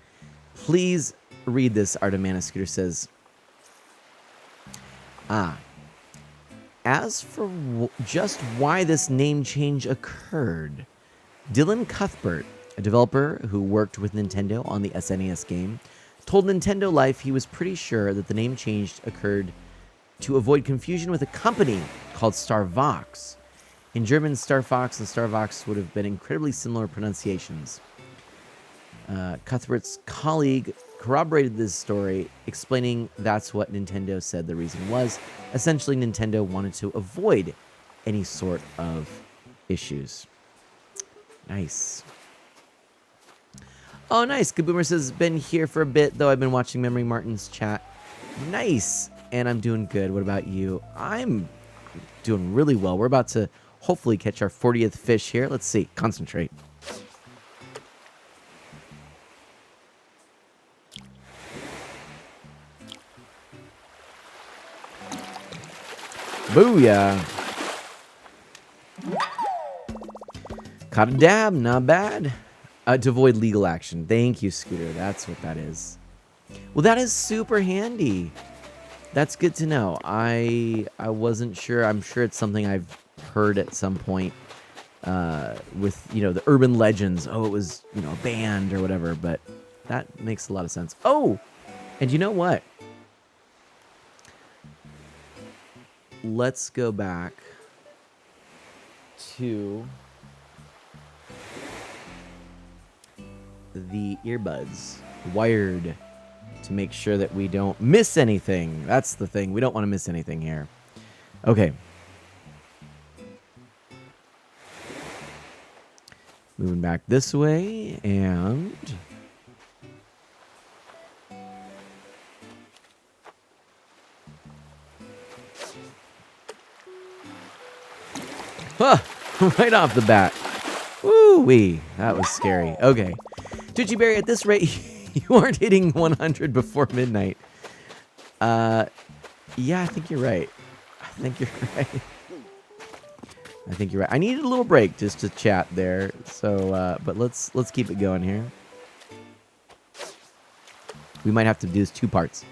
please read this, Artemana Scooter says. As for just why this name change occurred, Dylan Cuthbert, a developer who worked with Nintendo on the SNES game, told Nintendo Life he was pretty sure that the name change occurred to avoid confusion with a company called Starvox. In German, Star Fox and Starvox would have been incredibly similar pronunciations. Cuthbert's colleague corroborated this story, explaining that's what Nintendo said the reason was. Essentially, Nintendo wanted to avoid any sort of issues. Nice. Oh, nice. Kaboomer says, been here for a bit, though I've been watching Memory Martin's chat. Nice. And I'm doing good. What about you? I'm doing really well. We're about to hopefully catch our 40th fish here. Let's see. Concentrate. Booyah. Caught a dab. Not bad. To avoid legal action. Thank you, Scooter. That's what that is. Well, that is super handy. That's good to know. I wasn't sure. I'm sure it's something I've heard at some point with, you know, the urban legends. Oh, it was, you know, a band or whatever. But that makes a lot of sense. Oh, and you know what? Let's go back to the earbuds wired to make sure that we don't miss anything. That's the thing. We don't want to miss anything here. Okay. Moving back this way and... Huh, right off the bat. Woo-wee. That was scary. Okay. Tucci Berry, at this rate, you aren't hitting 100 before midnight. Yeah, I think you're right. I think you're right. I needed a little break just to chat there. So, but let's keep it going here. We might have to do this 2 parts.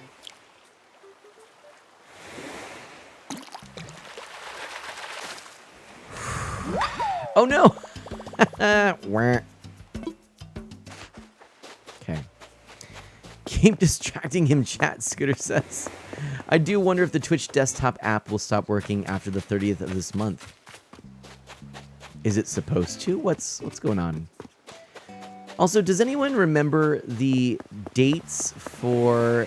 Oh no! Okay. Keep distracting him, chat, Scooter says. I do wonder if the Twitch desktop app will stop working after the 30th of this month. Is it supposed to? What's going on? Also, does anyone remember the dates for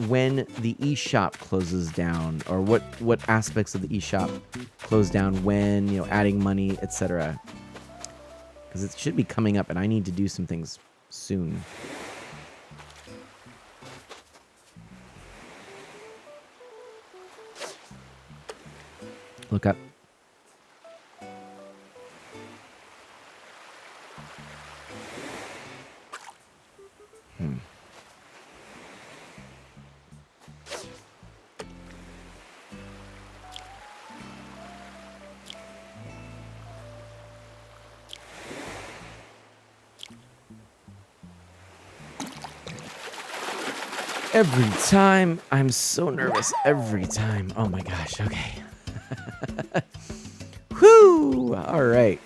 when the eShop closes down, or what aspects of the eShop close down when, you know, adding money, etc.? Because it should be coming up, and I need to do some things soon. Look up. Every time. I'm so nervous every time. Oh my gosh. Okay. Whoo! All right.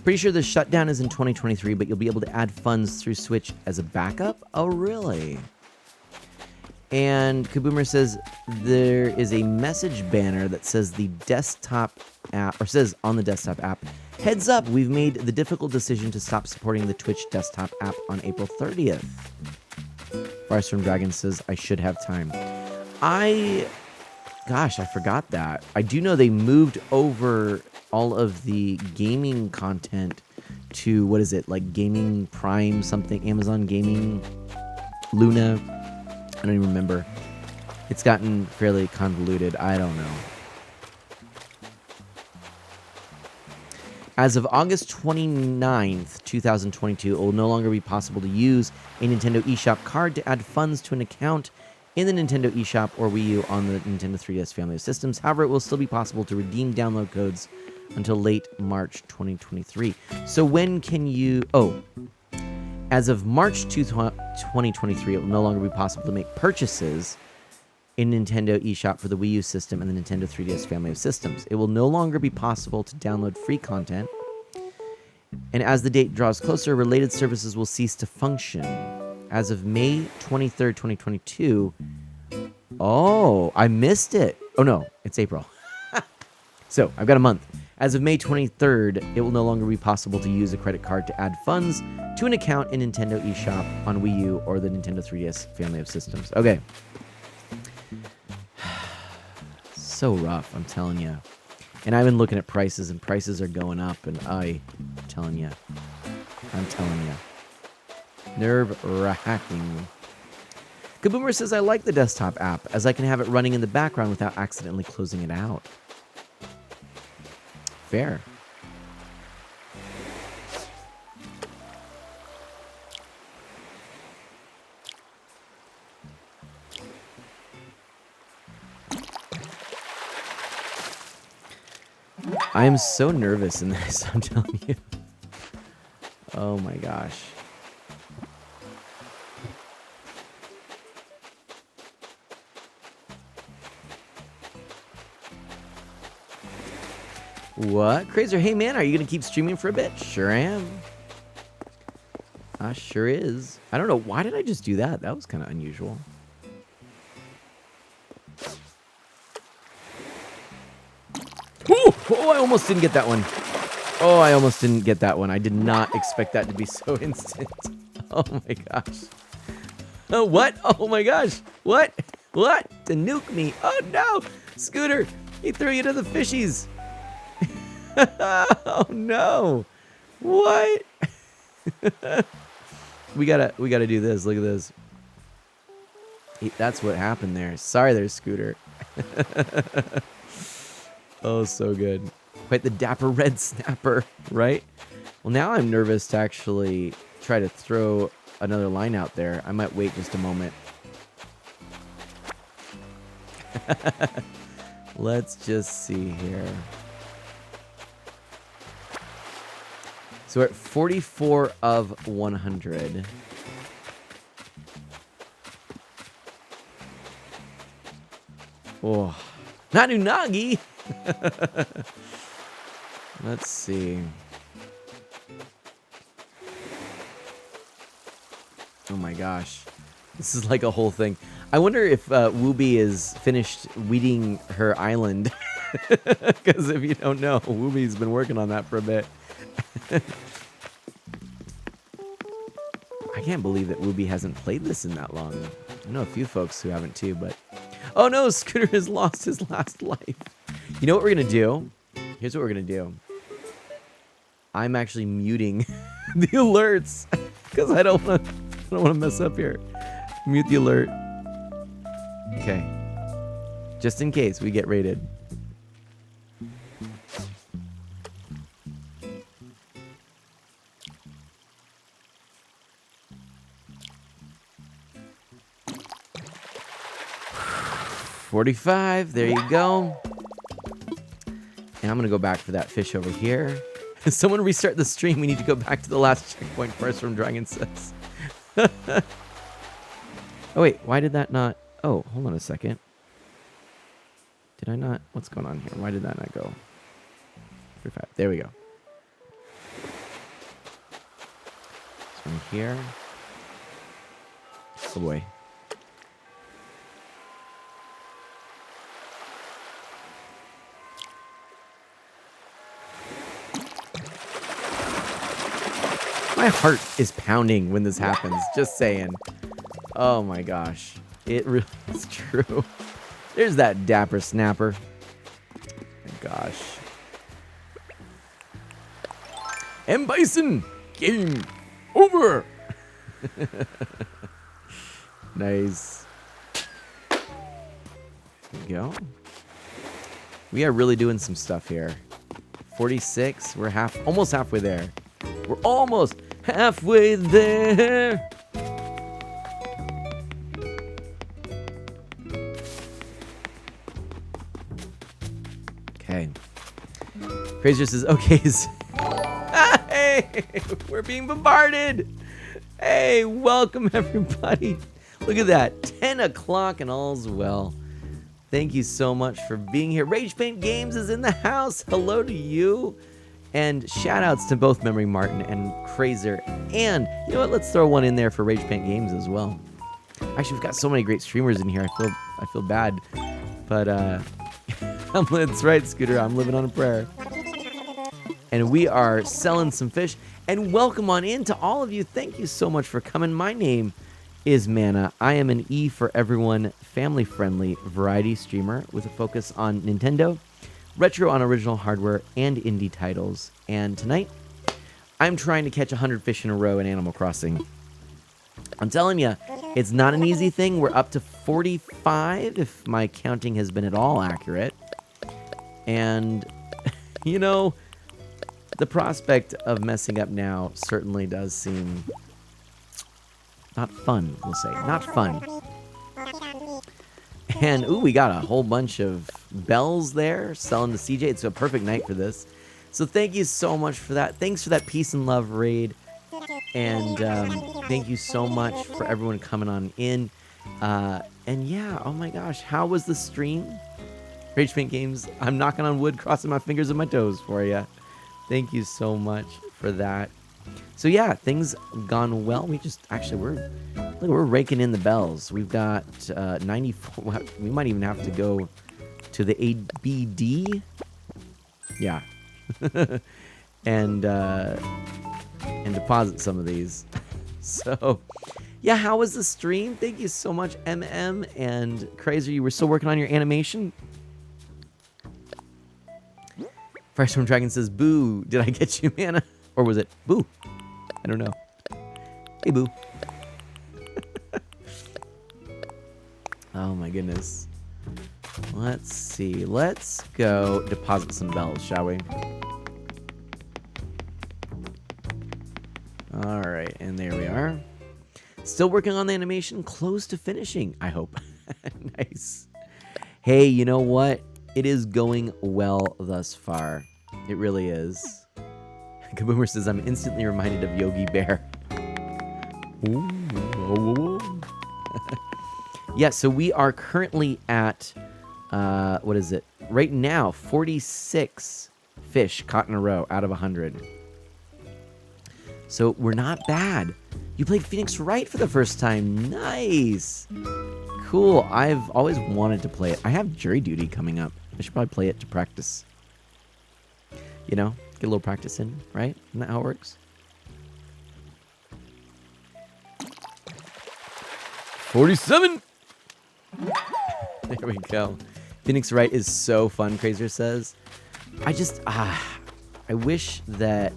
Pretty sure the shutdown is in 2023, but you'll be able to add funds through Switch as a backup. Oh, really? And Kaboomer says there is a message banner that says the desktop app, or says on the desktop app, heads up, we've made the difficult decision to stop supporting the Twitch desktop app on April 30th. Firestorm Dragon says, I should have time. Gosh, I forgot that. I do know they moved over all of the gaming content to, what is it, like Gaming Prime something, Amazon Gaming, Luna. I don't even remember. It's gotten fairly convoluted. I don't know. As of August 29th, 2022, it will no longer be possible to use a Nintendo eShop card to add funds to an account in the Nintendo eShop or Wii U on the Nintendo 3DS family of systems. However, it will still be possible to redeem download codes until late March 2023. So when can you... Oh, as of March 2023, it will no longer be possible to make purchases in Nintendo eShop for the Wii U system and the Nintendo 3DS family of systems. It will no longer be possible to download free content. And as the date draws closer, related services will cease to function. As of May 23rd, 2022... Oh, I missed it. Oh, no, it's April. So, I've got a month. As of May 23rd, it will no longer be possible to use a credit card to add funds to an account in Nintendo eShop on Wii U or the Nintendo 3DS family of systems. Okay. So rough, I'm telling you. And I've been looking at prices, and prices are going up, and I'm telling you. I'm telling you. Nerve-wracking. Kaboomer says, I like the desktop app, as I can have it running in the background without accidentally closing it out. Fair. I am so nervous in this, I'm telling you. Oh my gosh. What? Crazer, hey man, are you gonna keep streaming for a bit? Sure am. Sure is. I don't know, why did I just do that? That was kind of unusual. Ooh! Oh, I almost didn't get that one. Oh, I almost didn't get that one. I did not expect that to be so instant. Oh my gosh. Oh, what? Oh my gosh. What? What? To nuke me. Oh no! Scooter, he threw you to the fishies. Oh no. What? we gotta do this. Look at this. That's what happened there. Sorry there, Scooter. Oh, so good. Quite the dapper red snapper, right? Well, now I'm nervous to actually try to throw another line out there. I might wait just a moment. Let's just see here. So we're at 44 of 100. Oh, Nanunagi! Let's see. Oh my gosh. This is like a whole thing. I wonder if Wooby is finished weeding her island. Because if you don't know, Wooby's been working on that for a bit. I can't believe that Wooby hasn't played this in that long. I know a few folks who haven't too, but... Oh no, Scooter has lost his last life. You know what we're going to do? Here's what we're going to do. I'm actually muting the alerts because I don't want to mess up here. Mute the alert. Okay. Just in case we get raided. $45. There you go. And I'm going to go back for that fish over here. Someone restart the stream. We need to go back to the last checkpoint first from Dragon Says. Oh, wait. Why did that not... Oh, hold on a second. Did I not... What's going on here? Why did that not go? 45. There we go. This one here. Oh, boy. My heart is pounding when this happens. Just saying. Oh my gosh. It really is true. There's that dapper snapper. Gosh. M. Bison. Game over. Nice. There we go. We are really doing some stuff here. 46. We're almost halfway there. We're almost halfway there. Okay. Fraser says, okay. Hey, we're being bombarded. Hey, welcome everybody. Look at that. 10 o'clock and all's well. Thank you so much for being here. Rage Paint Games is in the house. Hello to you. And shout outs to both Memory Martin and Crazer. And you know what? Let's throw one in there for Rage Paint Games as well. Actually, we've got so many great streamers in here. I feel bad. But that's right, Scooter. I'm living on a prayer. And we are selling some fish. And welcome on in to all of you. Thank you so much for coming. My name is Mana. I am an E for everyone, family-friendly variety streamer with a focus on Nintendo, retro on original hardware, and indie titles. And tonight, I'm trying to catch 100 fish in a row in Animal Crossing. I'm telling you, it's not an easy thing. We're up to 45, if my counting has been at all accurate. And, you know, the prospect of messing up now certainly does seem not fun, we'll say. Not fun. And, ooh, we got a whole bunch of bells there selling to CJ. It's a perfect night for this. So thank you so much for that. Thanks for that peace and love raid. And thank you so much for everyone coming on in. And yeah, oh my gosh, how was the stream? Rage Paint Games, I'm knocking on wood, crossing my fingers and my toes for you. Thank you so much for that. So yeah, things gone well. We just, actually, we're raking in the bells. We've got 94, we might even have to go to the ABD. Yeah. and deposit some of these. So, yeah, how was the stream? Thank you so much, MM and Crazer. You were still working on your animation? Freshman Dragon says, boo, did I get you, Mana? Or was it boo? I don't know. Hey, boo. Oh, my goodness. Let's see. Let's go deposit some bells, shall we? All right, and there we are. Still working on the animation, close to finishing, I hope. Nice. Hey, you know what? It is going well thus far. It really is. Kaboomer says, I'm instantly reminded of Yogi Bear. Ooh, oh, oh. Yeah, so we are currently at, what is it? Right now, 46 fish caught in a row out of 100. So we're not bad. You played Phoenix Wright for the first time. Nice. Cool. I've always wanted to play it. I have jury duty coming up. I should probably play it to practice. You know, get a little practice in, right? Isn't that how it works? 47. There we go. Phoenix Wright is so fun, Crazer says. I wish that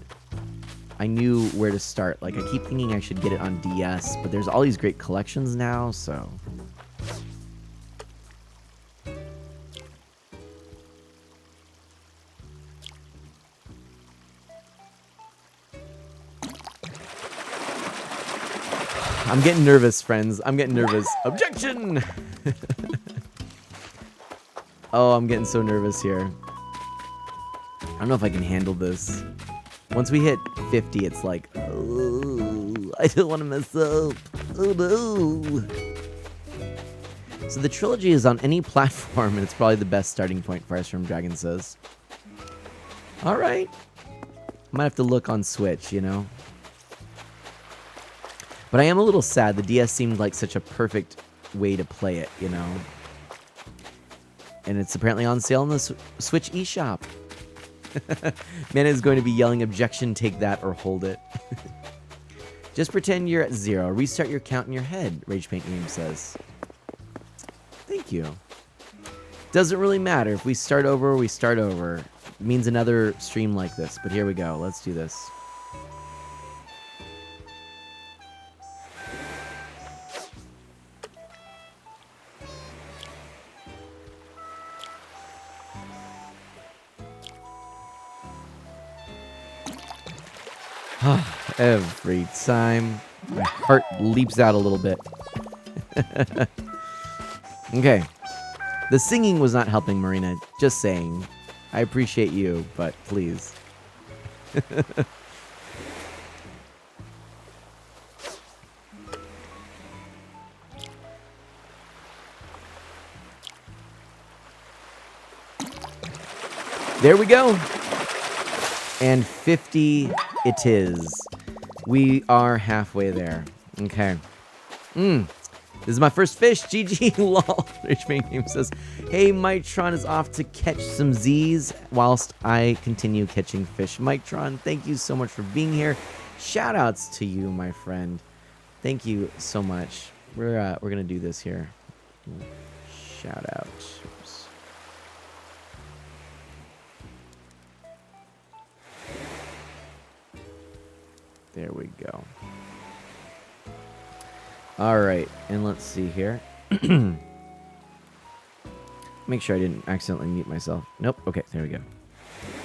I knew where to start. Like, I keep thinking I should get it on DS, but there's all these great collections now, so. I'm getting nervous, friends. I'm getting nervous. Objection! Oh, I'm getting so nervous here. I don't know if I can handle this. Once we hit 50, it's like, oh, I don't want to mess up. Oh, no. So the trilogy is on any platform, and it's probably the best starting point, Fires from Dragon says. All right. Might have to look on Switch, you know. But I am a little sad. The DS seemed like such a perfect way to play it, you know. And it's apparently on sale in the Switch eShop. Mana is going to be yelling, objection, take that, or hold it. Just pretend you're at 0. Restart your count in your head, Rage Paint Game says. Thank you. Doesn't really matter. If we start over, we start over. It means another stream like this. But here we go. Let's do this. Every time my heart leaps out a little bit. Okay. The singing was not helping, Marina. Just saying. I appreciate you, but please. There we go. And 50 it is. We are halfway there. Okay. This is my first fish. GG, lol. Rich Main Game says, hey, Mitron is off to catch some Z's whilst I continue catching fish. Mitron, thank you so much for being here. Shout outs to you, my friend. Thank you so much. We're gonna do this here. Shout out. Oops. There we go. All right, and let's see here. Make sure I didn't accidentally mute myself. Nope. Okay, there we go.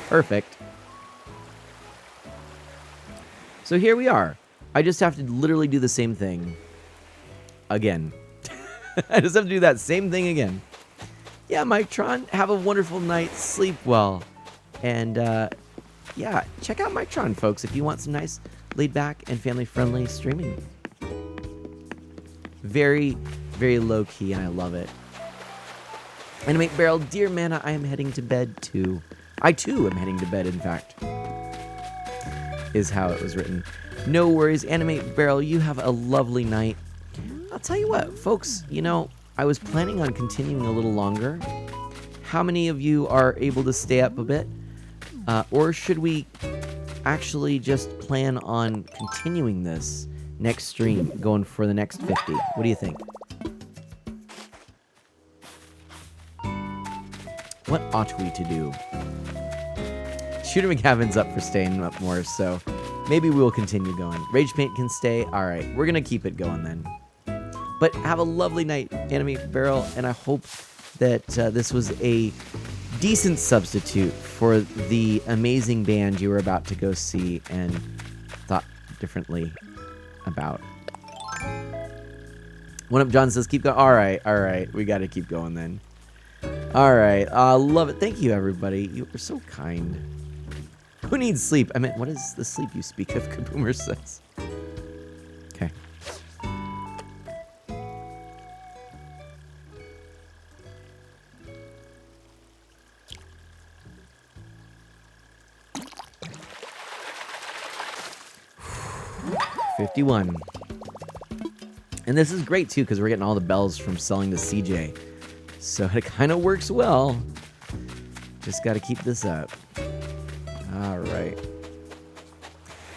Perfect. So here we are. I just have to literally do the same thing again. I just have to do that same thing again. Yeah, Mike Tron, have a wonderful night. Sleep well. And yeah, check out Mike Tron, folks, if you want some nice laid-back and family-friendly streaming. Very, very low-key, and I love it. Animate Barrel, dear Mana, I am heading to bed too. I too am heading to bed, in fact. Is how it was written. No worries, Animate Barrel, you have a lovely night. I'll tell you what, folks, you know, I was planning on continuing a little longer. How many of you are able to stay up a bit? Or should we actually just plan on continuing this next stream, going for the next 50? What do you think? What ought we to do? Shooter McGavin's up for staying up more, so maybe we'll continue going. Rage Paint can stay. All right, we're going to keep it going then. But have a lovely night, Anime Barrel, and I hope that this was a decent substitute for the amazing band you were about to go see and thought differently about. One Up John says, keep going. All right. We got to keep going then. All right. Love it. Thank you, everybody. You were so kind. Who needs sleep? I mean, what is the sleep you speak of, Kaboomer says. Okay. $51. And this is great, too, because we're getting all the bells from selling to CJ. So it kind of works well. Just got to keep this up. All right.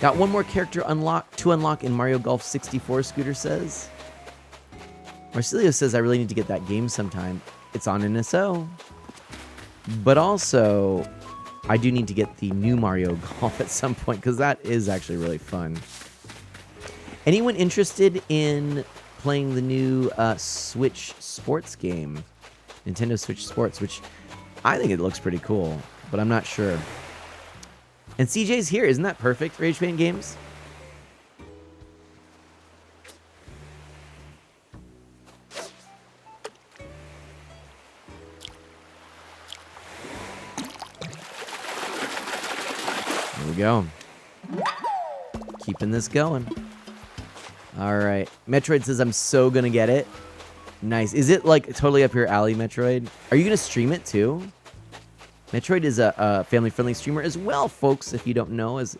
Got one more character to unlock in Mario Golf 64, Scooter says. Marcelio says, I really need to get that game sometime. It's on NSO. But also, I do need to get the new Mario Golf at some point, because that is actually really fun. Anyone interested in playing the new Switch Sports game? Nintendo Switch Sports, which I think it looks pretty cool, but I'm not sure. And CJ's here. Isn't that perfect, Rage Paint Games? There we go. Keeping this going. All right. Metroid says, I'm so going to get it. Nice. Is it like totally up your alley, Metroid? Are you going to stream it too? Metroid is a family-friendly streamer as well, folks, if you don't know. As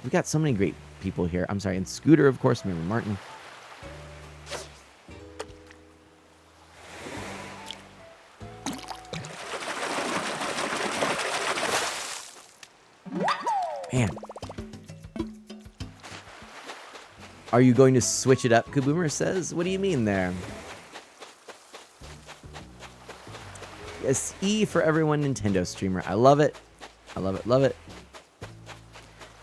we've got so many great people here. I'm sorry. And Scooter, of course. Remember Martin. Man. Are you going to switch it up, Kaboomer says? What do you mean there? Yes, E for everyone Nintendo streamer. I love it. I love it, love it.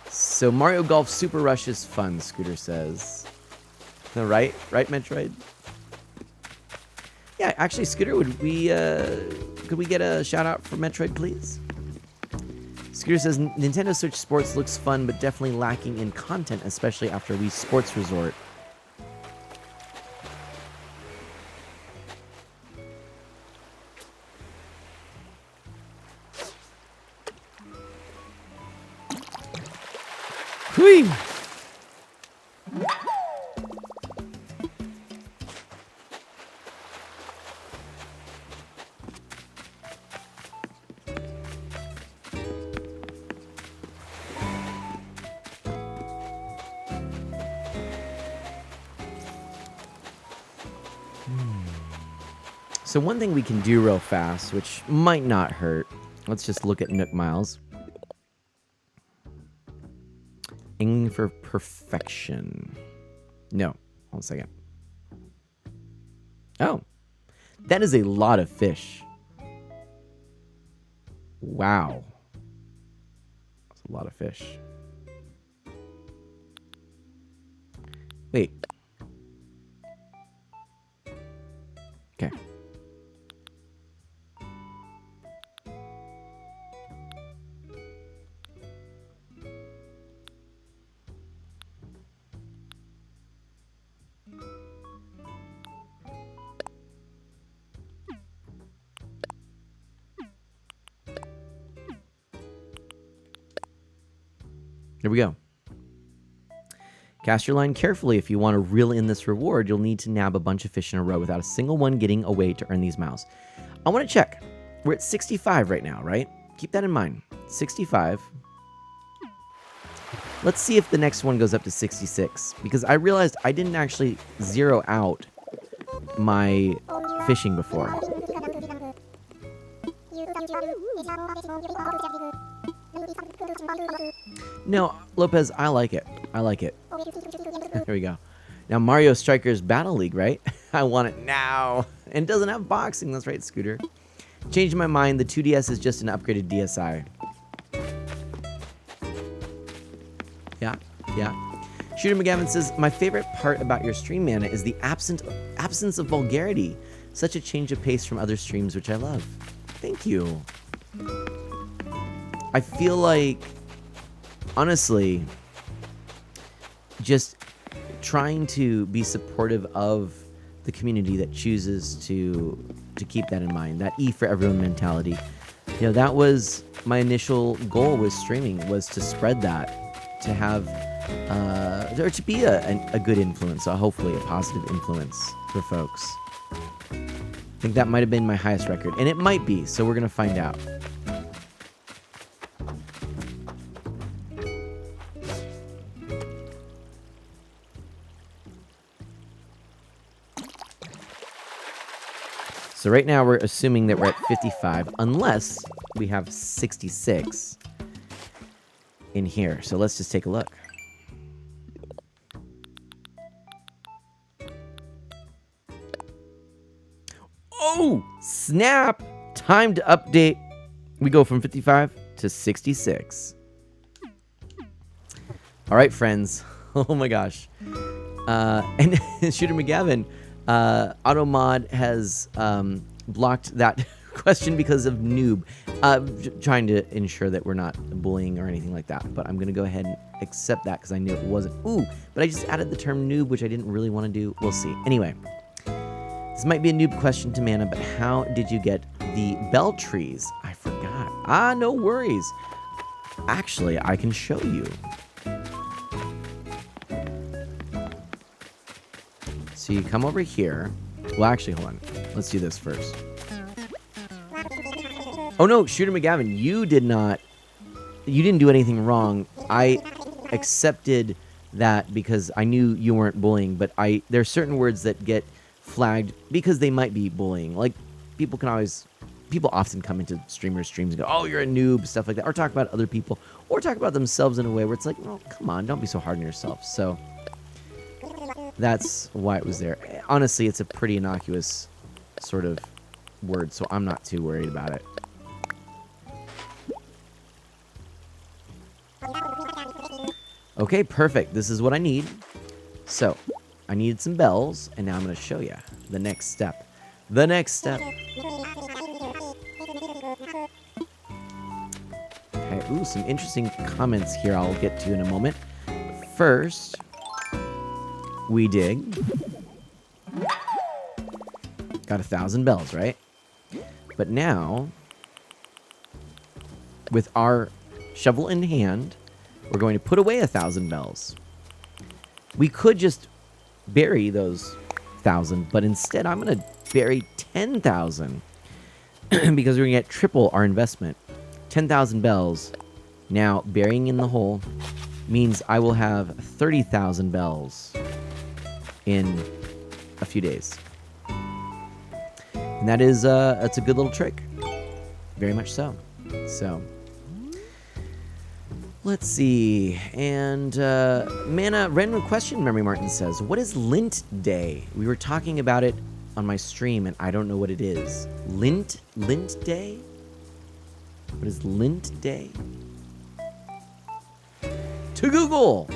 So Mario Golf Super Rush is fun, Scooter says. Right, Metroid? Yeah, actually, Scooter, could we get a shout out for Metroid, please? Scooter says, Nintendo Switch Sports looks fun, but definitely lacking in content, especially after Wii Sports Resort. Whee! So one thing we can do real fast, which might not hurt, let's just look at Nook Miles. Aiming for perfection. No, hold a second. Oh, that is a lot of fish. Wow. That's a lot of fish. Wait. Okay. Here we go. Cast your line carefully. If you want to reel in this reward, you'll need to nab a bunch of fish in a row without a single one getting away to earn these miles. I want to check. We're at 65 right now, right? Keep that in mind. 65. Let's see if the next one goes up to 66, because I realized I didn't actually zero out my fishing before. No, Lopez, I like it. I like it. Here we go. Now, Mario Strikers Battle League, right? I want it now. And it doesn't have boxing. That's right, Scooter. Changed my mind. The 2DS is just an upgraded DSi. Yeah, yeah. Shooter McGavin says, my favorite part about your stream, Mana, is the absence of vulgarity. Such a change of pace from other streams, which I love. Thank you. I feel like, honestly, just trying to be supportive of the community that chooses to keep that in mind, that E for everyone mentality. You know, that was my initial goal with streaming, was to spread that, to have, or to be a good influence, hopefully a positive influence for folks. I think that might have been my highest record, and it might be, so we're going to find out. So right now we're assuming that we're at 55, unless we have 66 in here. So let's just take a look. Oh, snap! Time to update. We go from 55 to 66. All right, friends. Oh my gosh. And Shooter McGavin, AutoMod has blocked that question because of noob. Trying to ensure that we're not bullying or anything like that. But I'm going to go ahead and accept that because I knew it wasn't. Ooh, but I just added the term noob, which I didn't really want to do. We'll see. Anyway, this might be a noob question to Mana, but how did you get the bell trees? I forgot. Ah, no worries. Actually, I can show you. So you come over here. Well, actually, hold on. Let's do this first. Oh no, Shooter McGavin, you didn't do anything wrong. I accepted that because I knew you weren't bullying, but there are certain words that get flagged because they might be bullying. Like, people often come into streamers' streams and go, oh, you're a noob, stuff like that, or talk about other people, or talk about themselves in a way where it's like, oh, come on, don't be so hard on yourself. So that's why it was there. Honestly, it's a pretty innocuous sort of word, so I'm not too worried about it. Okay, perfect. This is what I need. So, I needed some bells, and now I'm going to show you the next step. The next step. Okay, ooh, some interesting comments here I'll get to in a moment. First, we dig. Got 1,000 bells, right? But now, with our shovel in hand, we're going to put away 1,000 bells. We could just bury those 1,000, but instead I'm going to bury 10,000 because we're going to get triple our investment. 10,000 bells. Now, burying in the hole means I will have 30,000 bells in a few days. And that's a good little trick. Very much so. So, let's see. And Mana, random question, Memory Martin says, what is Lint Day? We were talking about it on my stream, and I don't know what it is. Lint Day? What is Lint Day? To Google!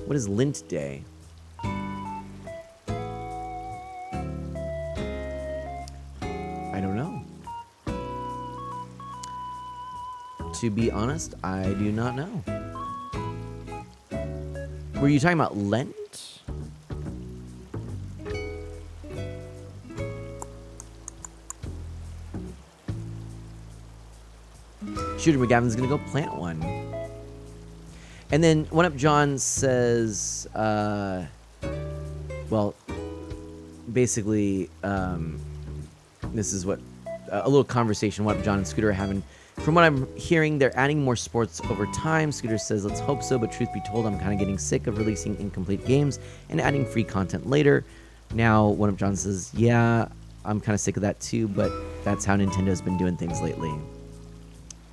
What is Lint Day? I don't know. To be honest, I do not know. Were you talking about Lent? Shooter McGavin's gonna go plant one. And then One Up John says, well, basically, this is what a little conversation One Up John and Scooter are having. From what I'm hearing, they're adding more sports over time. Scooter says, let's hope so, but truth be told, I'm kind of getting sick of releasing incomplete games and adding free content later. Now, One Up John says, yeah, I'm kind of sick of that too, but that's how Nintendo's been doing things lately.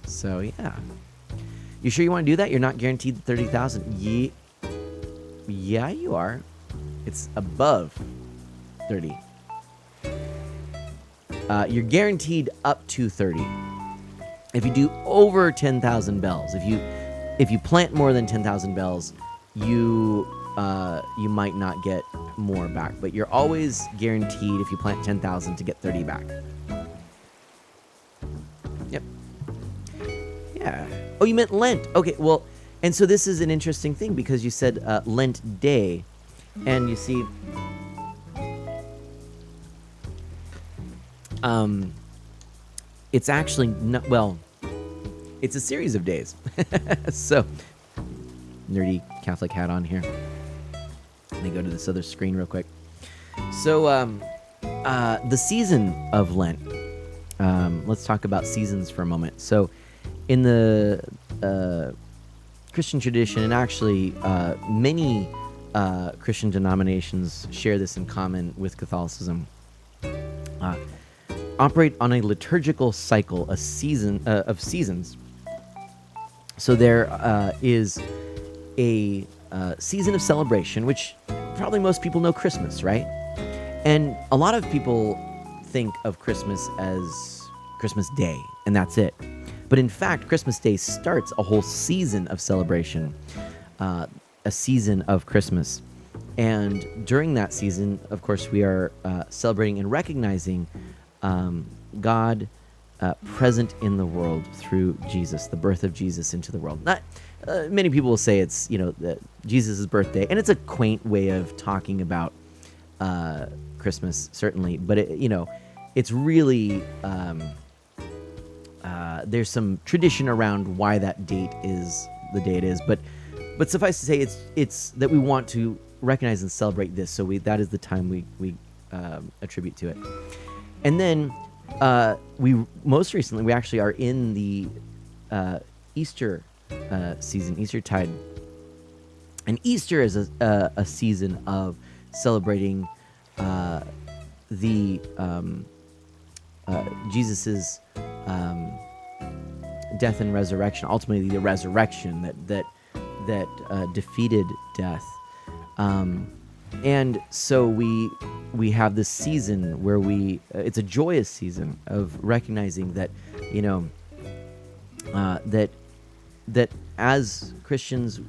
So, yeah. You sure you want to do that? You're not guaranteed 30,000. Yeah, you are. It's above 30. You're guaranteed up to 30. If you do over 10,000 bells, if you plant more than 10,000 bells, you might not get more back. But you're always guaranteed if you plant 10,000 to get 30 back. Yep. Yeah. Oh, you meant Lent. Okay, well, and so this is an interesting thing because you said Lent Day, and you see, it's actually not, well, it's a series of days. So, nerdy Catholic hat on here. Let me go to this other screen real quick. So, the season of Lent. Let's talk about seasons for a moment. So, in the Christian tradition, and actually many Christian denominations share this in common with Catholicism, operate on a liturgical cycle, a season of seasons. So there is a season of celebration, which probably most people know Christmas, right? And a lot of people think of Christmas as Christmas Day, and that's it. But in fact, Christmas Day starts a whole season of celebration, a season of Christmas. And during that season, of course, we are celebrating and recognizing God present in the world through Jesus, the birth of Jesus into the world. Not many people will say it's, Jesus' birthday, and it's a quaint way of talking about Christmas, certainly. But it's really there's some tradition around why that date is the day it is. But suffice to say, it's that we want to recognize and celebrate this. So that is the time we attribute to it. And then we most recently we actually are in the Easter season, Eastertide, and Easter is a season of celebrating the Jesus's death and resurrection. Ultimately, the resurrection that defeated death. And so we have this season where it's a joyous season of recognizing that, that as Christians,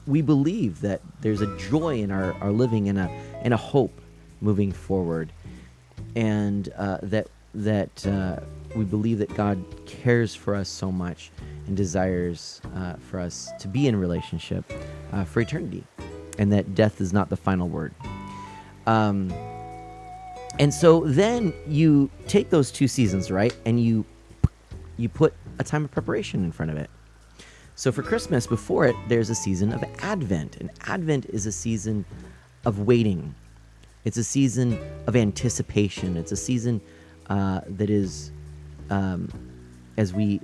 we believe that there's a joy in our living and a hope moving forward, and that we believe that God cares for us so much and desires for us to be in relationship for eternity, and that death is not the final word. And so then you take those two seasons, right, and you put a time of preparation in front of it. So for Christmas, before it, there's a season of Advent. And Advent is a season of waiting. It's a season of anticipation. It's a season that is, as we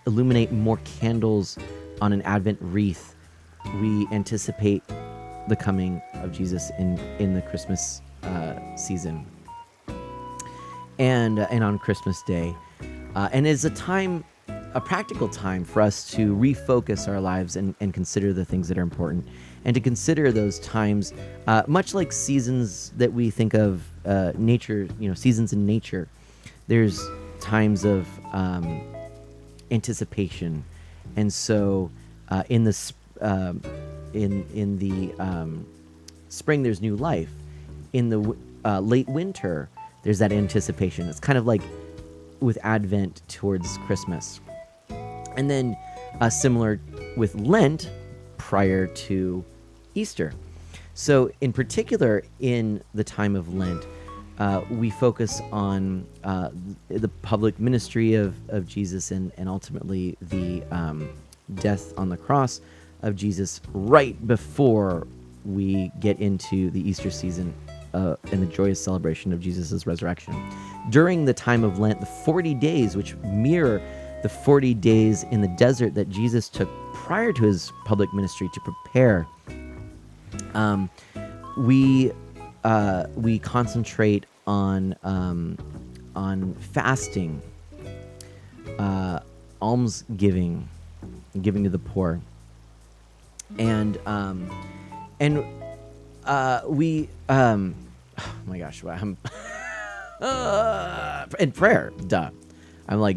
illuminate more candles on an Advent wreath, we anticipate the coming of Jesus in the Christmas season, and on Christmas Day, and it's a practical time for us to refocus our lives and consider the things that are important, and to consider those times, much like seasons that we think of, nature, seasons in nature. There's times of anticipation, and so in the spring there's new life. In the late winter, there's that anticipation. It's kind of like with Advent towards Christmas. And then similar with Lent prior to Easter. So in particular, in the time of Lent, we focus on the public ministry of Jesus and ultimately the death on the cross of Jesus right before we get into the Easter season and the joyous celebration of Jesus' resurrection. During the time of Lent, the 40 days, which mirror the 40 days in the desert that Jesus took prior to his public ministry to prepare, we concentrate on fasting, almsgiving, giving to the poor, and we oh my gosh, I'm and prayer. Duh, I'm like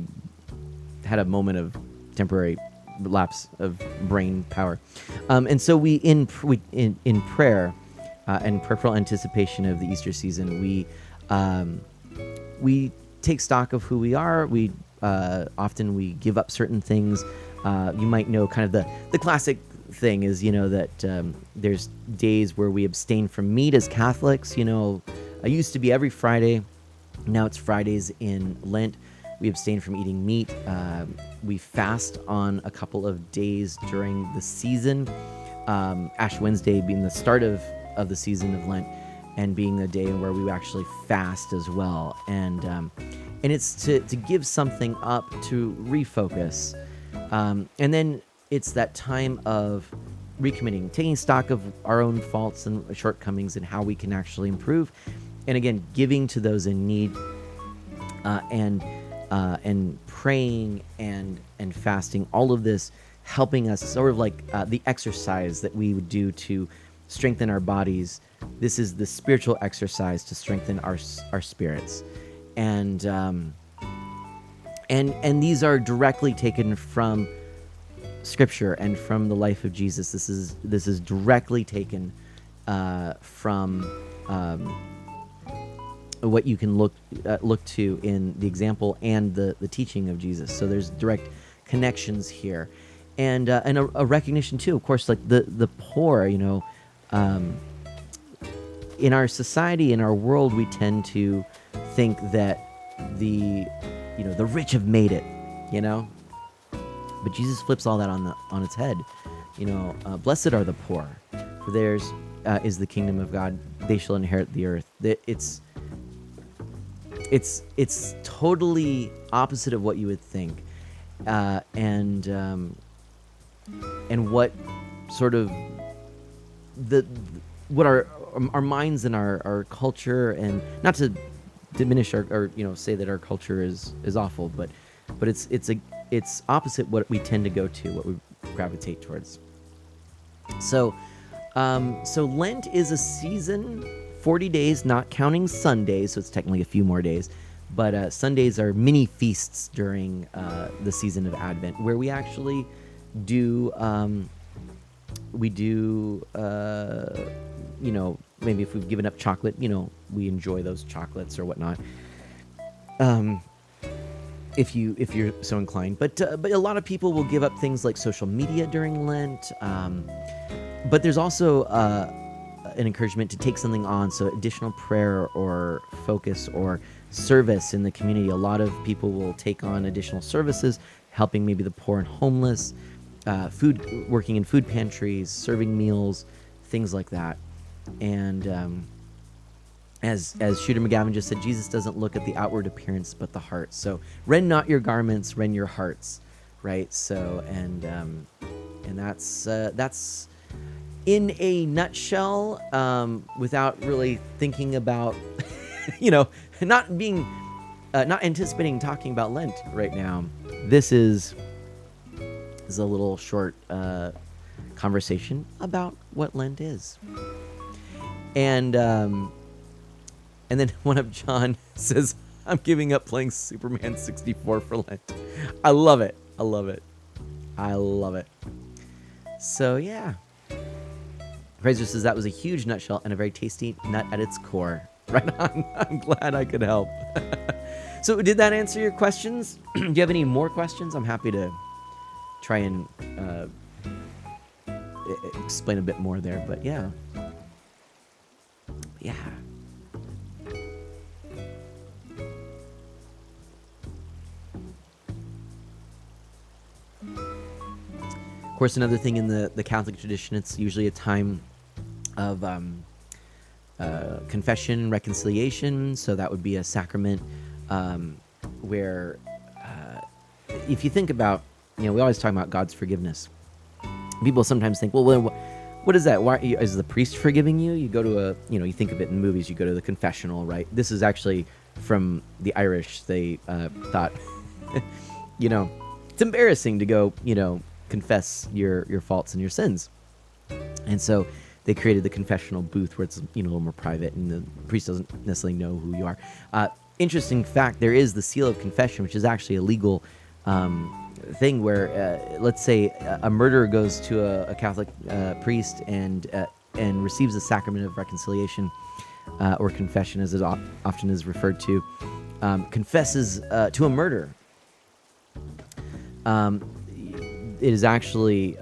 had a moment of temporary lapse of brain power, and so we in prayer and prayerful anticipation of the Easter season, we take stock of who we are. We often we give up certain things. You might know kind of the classic thing is, that there's days where we abstain from meat as Catholics. I used to be every Friday. Now it's Fridays in Lent. We abstain from eating meat. We fast on a couple of days during the season. Ash Wednesday being the start of the season of Lent, and being a day where we actually fast as well. And it's to give something up, to refocus. And then it's that time of recommitting, taking stock of our own faults and shortcomings and how we can actually improve. And again, giving to those in need, and praying and fasting, all of this helping us, sort of like the exercise that we would do to strengthen our bodies. This is the spiritual exercise to strengthen our spirits, and these are directly taken from Scripture and from the life of Jesus. This is directly taken from what you can look to in the example and the teaching of Jesus. So there's direct connections here, and a recognition too, of course, like the poor. In our society, in our world, we tend to think that the rich have made it, but Jesus flips all that on its head. Blessed are the poor, for theirs is the kingdom of God. They shall inherit the earth. It's totally opposite of what you would think, and what sort of what our minds and our culture, and not to diminish or say that our culture is awful, but it's opposite what we tend to go to, what we gravitate towards. So Lent is a season, 40 days, not counting Sundays, so it's technically a few more days, but Sundays are mini feasts during the season of Advent, where we actually do maybe if we've given up chocolate, we enjoy those chocolates or whatnot, if you're so inclined. But a lot of people will give up things like social media during Lent. But there's also an encouragement to take something on, so additional prayer or focus or service in the community. A lot of people will take on additional services, helping maybe the poor and homeless, working in food pantries, serving meals, things like that. And as Shooter McGavin just said, Jesus doesn't look at the outward appearance but the heart. So rend not your garments, rend your hearts, right? So and that's in a nutshell, without really thinking about not anticipating talking about Lent right now. This is a little short conversation about what Lent is. And then one of John says, I'm giving up playing Superman 64 for Lent. I love it. So yeah. Fraser says that was a huge nutshell and a very tasty nut at its core. Right on. I'm glad I could help. So did that answer your questions? Do you have any more questions? I'm happy to try and explain a bit more there, but yeah. Yeah. Of course, another thing in the Catholic tradition, it's usually a time of confession, reconciliation. So that would be a sacrament where, if you think about, we always talk about God's forgiveness. People sometimes think, well, what is that? Why is the priest forgiving you? You go to you think of it in movies. You go to the confessional, right? This is actually from the Irish. They thought, it's embarrassing to go, confess your faults and your sins, and so they created the confessional booth where it's a little more private, and the priest doesn't necessarily know who you are. Interesting fact: there is the seal of confession, which is actually a legal thing where, let's say, a murderer goes to a Catholic priest and receives the sacrament of reconciliation, or confession, as it often is referred to, confesses to a murder. It is actually,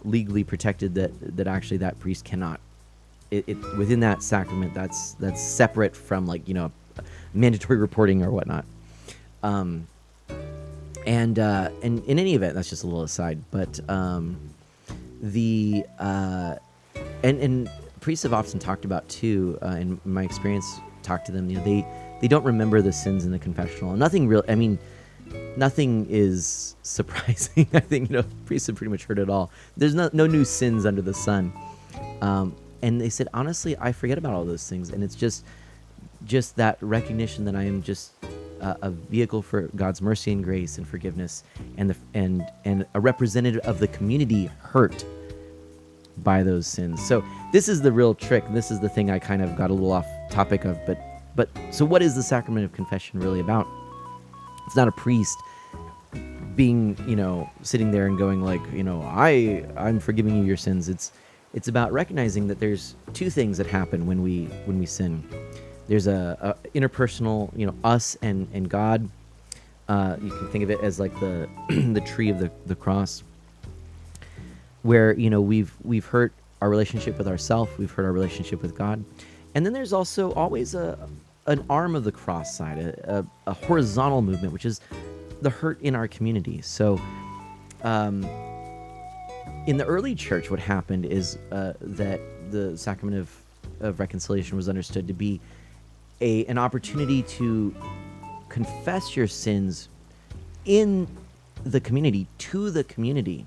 legally protected that actually that priest cannot. It within that sacrament, that's separate from mandatory reporting or whatnot. And in any event, that's just a little aside. But and priests have often talked about too, in my experience, talked to them. They don't remember the sins in the confessional. Nothing real. I mean, nothing is surprising. I think priests have pretty much heard it all. There's no new sins under the sun. And they said, honestly, I forget about all those things, and it's just that recognition that I am just a vehicle for God's mercy and grace and forgiveness, and a representative of the community hurt by those sins. So this is the real trick. This is the thing I kind of got a little off topic of. But so what is the sacrament of confession really about? It's not a priest being, sitting there and going like, I'm forgiving you your sins. It's about recognizing that there's two things that happen when we sin. There's a interpersonal, us and God. You can think of it as like the the tree of the cross, where we've hurt our relationship with ourselves, we've hurt our relationship with God, and then there's also always an arm of the cross side, a horizontal movement, which is the hurt in our community. So, in the early church, what happened is that the sacrament of reconciliation was understood to be an opportunity to confess your sins in the community, to the community,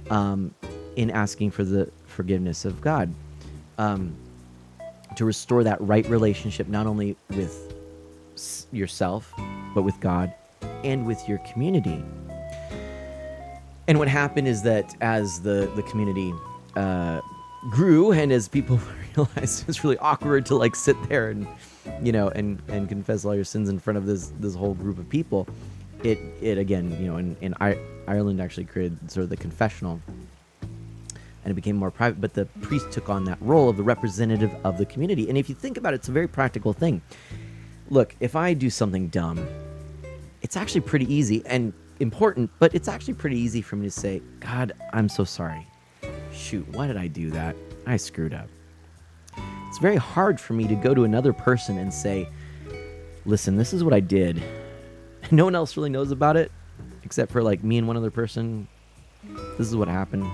in asking for the forgiveness of God, to restore that right relationship, not only with yourself, but with God and with your community. And what happened is that as the community grew, and as people realized it's really awkward to sit there and and confess all your sins in front of this whole group of people, it again, in Ireland actually created sort of the confessional, and it became more private, but the priest took on that role of the representative of the community. And if you think about it, it's a very practical thing. Look, if I do something dumb, it's actually pretty easy and important, but it's actually pretty easy for me to say, God, I'm so sorry. Shoot, why did I do that? I screwed up. It's very hard for me to go to another person and say, listen, this is what I did. No one else really knows about it except for me and one other person. This is what happened.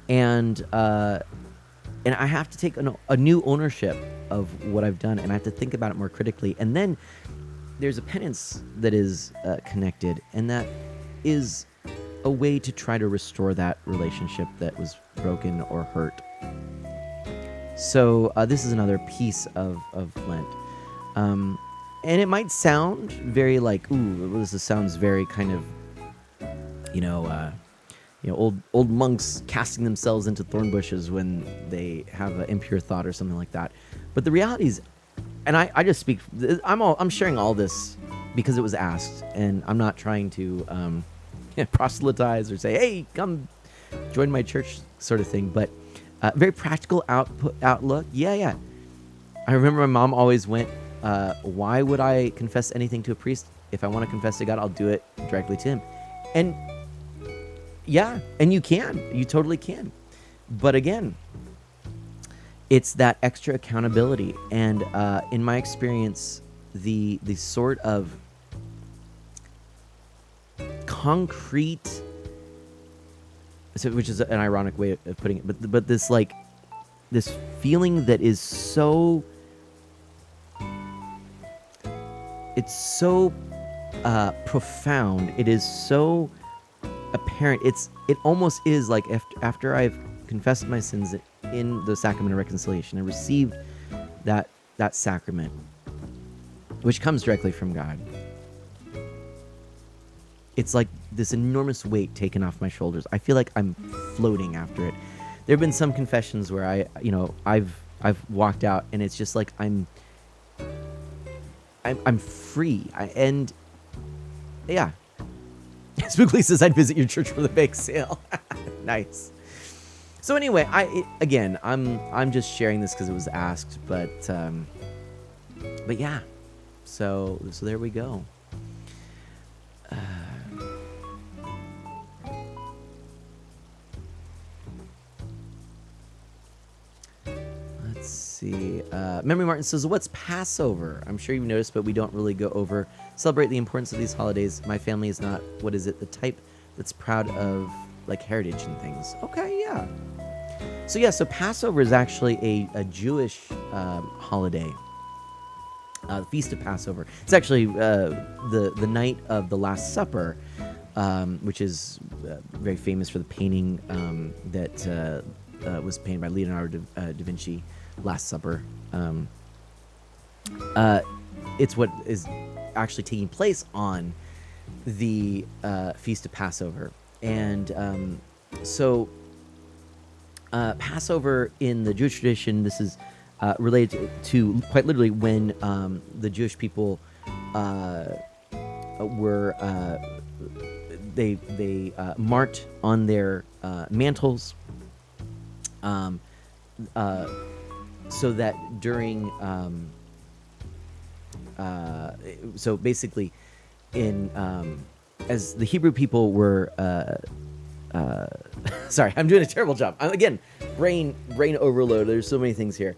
And I have to take a new ownership of what I've done, and I have to think about it more critically. And then there's a penance that is connected, and that is a way to try to restore that relationship that was broken or hurt. So this is another piece of Lent. And it might sound very ooh, this sounds very kind of, old monks casting themselves into thorn bushes when they have an impure thought or something like that. But the reality is, and I just speak, I'm sharing all this because it was asked, and I'm not trying to proselytize or say, hey, come join my church sort of thing. But Very practical outlook. Yeah, yeah. I remember my mom always went, why would I confess anything to a priest? If I want to confess to God, I'll do it directly to him. And yeah, and you can. You totally can. But again, it's that extra accountability. And in my experience, the sort of concrete, which is an ironic way of putting it, but this like this feeling that is so, it's so profound. It is so apparent. It almost is like after I've confessed my sins in the sacrament of reconciliation and received that sacrament, which comes directly from God. It's like this enormous weight taken off my shoulders. I feel like I'm floating after it. There have been some confessions where I've walked out and it's just like I'm free. And yeah. Spookly says I'd visit your church for the bake sale. Nice. So anyway, I'm just sharing this because it was asked, but yeah. So there we go. Let's see. Memory Martin says, what's Passover? I'm sure you've noticed, but we don't really go over, celebrate the importance of these holidays. My family is not, what is it, the type that's proud of like heritage and things. Okay, yeah. So Passover is actually a Jewish holiday. The Feast of Passover. It's actually the night of the Last Supper, which is very famous for the painting that was painted by Leonardo da Vinci, Last Supper. It's what is actually taking place on the Feast of Passover. And Passover in the Jewish tradition, this is related to quite literally when the Jewish people were they marked on their mantles, so that during so basically in as the Hebrew people were sorry, I'm doing a terrible job. Again, brain overload. There's so many things here.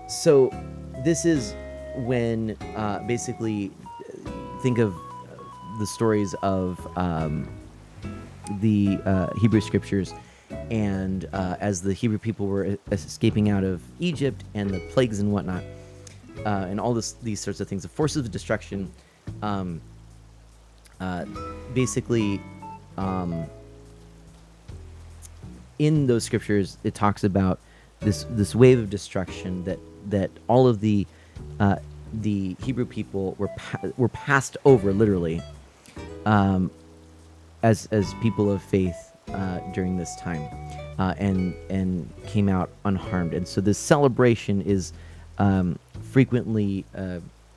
So this is when basically think of the stories of the Hebrew scriptures, and as the Hebrew people were escaping out of Egypt and the plagues and whatnot, and all these sorts of things, the forces of destruction, basically in those scriptures it talks about this wave of destruction that all of the Hebrew people were passed over literally as people of faith during this time, and came out unharmed. And so this celebration is frequently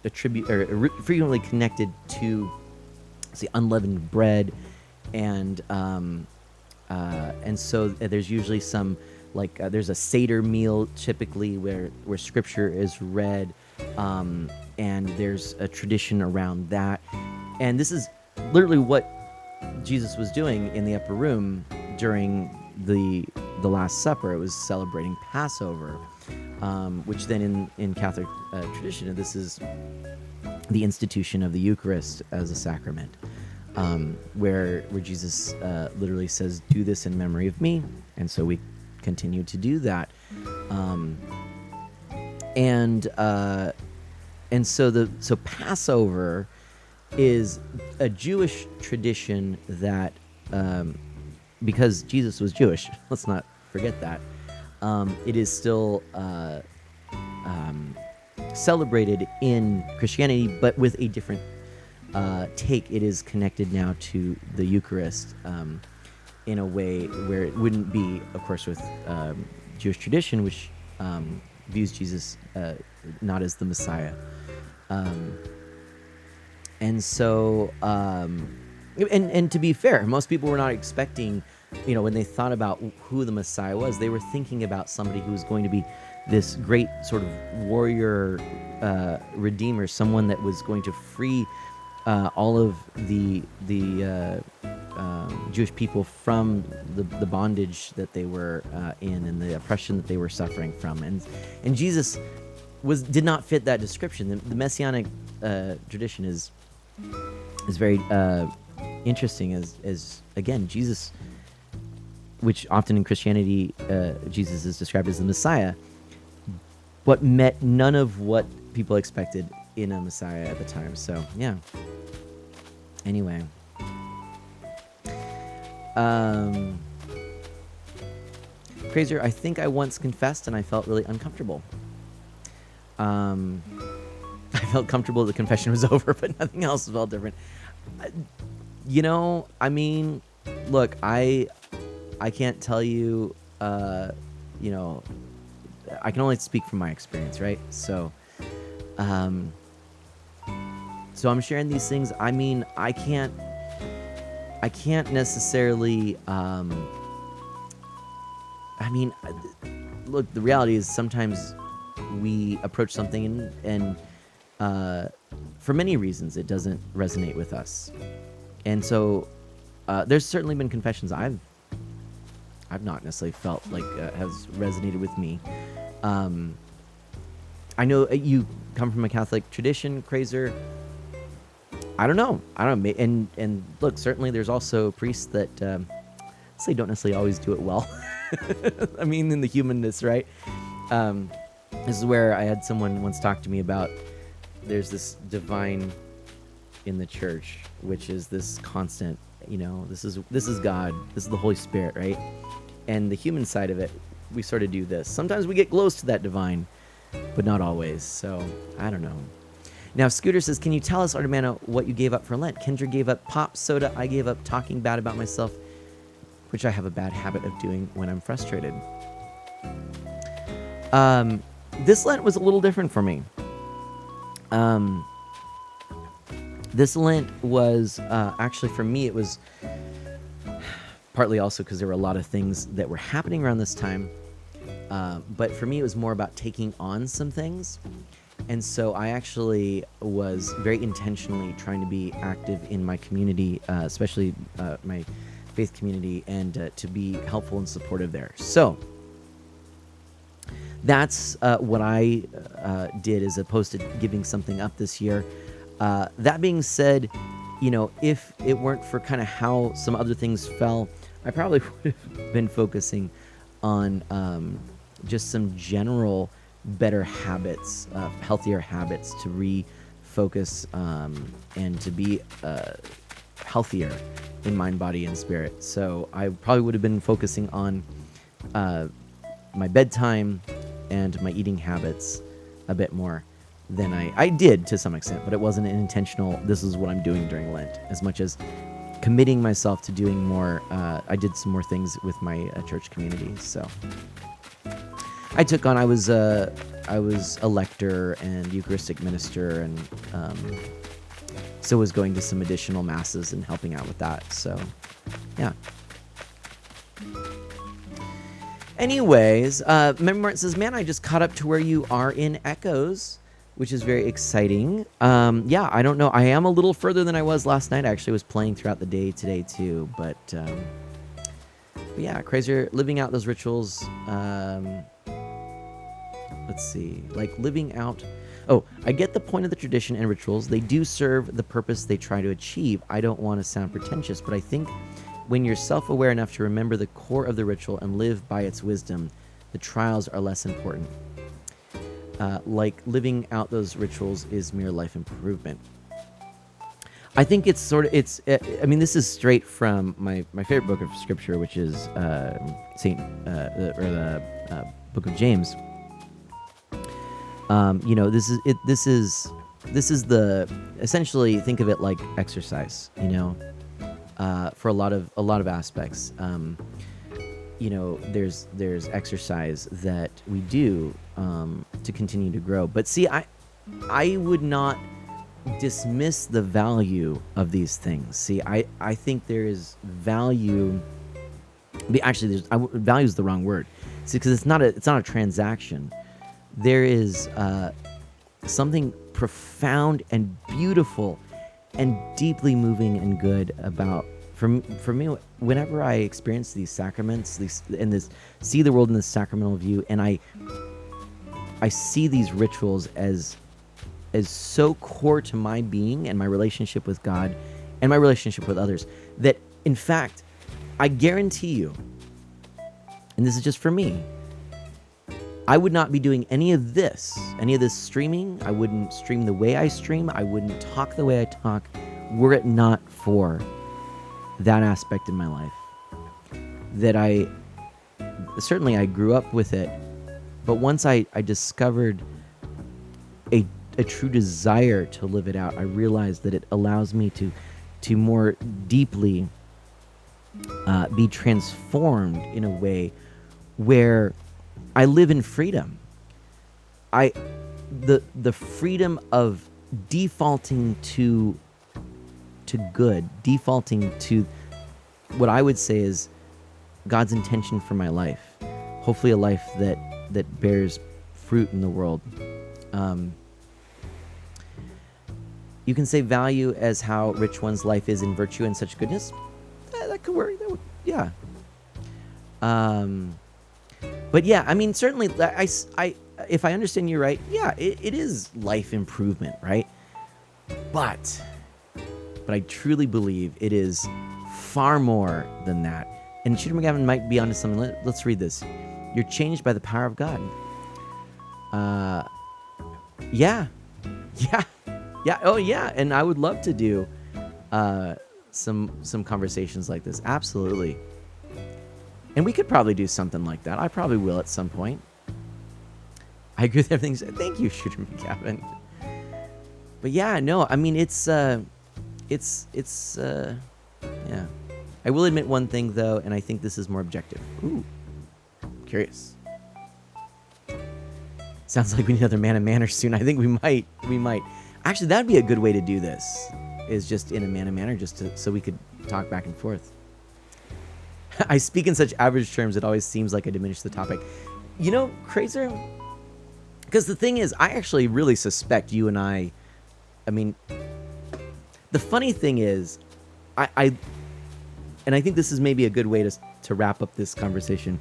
frequently connected to the unleavened bread, and so there's usually some there's a Seder meal typically where scripture is read, and there's a tradition around that. And this is literally what Jesus was doing in the upper room during the Last Supper. It was celebrating Passover, which then in Catholic tradition, this is the institution of the Eucharist as a sacrament, where Jesus literally says, "Do this in memory of me," and so we continue to do that. And so Passover is a Jewish tradition that, because Jesus was Jewish, let's not forget that, it is still celebrated in Christianity, but with a different take. It is connected now to the Eucharist in a way where it wouldn't be, of course, with Jewish tradition, which views Jesus not as the Messiah. And so, and to be fair, most people were not expecting when they thought about who the Messiah was, they were thinking about somebody who was going to be this great sort of warrior redeemer, someone that was going to free all of the Jewish people from the bondage that they were in and the oppression that they were suffering from. And Jesus did not fit that description. The Messianic tradition is very interesting, as again, Jesus, which often in Christianity Jesus is described as the Messiah, but met none of what people expected in a Messiah at the time. So yeah. Anyway. Crazier, I think I once confessed and I felt really uncomfortable. I felt comfortable the confession was over, but nothing else felt different. I mean, look, I can't tell you, I can only speak from my experience, right? So I'm sharing these things. I mean, I can't necessarily, look, the reality is sometimes we approach something and for many reasons it doesn't resonate with us. And so there's certainly been confessions I've not necessarily felt like has resonated with me. I know you come from a Catholic tradition, Crazer. I don't know. And look, certainly there's also priests that say don't necessarily always do it well. I mean, in the humanness, right? This is where I had someone once talk to me about there's this divine in the church, which is this constant, this is God, this is the Holy Spirit, right? And the human side of it, we sort of do this. Sometimes we get close to that divine, but not always. So I don't know. Now, Scooter says, can you tell us, Artemano, what you gave up for Lent? Kendra gave up pop soda. I gave up talking bad about myself, which I have a bad habit of doing when I'm frustrated. This Lent was a little different for me. This Lent was, actually for me, it was partly also because there were a lot of things that were happening around this time. But for me, it was more about taking on some things. And so I actually was very intentionally trying to be active in my community, especially my faith community, and to be helpful and supportive there. So that's what I did as opposed to giving something up this year. That being said, if it weren't for kind of how some other things fell, I probably would have been focusing on just some general better habits, healthier habits to refocus and to be healthier in mind, body, and spirit. So I probably would have been focusing on my bedtime and my eating habits a bit more than I did to some extent, but it wasn't an intentional, this is what I'm doing during Lent, as much as committing myself to doing more. I did some more things with my church community. So I took on, I was a lector and Eucharistic minister, and so was going to some additional masses and helping out with that. So, yeah. Anyways, Memory Martin says, man, I just caught up to where you are in Echoes, which is very exciting. Yeah, I don't know. I am a little further than I was last night. I actually was playing throughout the day today too, but yeah, crazier living out those rituals. Let's see, like living out. Oh, I get the point of the tradition and rituals. They do serve the purpose they try to achieve. I don't want to sound pretentious, but I think when you're self-aware enough to remember the core of the ritual and live by its wisdom, the trials are less important. Like living out those rituals is mere life improvement. I think it's sort of, I mean, this is straight from my favorite book of scripture, which is the book of James. This is the, essentially think of it like exercise, for a lot of aspects. There's exercise that we do to continue to grow. But see, I would not dismiss the value of these things. See, I think there is value Actually, value is the wrong word. See, because it's not a transaction. There is something profound and beautiful and deeply moving and good about for me whenever I experience these sacraments, see the world in this sacramental view, and I see these rituals as so core to my being and my relationship with God and my relationship with others, that in fact I guarantee you, and this is just for me, I would not be doing any of this streaming. I wouldn't stream the way I stream. I wouldn't talk the way I talk, were it not for that aspect in my life. That I grew up with it, but once I discovered a true desire to live it out, I realized that it allows me to more deeply be transformed in a way where I live in freedom. The freedom of defaulting to good, defaulting to what I would say is God's intention for my life. Hopefully a life that bears fruit in the world. You can say value as how rich one's life is in virtue and such goodness. That could work. Yeah. But yeah, I mean, certainly, if I understand you right, yeah, it is life improvement, right? But I truly believe it is far more than that. And Shooter McGavin might be onto something. Let's read this. You're changed by the power of God. Yeah. Oh yeah. And I would love to do some conversations like this. Absolutely. And we could probably do something like that. I probably will at some point. I agree with everything. Thank you, Shooter McGavin. But yeah, no, I mean, it's yeah. I will admit one thing though, and I think this is more objective. Ooh, curious. Sounds like we need another Man of Manor soon. I think we might. Actually, that'd be a good way to do this. Is just in a Man of Manor, so we could talk back and forth. I speak in such average terms, it always seems like I diminish the topic. You know, Crazer, because the thing is, I actually really suspect you and I mean, the funny thing is, and I think this is maybe a good way to wrap up this conversation.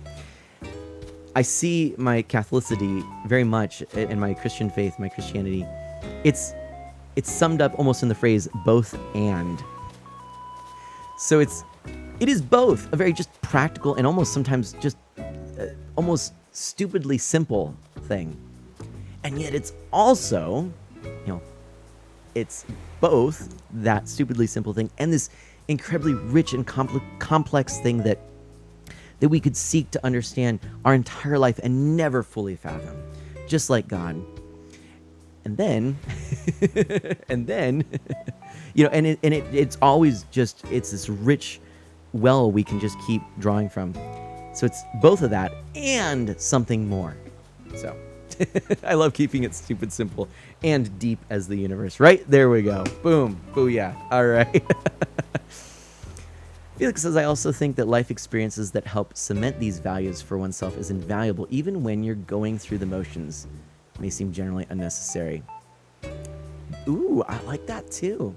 I see my Catholicity very much, and my Christian faith, my Christianity, it's summed up almost in the phrase both and. So it is both a very just practical and almost sometimes just almost stupidly simple thing. And yet it's also, it's both that stupidly simple thing and this incredibly rich and complex thing that we could seek to understand our entire life and never fully fathom, just like God. And then, it's always just, it's this rich well we can just keep drawing from. So it's both of that and something more. So I love keeping it stupid simple and deep as the universe. Right? There we go. Boom. Booyah. All right. Felix says, I also think that life experiences that help cement these values for oneself is invaluable, even when you're going through the motions. May seem generally unnecessary. Ooh, I like that too.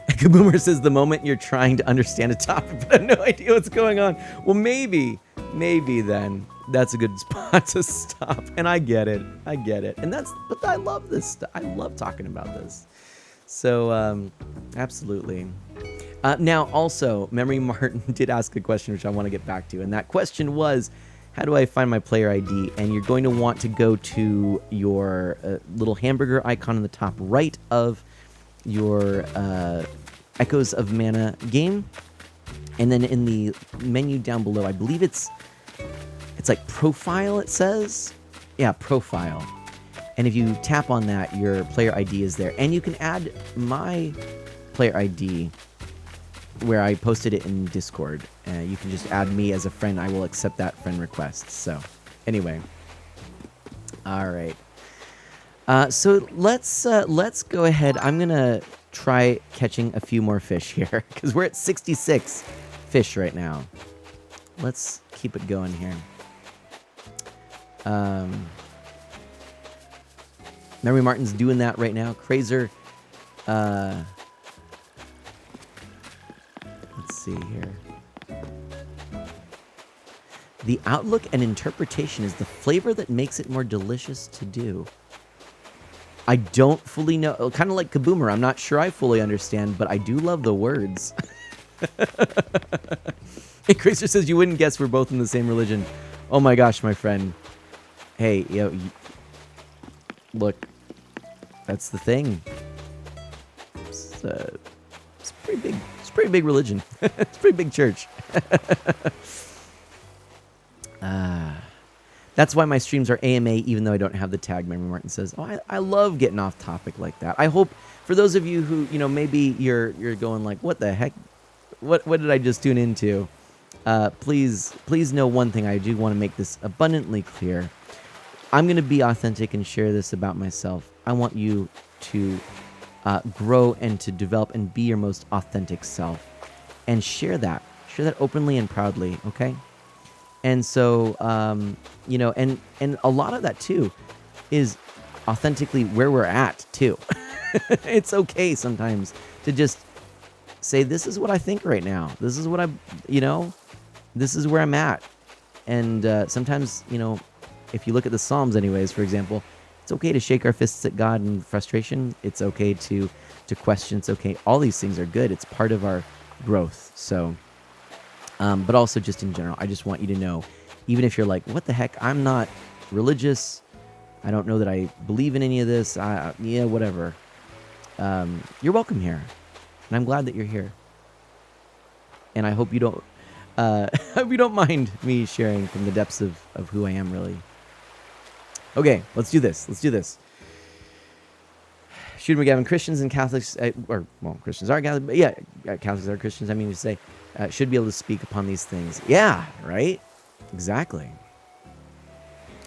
Kaboomer says, the moment you're trying to understand a topic but have no idea what's going on. Well, maybe then that's a good spot to stop. And I get it. And but I love this stuff. I love talking about this. So, absolutely. Now, also, Memory Martin did ask a question, which I want to get back to. And that question was, how do I find my player ID? And you're going to want to go to your little hamburger icon in the top right of your Echoes of Mana game. And then in the menu down below, I believe it's like profile, it says. Yeah, profile. And if you tap on that, your player ID is there. And you can add my player ID where I posted it in Discord. You can just add me as a friend. I will accept that friend request. So anyway. All right. So let's go ahead. I'm going to try catching a few more fish here because we're at 66. fish right now. Let's keep it going here. Mary Martin's doing that right now. Crazer. Let's see here. The outlook and interpretation is the flavor that makes it more delicious to do. I don't fully know. Kind of like Kaboomer. I'm not sure I fully understand, but I do love the words. Hey, Crazer says you wouldn't guess we're both in the same religion. Oh my gosh, my friend. Hey, look, that's the thing. It's pretty big. It's a pretty big religion. It's a pretty big church. That's why my streams are AMA, even though I don't have the tag. Memory Martin says, "Oh, I love getting off topic like that." I hope for those of you who maybe you're going like, "What the heck? What did I just tune into?" Please know one thing. I do want to make this abundantly clear. I'm going to be authentic and share this about myself. I want you to grow and to develop and be your most authentic self, and share that openly and proudly. Okay. And so, and a lot of that too is authentically where we're at too. It's okay sometimes to just say, this is what I think right now. This is what this is where I'm at. And sometimes, if you look at the Psalms anyways, for example, it's okay to shake our fists at God in frustration. It's okay to question. It's okay. All these things are good. It's part of our growth. So... but also just in general, I just want you to know, even if you're like, what the heck, I'm not religious, I don't know that I believe in any of this, whatever. You're welcome here. And I'm glad that you're here. And I hope you don't, hope you don't mind me sharing from the depths of who I am, really. Okay, let's do this. Shooter McGavin, Christians and Catholics, Christians are Catholics, but yeah, Catholics are Christians, I mean to say, should be able to speak upon these things. Yeah, right? Exactly.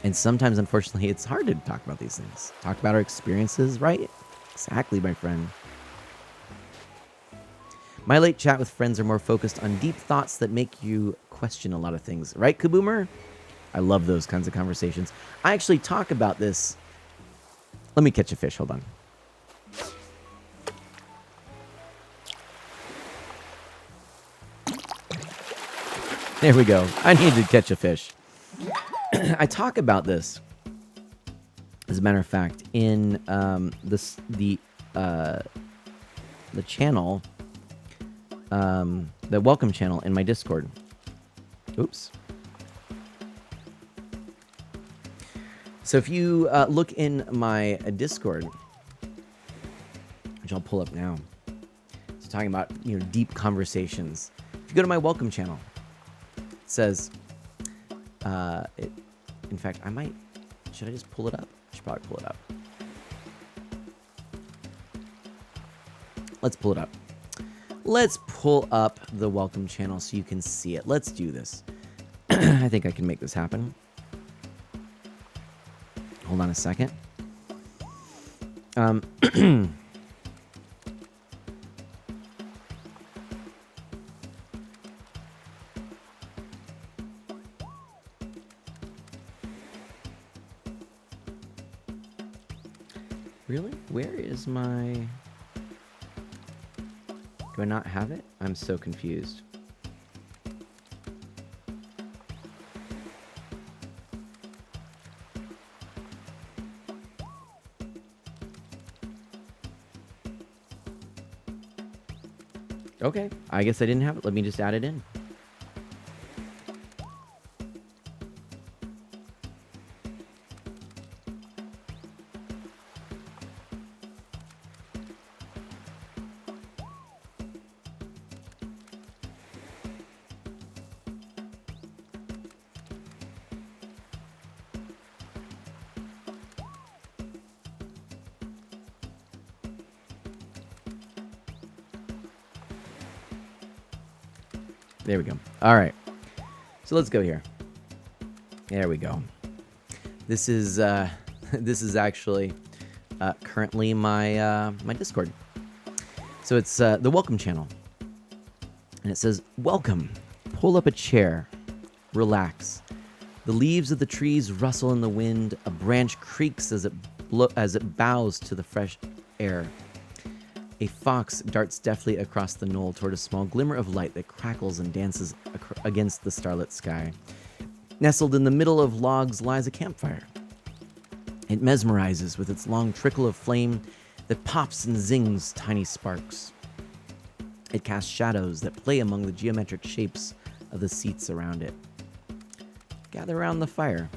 And sometimes, unfortunately, it's hard to talk about these things. Talk about our experiences, right? Exactly, my friend. My late chat with friends are more focused on deep thoughts that make you question a lot of things. Right, Kaboomer? I love those kinds of conversations. I actually talk about this. Let me catch a fish. Hold on. There we go. I need to catch a fish. I talk about this, as a matter of fact, in the channel, the welcome channel in my Discord. Oops. So if you look in my Discord, which I'll pull up now, it's talking about deep conversations. If you go to my welcome channel, it says, in fact, should I just pull it up? I should probably pull it up. Let's pull it up. Let's pull up the welcome channel so you can see it. Let's do this. I think I can make this happen. Hold on a second. Really? Where is my... Do I not have it? I'm so confused. Okay, I guess I didn't have it. Let me just add it in. There we go. All right. So let's go here. There we go. This is actually currently my my Discord. So it's the welcome channel. And it says, "Welcome. Pull up a chair. Relax. The leaves of the trees rustle in the wind. A branch creaks as it bows to the fresh air. A fox darts deftly across the knoll toward a small glimmer of light that crackles and dances against the starlit sky. Nestled in the middle of logs lies a campfire. It mesmerizes with its long trickle of flame that pops and zings tiny sparks. It casts shadows that play among the geometric shapes of the seats around it. Gather around the fire."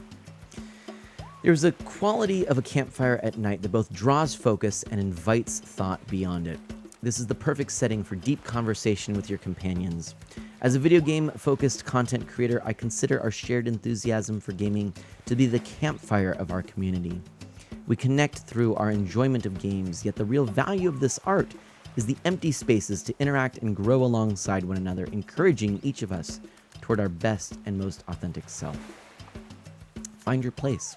There's a quality of a campfire at night that both draws focus and invites thought beyond it. This is the perfect setting for deep conversation with your companions. As a video game-focused content creator, I consider our shared enthusiasm for gaming to be the campfire of our community. We connect through our enjoyment of games, yet the real value of this art is the empty spaces to interact and grow alongside one another, encouraging each of us toward our best and most authentic self. Find your place.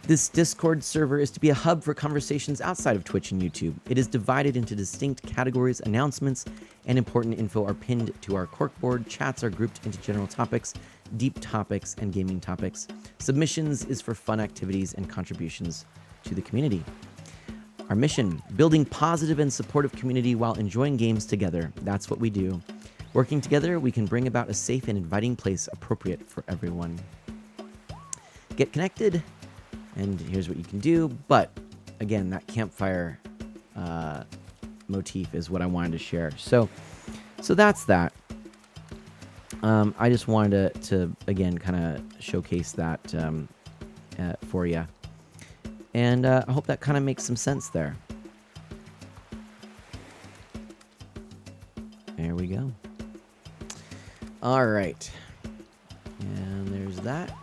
This Discord server is to be a hub for conversations outside of Twitch and YouTube. It is divided into distinct categories. Announcements and important info are pinned to our corkboard. Chats are grouped into general topics, deep topics, and gaming topics. Submissions is for fun activities and contributions to the community. Our mission: building positive and supportive community while enjoying games together. That's what we do. Working together, we can bring about a safe and inviting place appropriate for everyone. Get connected, and here's what you can do. But again, that campfire motif is what I wanted to share. So that's that. I just wanted to again kind of showcase that for you. And I hope that kind of makes some sense there. There we go. All right. And there's that.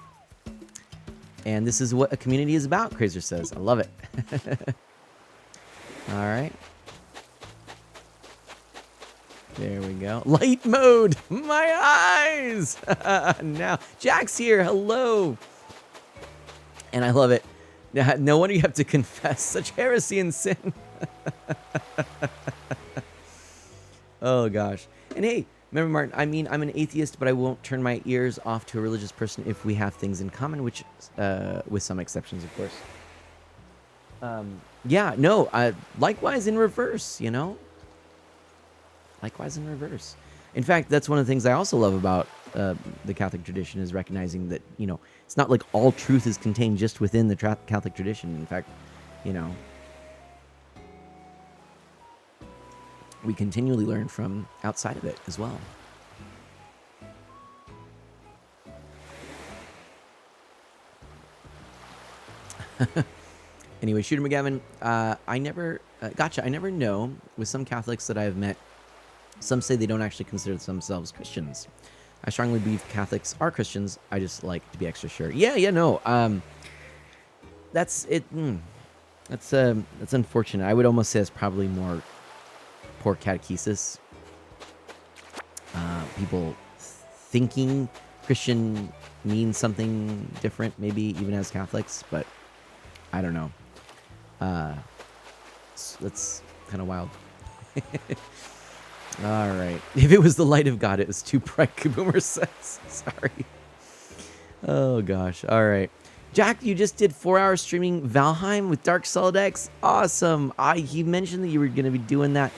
And this is what a community is about, Crazer says. I love it. All right. There we go. Light mode. My eyes. Now, Jack's here. Hello. And I love it. No wonder you have to confess such heresy and sin. Oh, gosh. And hey, remember, Martin, I mean, I'm an atheist, but I won't turn my ears off to a religious person if we have things in common, which, with some exceptions, of course. Yeah, no, likewise in reverse, you know? Likewise in reverse. In fact, that's one of the things I also love about the Catholic tradition is recognizing that, you know, it's not like all truth is contained just within the Catholic tradition. In fact, you know, we continually learn from outside of it as well. Anyway, Shooter McGavin, I never know. With some Catholics that I've met, some say they don't actually consider themselves Christians. I strongly believe Catholics are Christians. I just like to be extra sure. Yeah, no. That's it. That's unfortunate. I would almost say it's probably more poor catechesis. People thinking Christian means something different, maybe even as Catholics, but I don't know. That's kind of wild. All right. If it was the light of God, it was too bright, Kaboomer says. Sorry. Oh, gosh. All right. Jack, you just did 4 hours streaming Valheim with Dark Solid X. Awesome. He mentioned that you were going to be doing that.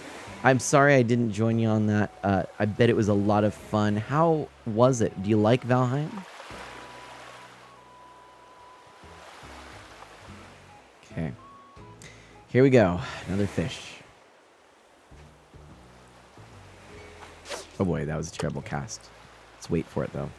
I'm sorry I didn't join you on that. I bet it was a lot of fun. How was it? Do you like Valheim? Okay. Here we go. Another fish. Oh boy, that was a terrible cast. Let's wait for it though.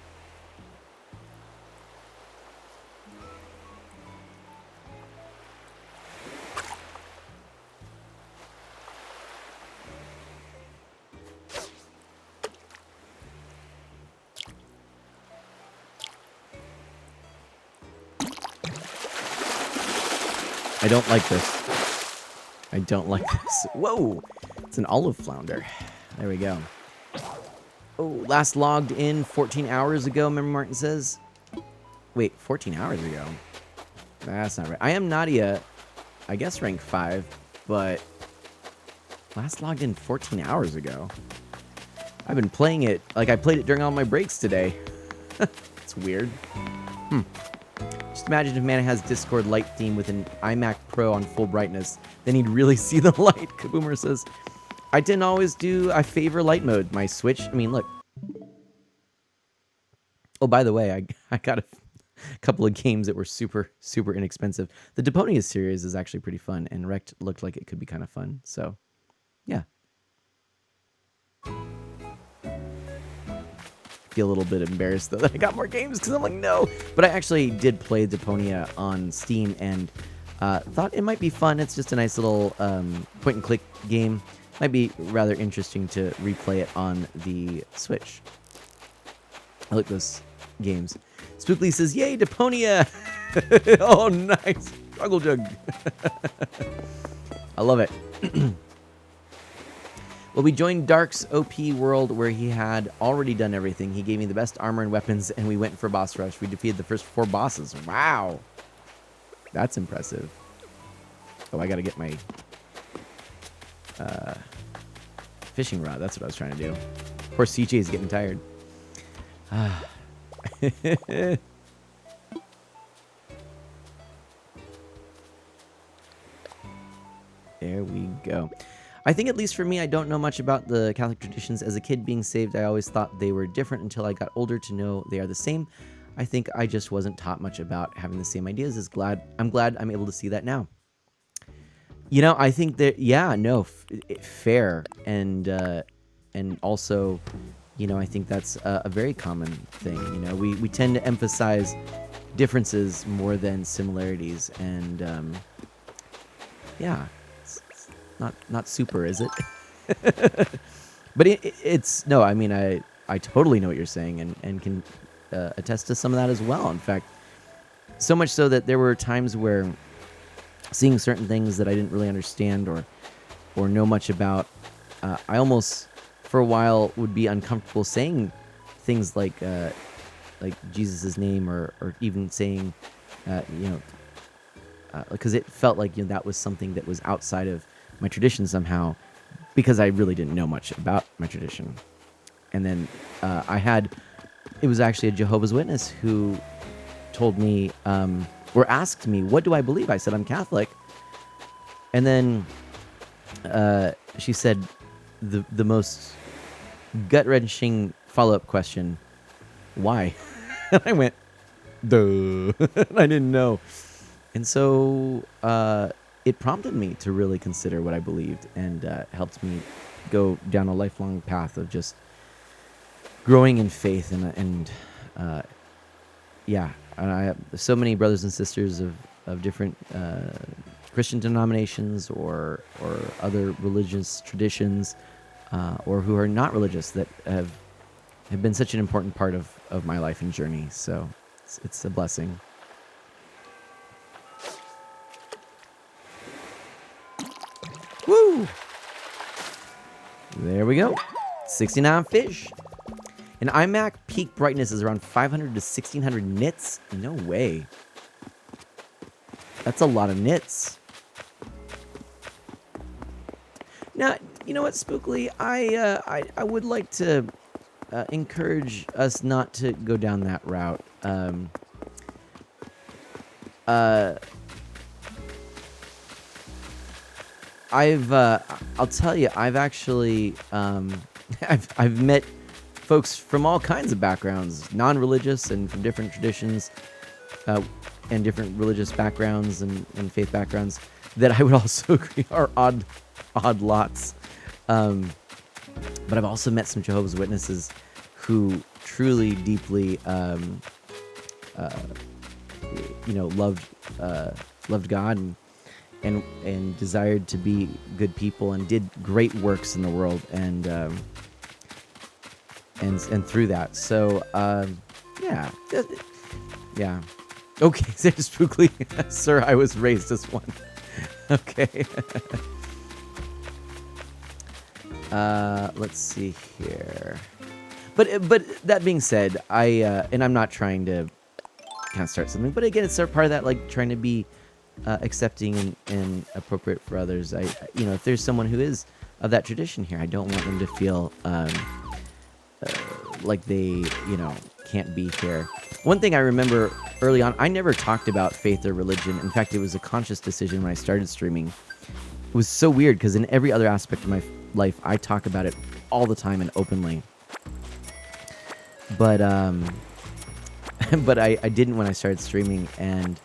I don't like this. I don't like this. Whoa! It's an olive flounder. There we go. Oh, last logged in 14 hours ago, remember Martin says? Wait, 14 hours ago? That's not right. I am Nadia, I guess rank 5, but last logged in 14 hours ago. I've been playing it, like I played it during all my breaks today. It's weird. Just imagine if Mana has Discord light theme with an iMac Pro on full brightness. Then he'd really see the light, Kaboomer says. I didn't always do, I favor light mode. My Switch, I mean, look. Oh, by the way, I got a couple of games that were super, super inexpensive. The Deponia series is actually pretty fun, and Wrecked looked like it could be kind of fun. So, yeah. Feel a little bit embarrassed though that I got more games because I'm like, no. But I actually did play Deponia on Steam and thought it might be fun. It's just a nice little point and click game. Might be rather interesting to replay it on the Switch. I like those games. Spookly says, yay, Deponia! Oh, nice. Struggle Jug. I love it. Well, we joined Dark's OP world where he had already done everything. He gave me the best armor and weapons, and we went for boss rush. We defeated the first 4 bosses. Wow. That's impressive. Oh, I got to get my fishing rod. That's what I was trying to do. Poor CJ is getting tired. There we go. I think, at least for me, I don't know much about the Catholic traditions. As a kid being saved, I always thought they were different until I got older to know they are the same. I think I just wasn't taught much about having the same ideas. I'm glad I'm able to see that now. You know, I think that, yeah, no, fair. And also, you know, I think that's a very common thing. You know, we tend to emphasize differences more than similarities. And, yeah. Not super, is it? But it's no. I mean, I totally know what you're saying, and can attest to some of that as well. In fact, so much so that there were times where seeing certain things that I didn't really understand or know much about, I almost for a while would be uncomfortable saying things like Jesus's name or even saying, you know, because it felt like, you know, that was something that was outside of my tradition somehow, because I really didn't know much about my tradition. And then it was actually a Jehovah's Witness who told me, or asked me, what do I believe? I said, I'm Catholic. And then she said the most gut-wrenching follow-up question, why? And I went, duh. I didn't know. And so it prompted me to really consider what I believed, and helped me go down a lifelong path of just growing in faith. And yeah, and I have so many brothers and sisters of different Christian denominations or other religious traditions, or who are not religious, that have been such an important part of my life and journey. So it's a blessing. Woo! There we go. 69 fish. An iMac peak brightness is around 500 to 1600 nits. No way. That's a lot of nits. Now, you know what, Spookly? I would like to encourage us not to go down that route. I'll tell you, I've actually, I've met folks from all kinds of backgrounds, non-religious and from different traditions, and different religious backgrounds and faith backgrounds, that I would also agree are odd lots. But I've also met some Jehovah's Witnesses who truly, deeply, you know, loved God and desired to be good people and did great works in the world, and through that. So yeah. Okay, so Spookly, sir, I was raised as one. Okay. Let's see here. But that being said, and I'm not trying to kind of start something, but again, it's part of that, like, trying to be accepting and appropriate for others. You know, if there's someone who is of that tradition here, I don't want them to feel like they, can't be here. One thing I remember early on, I never talked about faith or religion. In fact, it was a conscious decision when I started streaming. It was so weird because in every other aspect of my life, I talk about it all the time and openly. But but I didn't when I started streaming, and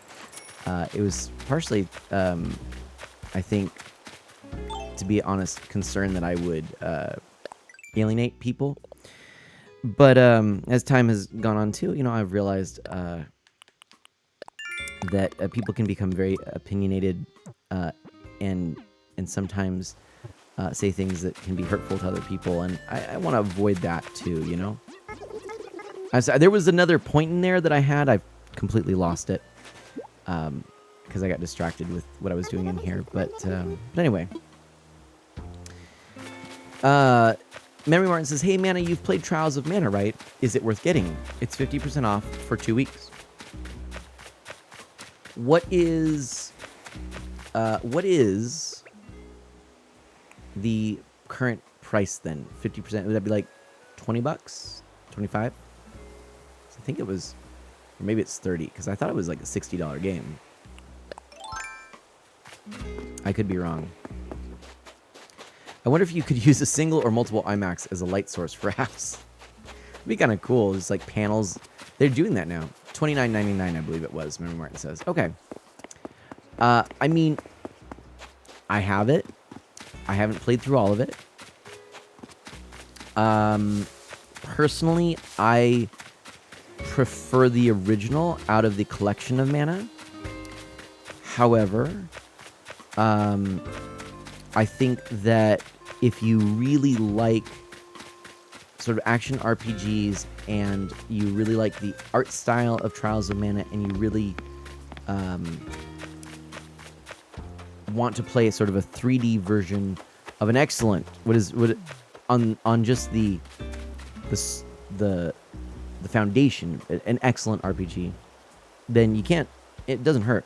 it was partially, I think, to be honest, concerned that I would alienate people. But as time has gone on too, I've realized that people can become very opinionated and sometimes say things that can be hurtful to other people, and I want to avoid that too. There was another point in there that I had. I've completely lost it because I got distracted with what I was doing in here. But anyway. Memory Martin says, "Hey, Mana, you've played Trials of Mana, right? Is it worth getting? It's 50% off for 2 weeks." What is the current price then? 50%? Would that be like $20? 25? I think it was, or maybe it's 30, because I thought it was like a $60 game. I could be wrong. I wonder if you could use a single or multiple IMAX as a light source for house. It'd be kind of cool. It's like panels. They're doing that now. $29.99, I believe it was. Memory Martin says. Okay. I mean, I have it. I haven't played through all of it. Personally, I prefer the original out of the collection of Mana. However, I think that if you really like sort of action RPGs and you really like the art style of Trials of Mana and you really want to play sort of a 3D version of an excellent, on just the foundation, an excellent RPG, then it doesn't hurt.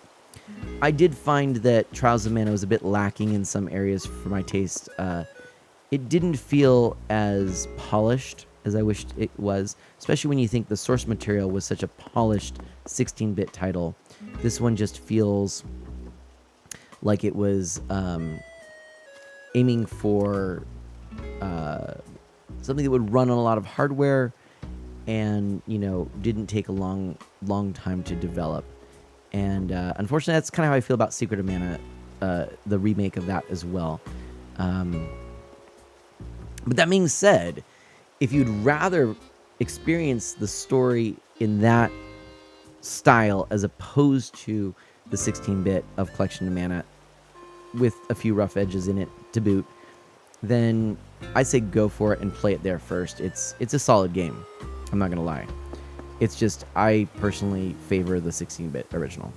I did find that Trials of Mana was a bit lacking in some areas for my taste. It didn't feel as polished as I wished it was, especially when you think the source material was such a polished 16-bit title. This one just feels like it was aiming for something that would run on a lot of hardware and, didn't take a long time to develop. And unfortunately, that's kind of how I feel about Secret of Mana, the remake of that as well. But that being said, if you'd rather experience the story in that style as opposed to the 16-bit of Collection of Mana with a few rough edges in it to boot, then I say go for it and play it there first. It's a solid game. I'm not going to lie. It's just, I personally favor the 16-bit original.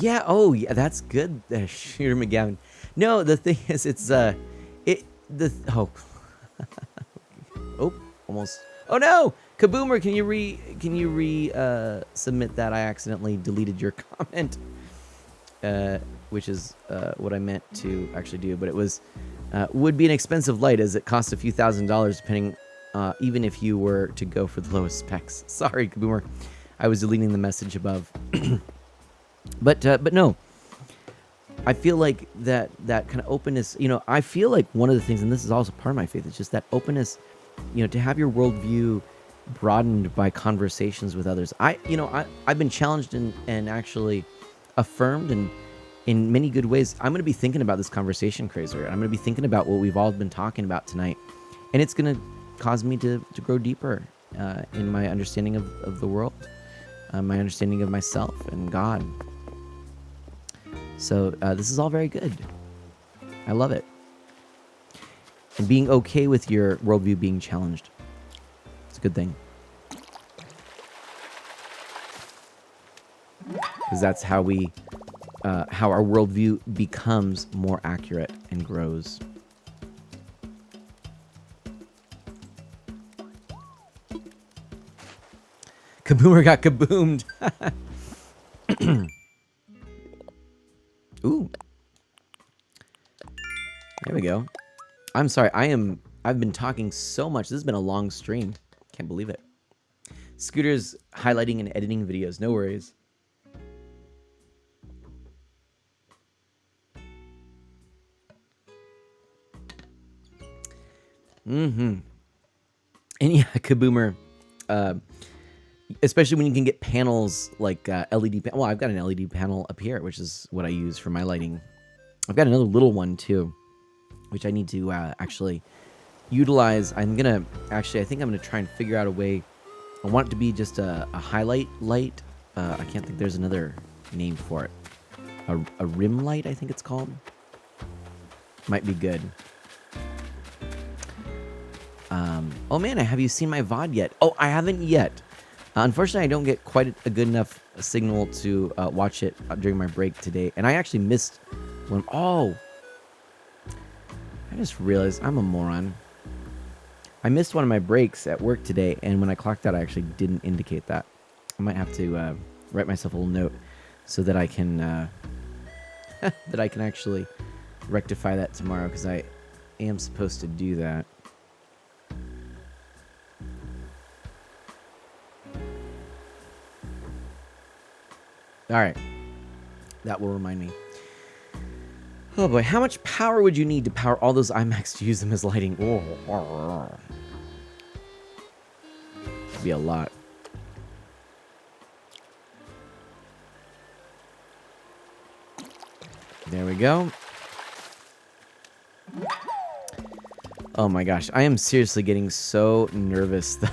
Yeah, oh, yeah, that's good, Shooter McGavin. No, the thing is, oh, almost. Oh no! Kaboomer, can you submit that? I accidentally deleted your comment. Which is what I meant to actually do, but it was would be an expensive light as it costs a few $1,000s depending, even if you were to go for the lowest specs. Sorry, Kaboomer, I was deleting the message above. But no, I feel like that kind of openness. I feel like one of the things, and this is also part of my faith, it's just that openness. To have your worldview broadened by conversations with others. I've been challenged and actually affirmed and in many good ways. I'm going to be thinking about this conversation, Crazer. I'm going to be thinking about what we've all been talking about tonight. And it's going to cause me to grow deeper in my understanding of the world, my understanding of myself and God. So this is all very good. I love it. And being okay with your worldview being challenged. It's a good thing. Because that's how how our worldview becomes more accurate and grows. Kaboomer got kaboomed. Ooh. There we go. I'm sorry. I've been talking so much. This has been a long stream. Can't believe it. Scooter's highlighting and editing videos. No worries. Mm-hmm. And yeah, Kaboomer. Especially when you can get panels like LED. Well, I've got an LED panel up here, which is what I use for my lighting. I've got another little one too, which I need to actually utilize. I think I'm gonna try and figure out a way. I want it to be just a highlight light. I can't think there's another name for it. A rim light, I think it's called. Might be good. Oh man, have you seen my VOD yet? Oh, I haven't yet. Unfortunately, I don't get quite a good enough signal to watch it during my break today. And I actually missed one. Oh, I just realized I'm a moron. I missed one of my breaks at work today, and when I clocked out, I actually didn't indicate that. I might have to write myself a little note so that I can actually rectify that tomorrow, because I am supposed to do that. All right, that will remind me. Oh boy, how much power would you need to power all those iMacs to use them as lighting? Oh, it'd be a lot. There we go. Oh my gosh, I am seriously getting so nervous though.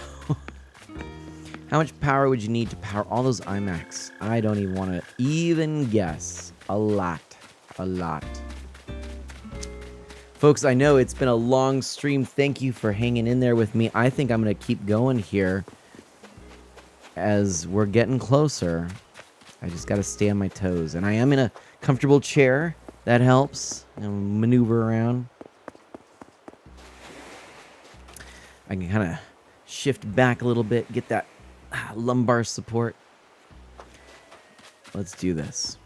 How much power would you need to power all those iMacs? I don't even want to even guess. A lot. A lot. Folks, I know it's been a long stream. Thank you for hanging in there with me. I think I'm going to keep going here as we're getting closer. I just got to stay on my toes. And I am in a comfortable chair. That helps. And maneuver around. I can kind of shift back a little bit, get that lumbar support. Let's do this.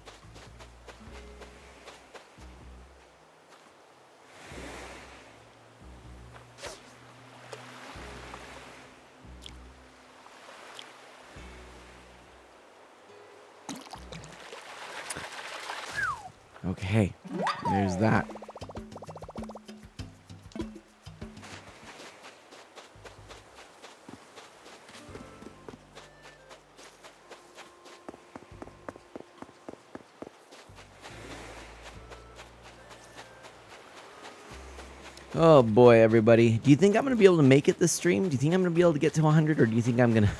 Okay, there's that. Oh boy, everybody. Do you think I'm going to be able to make it this stream? Do you think I'm going to be able to get to 100, or do you think I'm going to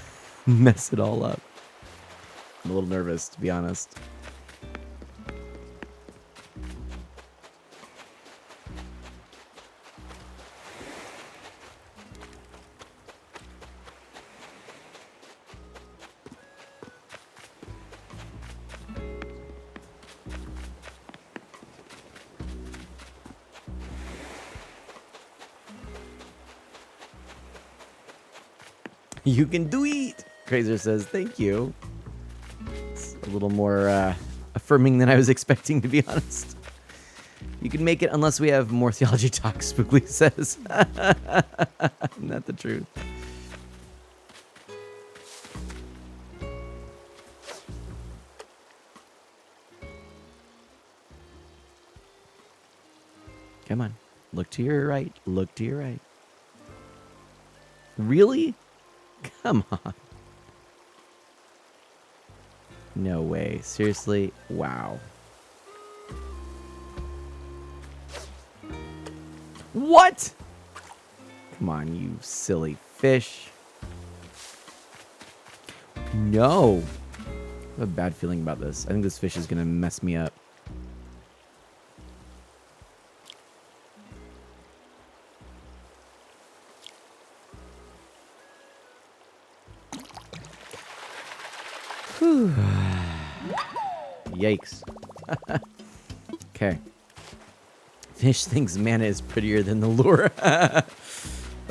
mess it all up? I'm a little nervous, to be honest. You can do it! Crazer says, thank you. It's a little more affirming than I was expecting, to be honest. You can make it unless we have more theology talk, Spookly says. Not the truth. Come on. Look to your right. Look to your right. Really? Come on. No way. Seriously? Wow. What? Come on, you silly fish. No. I have a bad feeling about this. I think this fish is going to mess me up. Whew. Yikes. Okay. Fish thinks mana is prettier than the lure.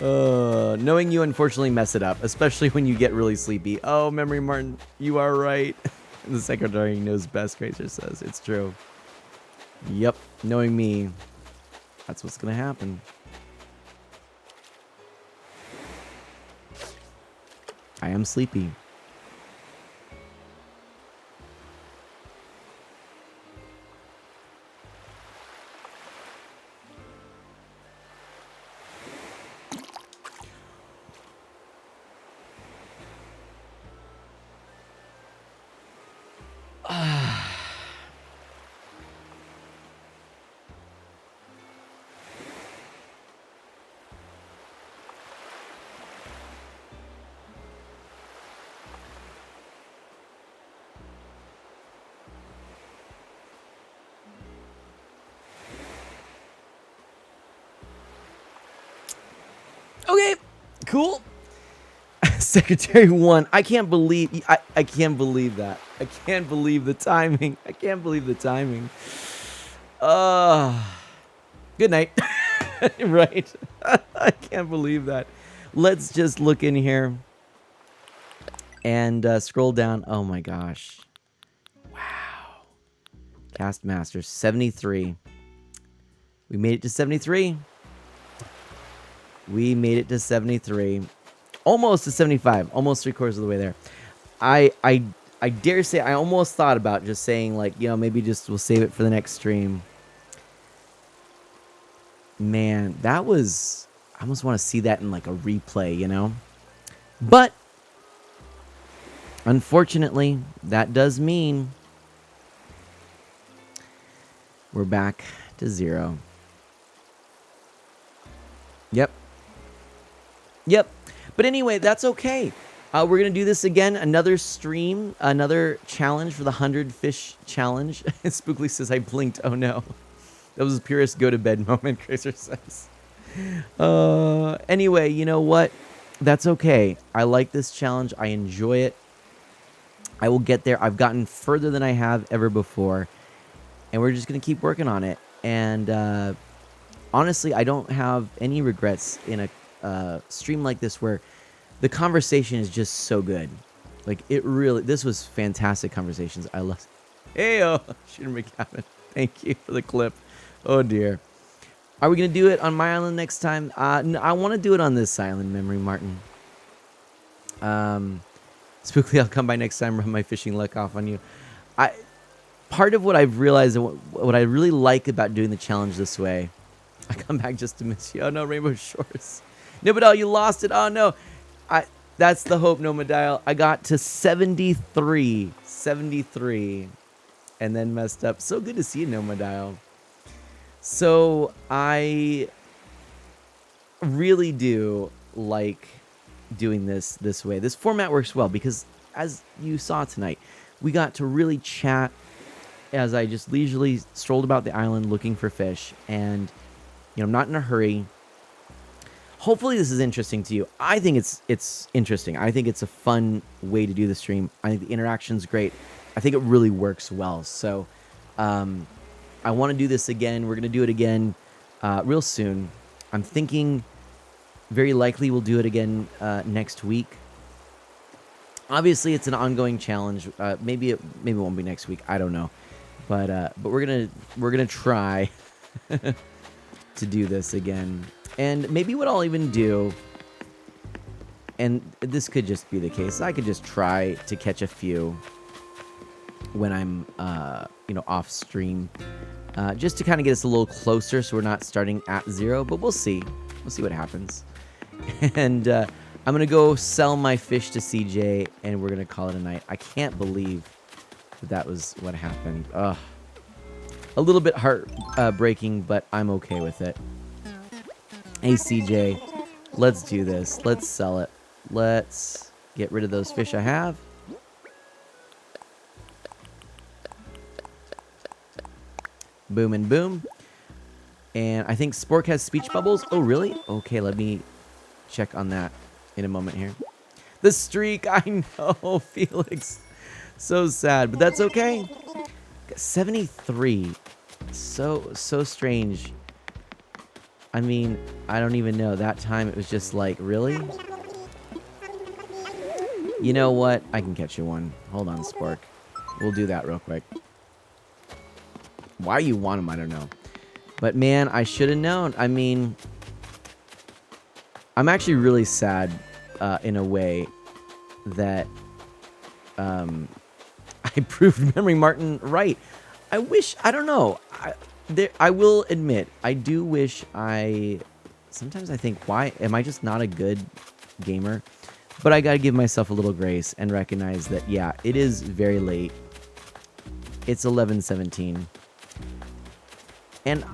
Knowing you unfortunately mess it up, especially when you get really sleepy. Oh, Memory Martin, you are right. The secretary knows best, Gracer says. It's true. Yep, knowing me, that's what's gonna happen. I am sleepy. Okay, cool. Secretary 1. I can't believe I can't believe that. I can't believe the timing. I can't believe the timing. Uh Good night. Right. I can't believe that. Let's just look in here and scroll down. Oh my gosh. Wow. Cast Masters 73. We made it to 73. We made it to 73. Almost to 75. Almost 3/4 of the way there. I dare say I almost thought about just saying, like, you know, maybe just we'll save it for the next stream. Man, that was... I almost want to see that in like a replay, you know? But unfortunately, that does mean we're back to 0. Yep. Yep. But anyway, that's okay. We're going to do this again. Another stream, another challenge for the 100 fish challenge. Spookly says, I blinked. Oh no. That was the purest go to bed moment, Crazer says. Anyway, you know what? That's okay. I like this challenge. I enjoy it. I will get there. I've gotten further than I have ever before. And we're just going to keep working on it. And honestly, I don't have any regrets in a stream like this where the conversation is just so good. Like, it really... This was fantastic conversations. I love... Hey-oh! Shooter McCaffin. Thank you for the clip. Oh, dear. Are we going to do it on my island next time? No, I want to do it on this island, Memory Martin. Spookly, I'll come by next time, run my fishing luck off on you. Part of what I've realized and what I really like about doing the challenge this way, I come back just to miss you. Oh, no, Rainbow Shores. No, but you lost it. Oh, no. That's the hope, Nomadial. I got to 73. 73. And then messed up. So good to see you, Nomadial. So I really do like doing this way. This format works well because, as you saw tonight, we got to really chat as I just leisurely strolled about the island looking for fish. And, you know, I'm not in a hurry. Hopefully this is interesting to you. I think it's interesting. I think it's a fun way to do the stream. I think the interaction's great. I think it really works well. So I want to do this again. We're going to do it again real soon. I'm thinking very likely we'll do it again next week. Obviously, it's an ongoing challenge. Maybe it won't be next week. I don't know. But we're gonna try to do this again. And maybe what I'll even do, and this could just be the case, I could just try to catch a few when I'm, you know, off stream, just to kind of get us a little closer so we're not starting at 0, but we'll see. We'll see what happens. And I'm going to go sell my fish to CJ, and we're going to call it a night. I can't believe that was what happened. Ugh. A little bit heartbreaking, but I'm okay with it. Hey, CJ, let's do this. Let's sell it. Let's get rid of those fish I have. Boom and boom. And I think Spork has speech bubbles. Oh, really? Okay, let me check on that in a moment here. The streak, I know, Felix. So sad, but that's okay. 73. So strange. I mean, I don't even know. That time it was just like, really? You know what? I can catch you one. Hold on, Spork. We'll do that real quick. Why you want them, I don't know. But man, I should have known. I mean, I'm actually really sad in a way that I proved Memory Martin right. I wish, I don't know. I will admit, I do wish sometimes I think, why am I just not a good gamer? But I gotta give myself a little grace and recognize that, yeah, it is very late. It's 11:17. And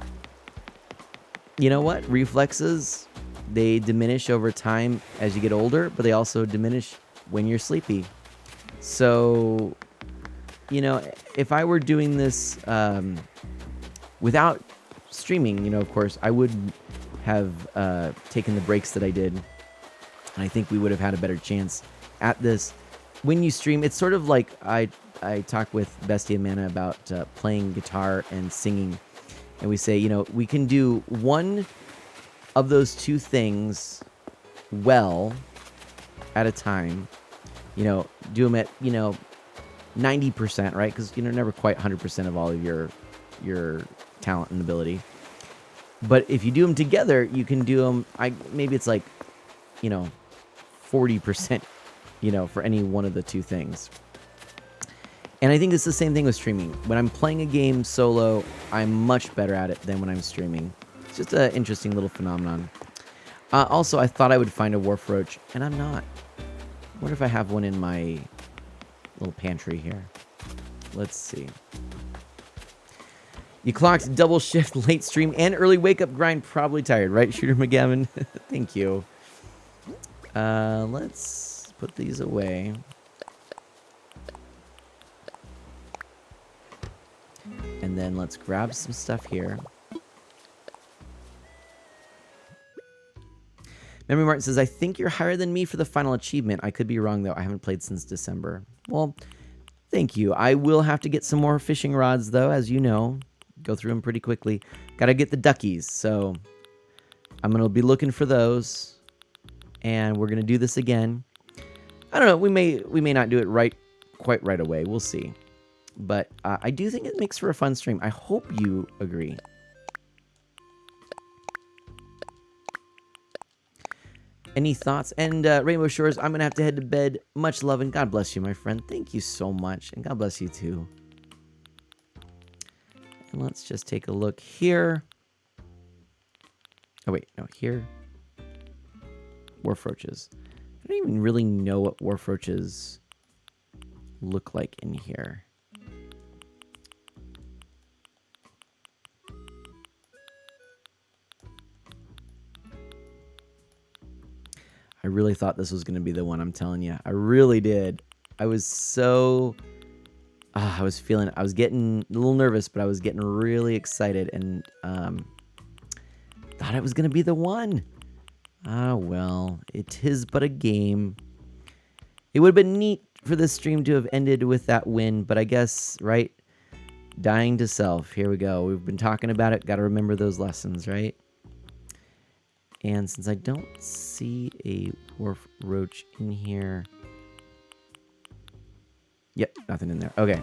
you know what? Reflexes, they diminish over time as you get older, but they also diminish when you're sleepy. So, you know, if I were doing this without streaming, you know, of course, I would have taken the breaks that I did. And I think we would have had a better chance at this. When you stream, it's sort of like I talk with Bestie Amanda about playing guitar and singing. And we say, you know, we can do one of those two things well at a time. You know, do them at, you know, 90%, right? Because, you know, never quite 100% of all of your talent and ability. But if you do them together, you can do them, maybe it's like, you know, 40%, you know, for any one of the two things. And I think it's the same thing with streaming. When I'm playing a game solo, I'm much better at it than when I'm streaming. It's just an interesting little phenomenon. Also, I thought I would find a wharf roach, and I'm not. I wonder if I have one in my little pantry here. Let's see. You clocked double shift, late stream, and early wake-up grind. Probably tired, right, Shooter McGavin? Thank you. Let's put these away. And then let's grab some stuff here. Memory Martin says, I think you're higher than me for the final achievement. I could be wrong, though. I haven't played since December. Well, thank you. I will have to get some more fishing rods, though, as you know. Go through them pretty quickly. Got to get the duckies, so I'm going to be looking for those. And we're going to do this again. I don't know. We may not do it quite right away. We'll see. But I do think it makes for a fun stream. I hope you agree. Any thoughts? And Rainbow Shores, I'm going to have to head to bed. Much love and God bless you, my friend. Thank you so much. And God bless you too. And let's just take a look here. Oh, wait. No, here. Wharf roaches. I don't even really know what wharf roaches look like in here. I really thought this was going to be the one, I'm telling you. I really did. I was so... I was getting a little nervous, but I was getting really excited and thought it was going to be the one. Ah, well, it is but a game. It would have been neat for this stream to have ended with that win, but I guess, right? Dying to self. Here we go. We've been talking about it. Got to remember those lessons, right? And since I don't see a wharf roach in here... Yep, nothing in there. Okay.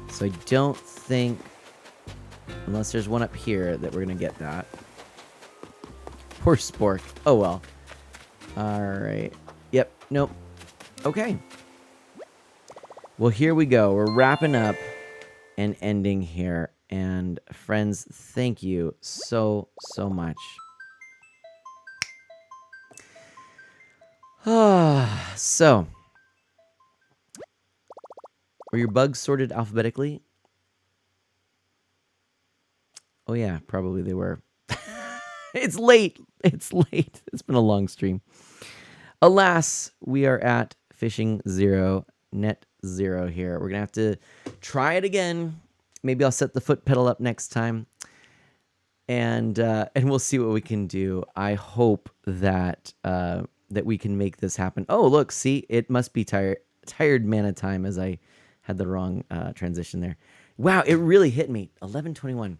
So I don't think... Unless there's one up here that we're going to get that. Poor Spork. Oh, well. Alright. Yep, nope. Okay. Well, here we go. We're wrapping up and ending here. And friends, thank you so much. So, were your bugs sorted alphabetically? Oh yeah, probably they were. It's late. It's late. It's been a long stream. Alas, we are at fishing 0, net 0 here. We're gonna have to try it again. Maybe I'll set the foot pedal up next time, and we'll see what we can do. I hope that that we can make this happen. Oh, look, see, it must be tired mana time, as I had the wrong transition there. Wow, it really hit me. 11:21.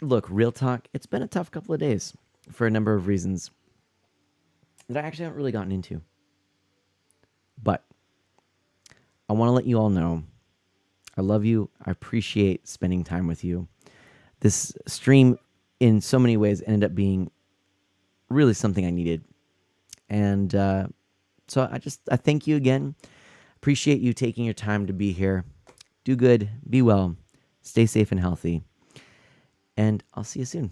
Look, real talk. It's been a tough couple of days for a number of reasons that I actually haven't really gotten into. But I want to let you all know I love you. I appreciate spending time with you. This stream, in so many ways, ended up being really something I needed. And so I thank you again. Appreciate you taking your time to be here. Do good, be well, stay safe and healthy. And I'll see you soon.